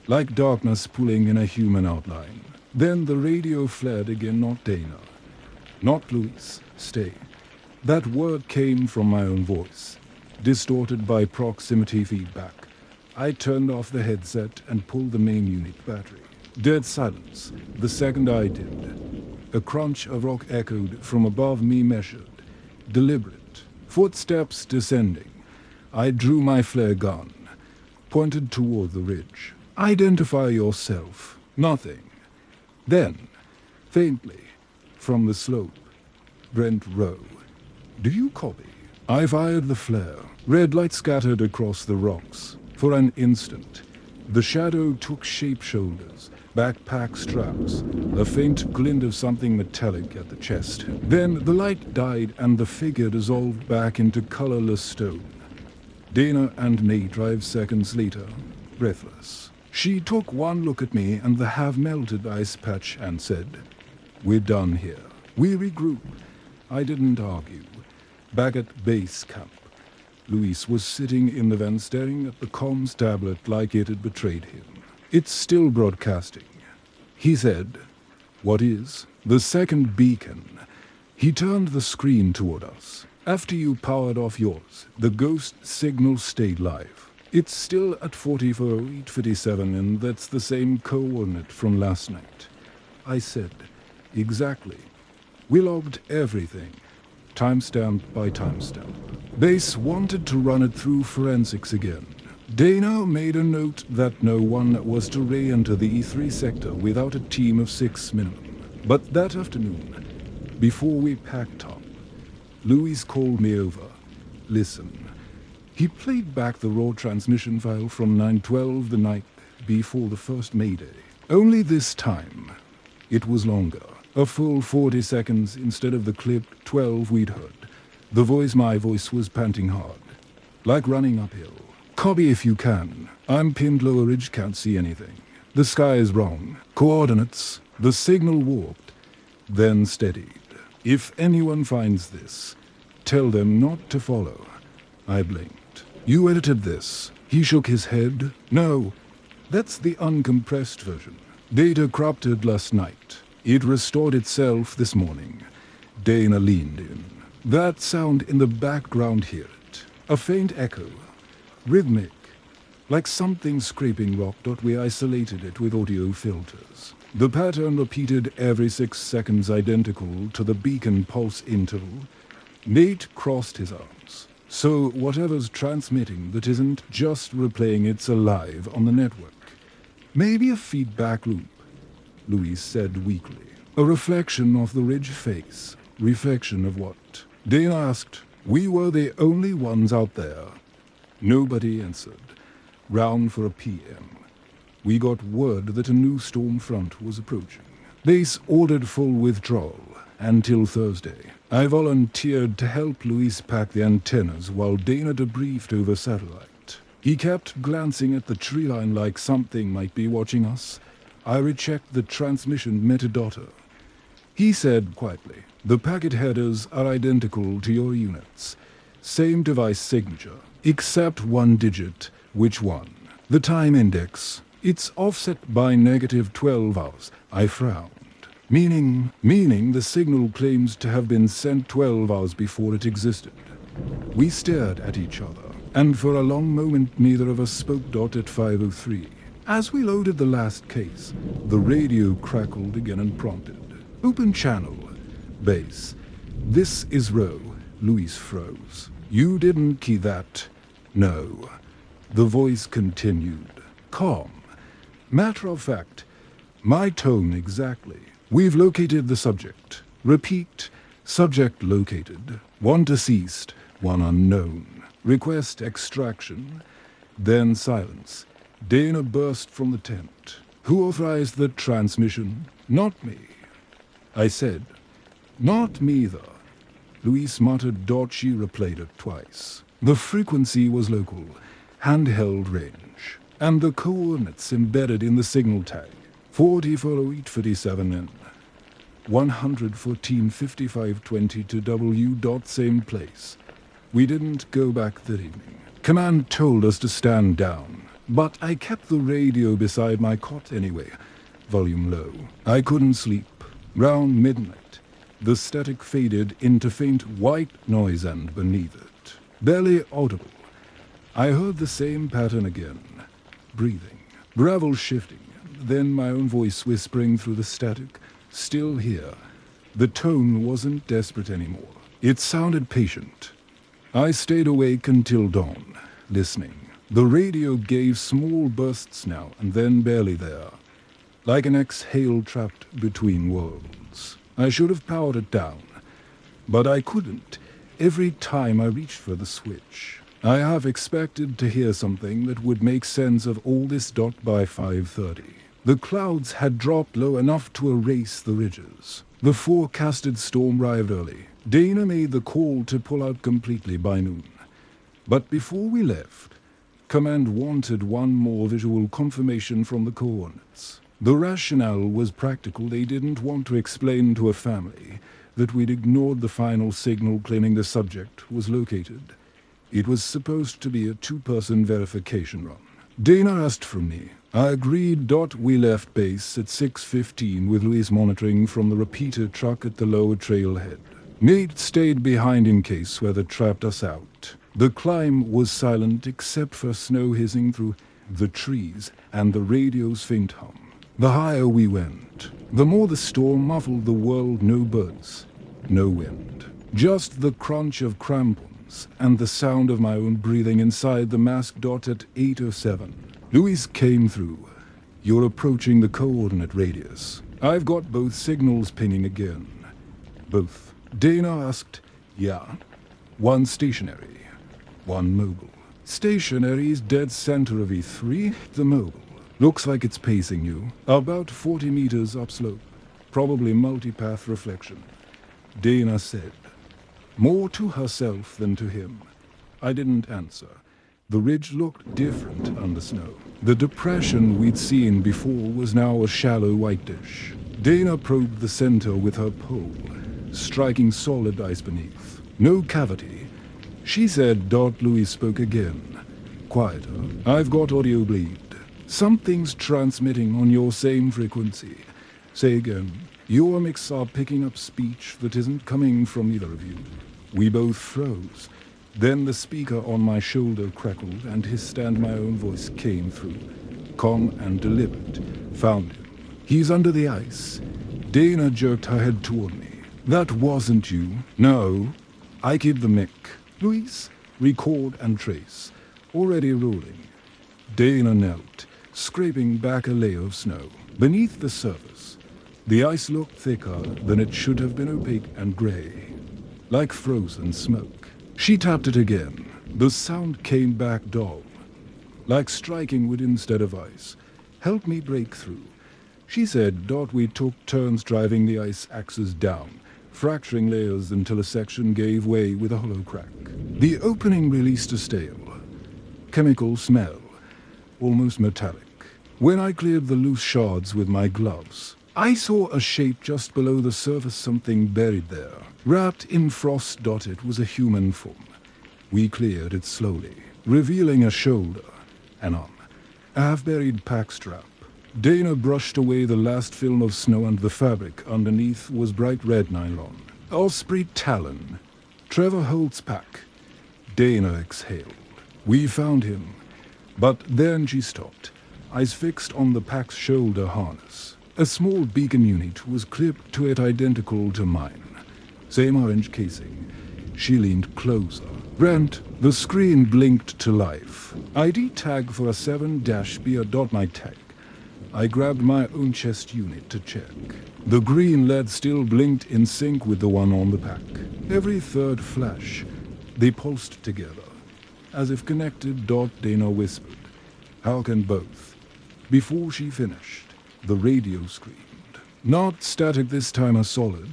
like darkness pulling in a human outline. Then the radio flared again, not Dana. Not Luis. Stay. That word came from my own voice, distorted by proximity feedback. I turned off the headset and pulled the main unit battery. Dead silence, the second I did. A crunch of rock echoed from above me, measured, deliberate. Footsteps descending. I drew my flare gun, pointed toward the ridge. Identify yourself. Nothing. Then, faintly, from the slope, Brent Rowe. Do you copy? I fired the flare. Red light scattered across the rocks. For an instant, the shadow took shape shoulders, backpack straps, a faint glint of something metallic at the chest. Then the light died and the figure dissolved back into colorless stone. Dana and Nate arrived seconds later, breathless. She took one look at me and the half-melted ice patch and said, We're done here. We regroup. I didn't argue. Back at base camp, Luis was sitting in the van staring at the comms tablet like it had betrayed him. It's still broadcasting. He said, What is? The second beacon. He turned the screen toward us. After you powered off yours, the ghost signal stayed live. It's still at 44,857 and that's the same coordinate from last night. I said, Exactly. We logged everything. Timestamp by timestamp. Base wanted to run it through forensics again. Dana made a note that no one was to re-enter the E3 sector without a team of 6 minimum. But that afternoon, before we packed up, Luis called me over. Listen. He played back the raw transmission file from 9/12 the night before the first Mayday. Only this time, it was longer. A full 40 seconds instead of the clipped 12 we'd heard. My voice was panting hard, like running uphill. Copy if you can. I'm pinned lower ridge, can't see anything. The sky is wrong. Coordinates. The signal warped, then steadied. If anyone finds this, tell them not to follow. I blinked. You edited this. He shook his head. No, that's the uncompressed version. Data corrupted last night. It restored itself this morning. Dana leaned in. That sound in the background, hear it. A faint echo. Rhythmic. Like something scraping rock. We isolated it with audio filters. The pattern repeated every 6 seconds, identical to the beacon pulse interval. Nate crossed his arms. So whatever's transmitting that isn't just replaying, it's alive on the network. Maybe a feedback loop, Luis said weakly. A reflection of the ridge face. Reflection of what? Dana asked. We were the only ones out there. Nobody answered. Round for a PM. We got word that a new storm front was approaching. Base ordered full withdrawal until Thursday. I volunteered to help Luis pack the antennas while Dana debriefed over satellite. He kept glancing at the tree line like something might be watching us. I rechecked the transmission metadata. He said quietly, the packet headers are identical to your units. Same device signature, except one digit. Which one? The time index. It's offset by -12 hours. I frowned. Meaning the signal claims to have been sent 12 hours before it existed. We stared at each other, and for a long moment neither of us spoke. At 5:03, As we loaded the last case, the radio crackled again and prompted. Open channel. Base. This is Row. Luis froze. You didn't key that. No. The voice continued. Calm. Matter of fact. My tone exactly. We've located the subject. Repeat. Subject located. One deceased. One unknown. Request extraction. Then silence. Dana burst from the tent. Who authorized the transmission? Not me. I said, not me either. Luis muttered. She replayed it twice. The frequency was local, handheld range, and the coordinates embedded in the signal tag. 40 follow 847 N. 114 5520 to W. Same place. We didn't go back that evening. Command told us to stand down, but I kept the radio beside my cot anyway, volume low. I couldn't sleep. Round midnight, the static faded into faint white noise, and beneath it, barely audible, I heard the same pattern again. Breathing, gravel shifting, then my own voice whispering through the static, still here. The tone wasn't desperate anymore. It sounded patient. I stayed awake until dawn, listening. The radio gave small bursts now and then, barely there, like an exhale trapped between worlds. I should have powered it down, but I couldn't. Every time I reached for the switch, I have expected to hear something that would make sense of all this. By 5:30, the clouds had dropped low enough to erase the ridges. The forecasted storm arrived early. Dana made the call to pull out completely by noon. But before we left, Command wanted one more visual confirmation from the coordinates. The rationale was practical. They didn't want to explain to a family that we'd ignored the final signal claiming the subject was located. It was supposed to be a two-person verification run. Dana asked from me. I agreed. We left base at 6:15 with Luis monitoring from the repeater truck at the lower trailhead. Nate stayed behind in case weather trapped us out. The climb was silent except for snow hissing through the trees and the radio's faint hum. The higher we went, the more the storm muffled the world. No birds, no wind. Just the crunch of crampons and the sound of my own breathing inside the mask. At 8:07, Luis came through. You're approaching the coordinate radius. I've got both signals pinging again. Both. Dana asked, yeah. One stationary, one mobile. Stationary's dead center of E3, the mobile. Looks like it's pacing you. About 40 meters upslope. Probably multipath reflection. Dana said. More to herself than to him. I didn't answer. The ridge looked different under snow. The depression we'd seen before was now a shallow white dish. Dana probed the center with her pole, striking solid ice beneath. No cavity. She said. Luis spoke again. Quieter. I've got audio bleed. Something's transmitting on your same frequency. Say again. Your mics are picking up speech that isn't coming from either of you. We both froze. Then the speaker on my shoulder crackled and hissed and my own voice came through. Calm and deliberate. Found him. He's under the ice. Dana jerked her head toward me. That wasn't you. No. I keep the mic. Luis, record and trace. Already rolling. Dana knelt, scraping back a layer of snow. Beneath the surface, the ice looked thicker than it should have been, opaque and gray, like frozen smoke. She tapped it again. The sound came back dull, like striking wood instead of ice. Help me break through. She said. We took turns driving the ice axes down, fracturing layers until a section gave way with a hollow crack. The opening released a stale, chemical smell, almost metallic. When I cleared the loose shards with my gloves, I saw a shape just below the surface, something buried there. Wrapped in frost. It was a human form. We cleared it slowly, revealing a shoulder, an arm, a half-buried pack strap. Dana brushed away the last film of snow, and the fabric underneath was bright red nylon. Osprey talon. Trevor Holt's pack. Dana exhaled. We found him. But then she stopped. eyes fixed on the pack's shoulder harness. A small beacon unit was clipped to it identical to mine. Same orange casing. She leaned closer. Brent, the screen blinked to life. ID tag for a 7-B my tag. I grabbed my own chest unit to check. The green LED still blinked in sync with the one on the pack. Every third flash, they pulsed together. As if connected, Dana whispered, "How can both?" Before she finished, the radio screamed. Not static this time, a solid,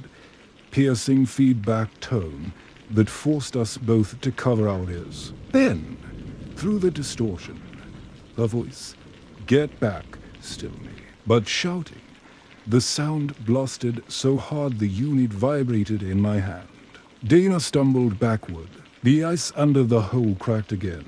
piercing feedback tone that forced us both to cover our ears. Then, through the distortion, her voice, "Get back," still me, but shouting. The sound blasted so hard the unit vibrated in my hand. Dana stumbled backward. The ice under the hole cracked again,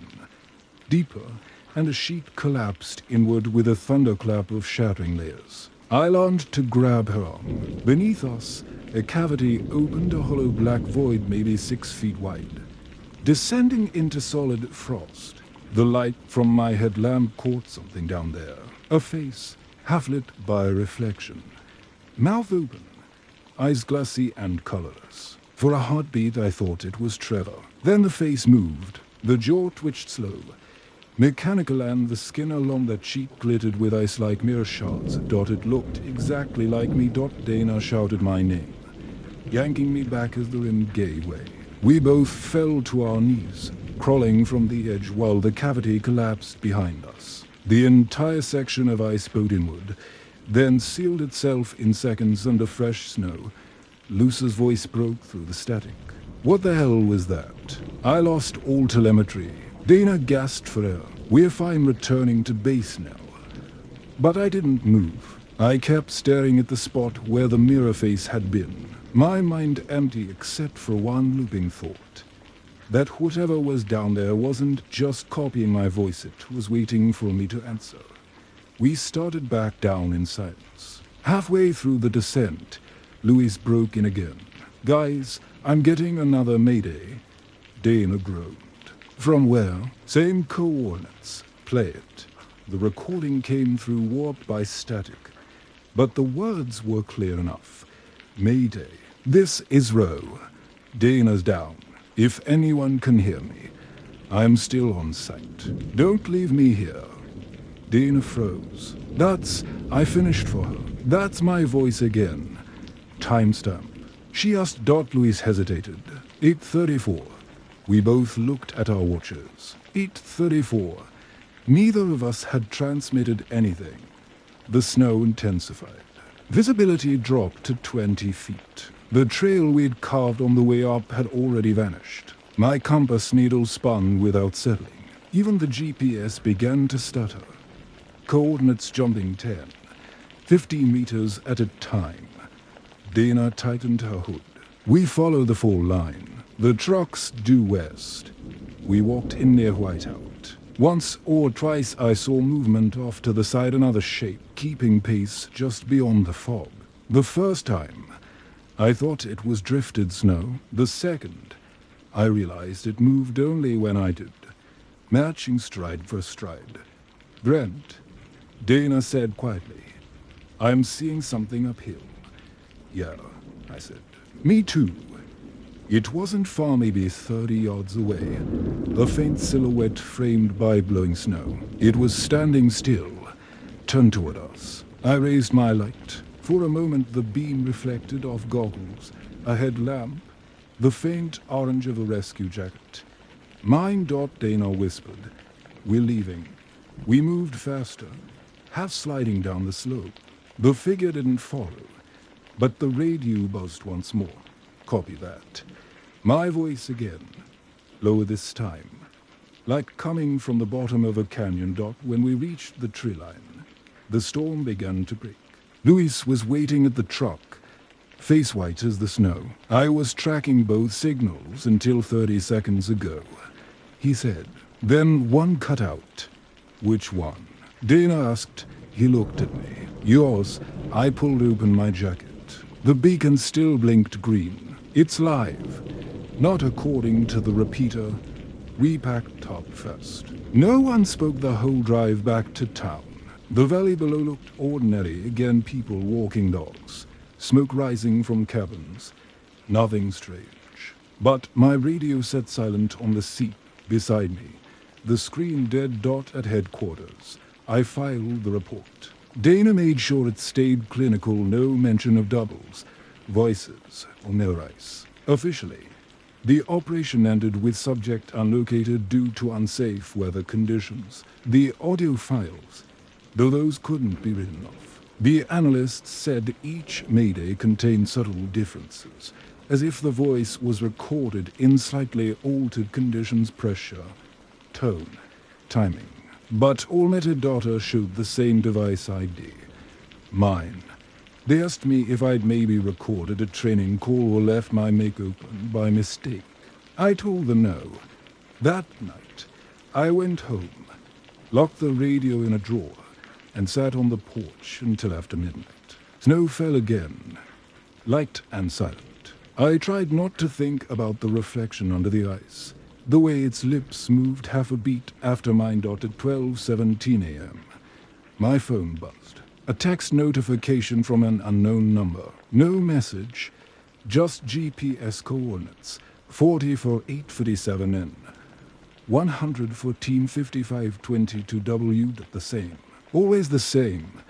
deeper, and a sheet collapsed inward with a thunderclap of shattering layers. I lunged to grab her arm. Beneath us, a cavity opened, a hollow black void maybe 6 feet wide. Descending into solid frost, the light from my headlamp caught something down there. A face, half-lit by a reflection. Mouth open, eyes glassy and colorless. For a heartbeat, I thought it was Trevor. Then the face moved. The jaw twitched slow, mechanical, and the skin along that cheek glittered with ice-like mirror shards. It looked exactly like me. Dana shouted my name, yanking me back as the rim gave way. We both fell to our knees, crawling from the edge while the cavity collapsed behind us. The entire section of ice bowed inward, then sealed itself in seconds under fresh snow. Luce's voice broke through the static. What the hell was that? I lost all telemetry. Dana gasped for air. We're fine returning to base now. But I didn't move. I kept staring at the spot where the mirror face had been. My mind empty except for one looping thought. That whatever was down there wasn't just copying my voice, it was waiting for me to answer. We started back down in silence. Halfway through the descent, Louis broke in again. "Guys, I'm getting another mayday." Dana groaned. "From where?" "Same coordinates. Play it." The recording came through warped by static, but the words were clear enough. "Mayday. This is Row. Dana's down. If anyone can hear me, I'm still on site. Don't leave me here." Dana froze. I finished for her. That's my voice again. Timestamp. She asked. Louis hesitated. 8:34. We both looked at our watches. 8:34. Neither of us had transmitted anything. The snow intensified. Visibility dropped to 20 feet. The trail we'd carved on the way up had already vanished. My compass needle spun without settling. Even the GPS began to stutter. Coordinates jumping 10, 15 meters at a time. Dana tightened her hood. We follow the fall line. The trucks due west. We walked in near Whiteout. Once or twice I saw movement off to the side, another shape, keeping pace just beyond the fog. The first time, I thought it was drifted snow. The second, I realized it moved only when I did, matching stride for stride. "Brent," Dana said quietly, "I'm seeing something uphill." "Yeah," I said. "Me too." It wasn't far, maybe 30 yards away, a faint silhouette framed by blowing snow. It was standing still, turned toward us. I raised my light. For a moment the beam reflected off goggles, a headlamp, the faint orange of a rescue jacket. "Mine." Dana whispered. "We're leaving." We moved faster, half sliding down the slope. The figure didn't follow, but the radio buzzed once more. "Copy that." My voice again, lower this time, like coming from the bottom of a canyon. When we reached the tree line, the storm began to break. Louis was waiting at the truck, face white as the snow. "I was tracking both signals until 30 seconds ago," he said. "Then one cut out." "Which one?" Dana asked. He looked at me. "Yours." I pulled open my jacket. The beacon still blinked green. "It's live." Not according to the repeater. We packed up first. No one spoke the whole drive back to town. The valley below looked ordinary, again people walking dogs, smoke rising from cabins, nothing strange. But my radio sat silent on the seat beside me, the screen dead dot at headquarters. I filed the report. Dana made sure it stayed clinical, no mention of doubles, voices, or millrace. Officially, the operation ended with subject unlocated due to unsafe weather conditions. The audio files, though those couldn't be written off. The analysts said each mayday contained subtle differences, as if the voice was recorded in slightly altered conditions, pressure, tone, timing. But all metadata showed the same device ID, mine. They asked me if I'd maybe recorded a training call or left my mic open by mistake. I told them no. That night, I went home, locked the radio in a drawer, and sat on the porch until after midnight. Snow fell again, light and silent. I tried not to think about the reflection under the ice, the way its lips moved half a beat after mine at 12:17 a.m. My phone buzzed. A text notification from an unknown number. No message, just GPS coordinates. 40 for 847 N. 100 for Team 5522 W. The same. Always the same.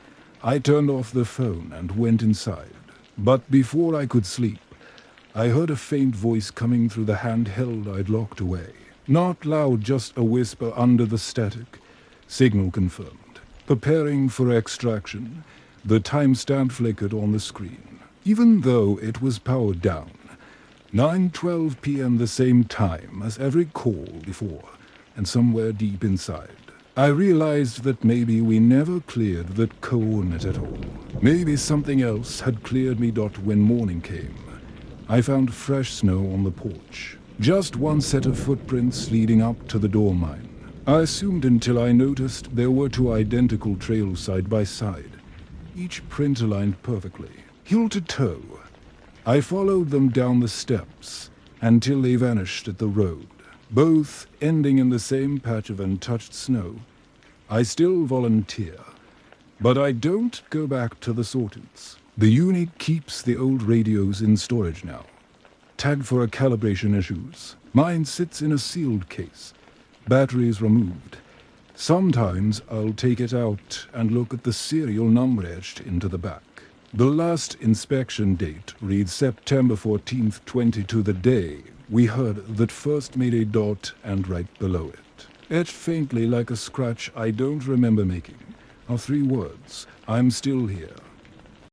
I turned off the phone and went inside. But before I could sleep, I heard a faint voice coming through the handheld I'd locked away. Not loud, just a whisper under the static. Signal confirmed. Preparing for extraction. The timestamp flickered on the screen. Even though it was powered down. 9:12 p.m. the same time as every call before, and somewhere deep inside, I realized that maybe we never cleared that coordinate at all. Maybe something else had cleared me. When morning came, I found fresh snow on the porch. Just one set of footprints leading up to the door mine. I assumed until I noticed there were two identical trails side by side, each print aligned perfectly, heel to toe. I followed them down the steps until they vanished at the road, both ending in the same patch of untouched snow. I still volunteer, but I don't go back to the sortants. The unit keeps the old radios in storage now, tagged for calibration issues. Mine sits in a sealed case, batteries removed. Sometimes I'll take it out and look at the serial number etched into the back. The last inspection date reads September 14th, 22, the day we heard that first Mayday dot, and right below it, etched faintly like a scratch I don't remember making, are three words: I'm still here.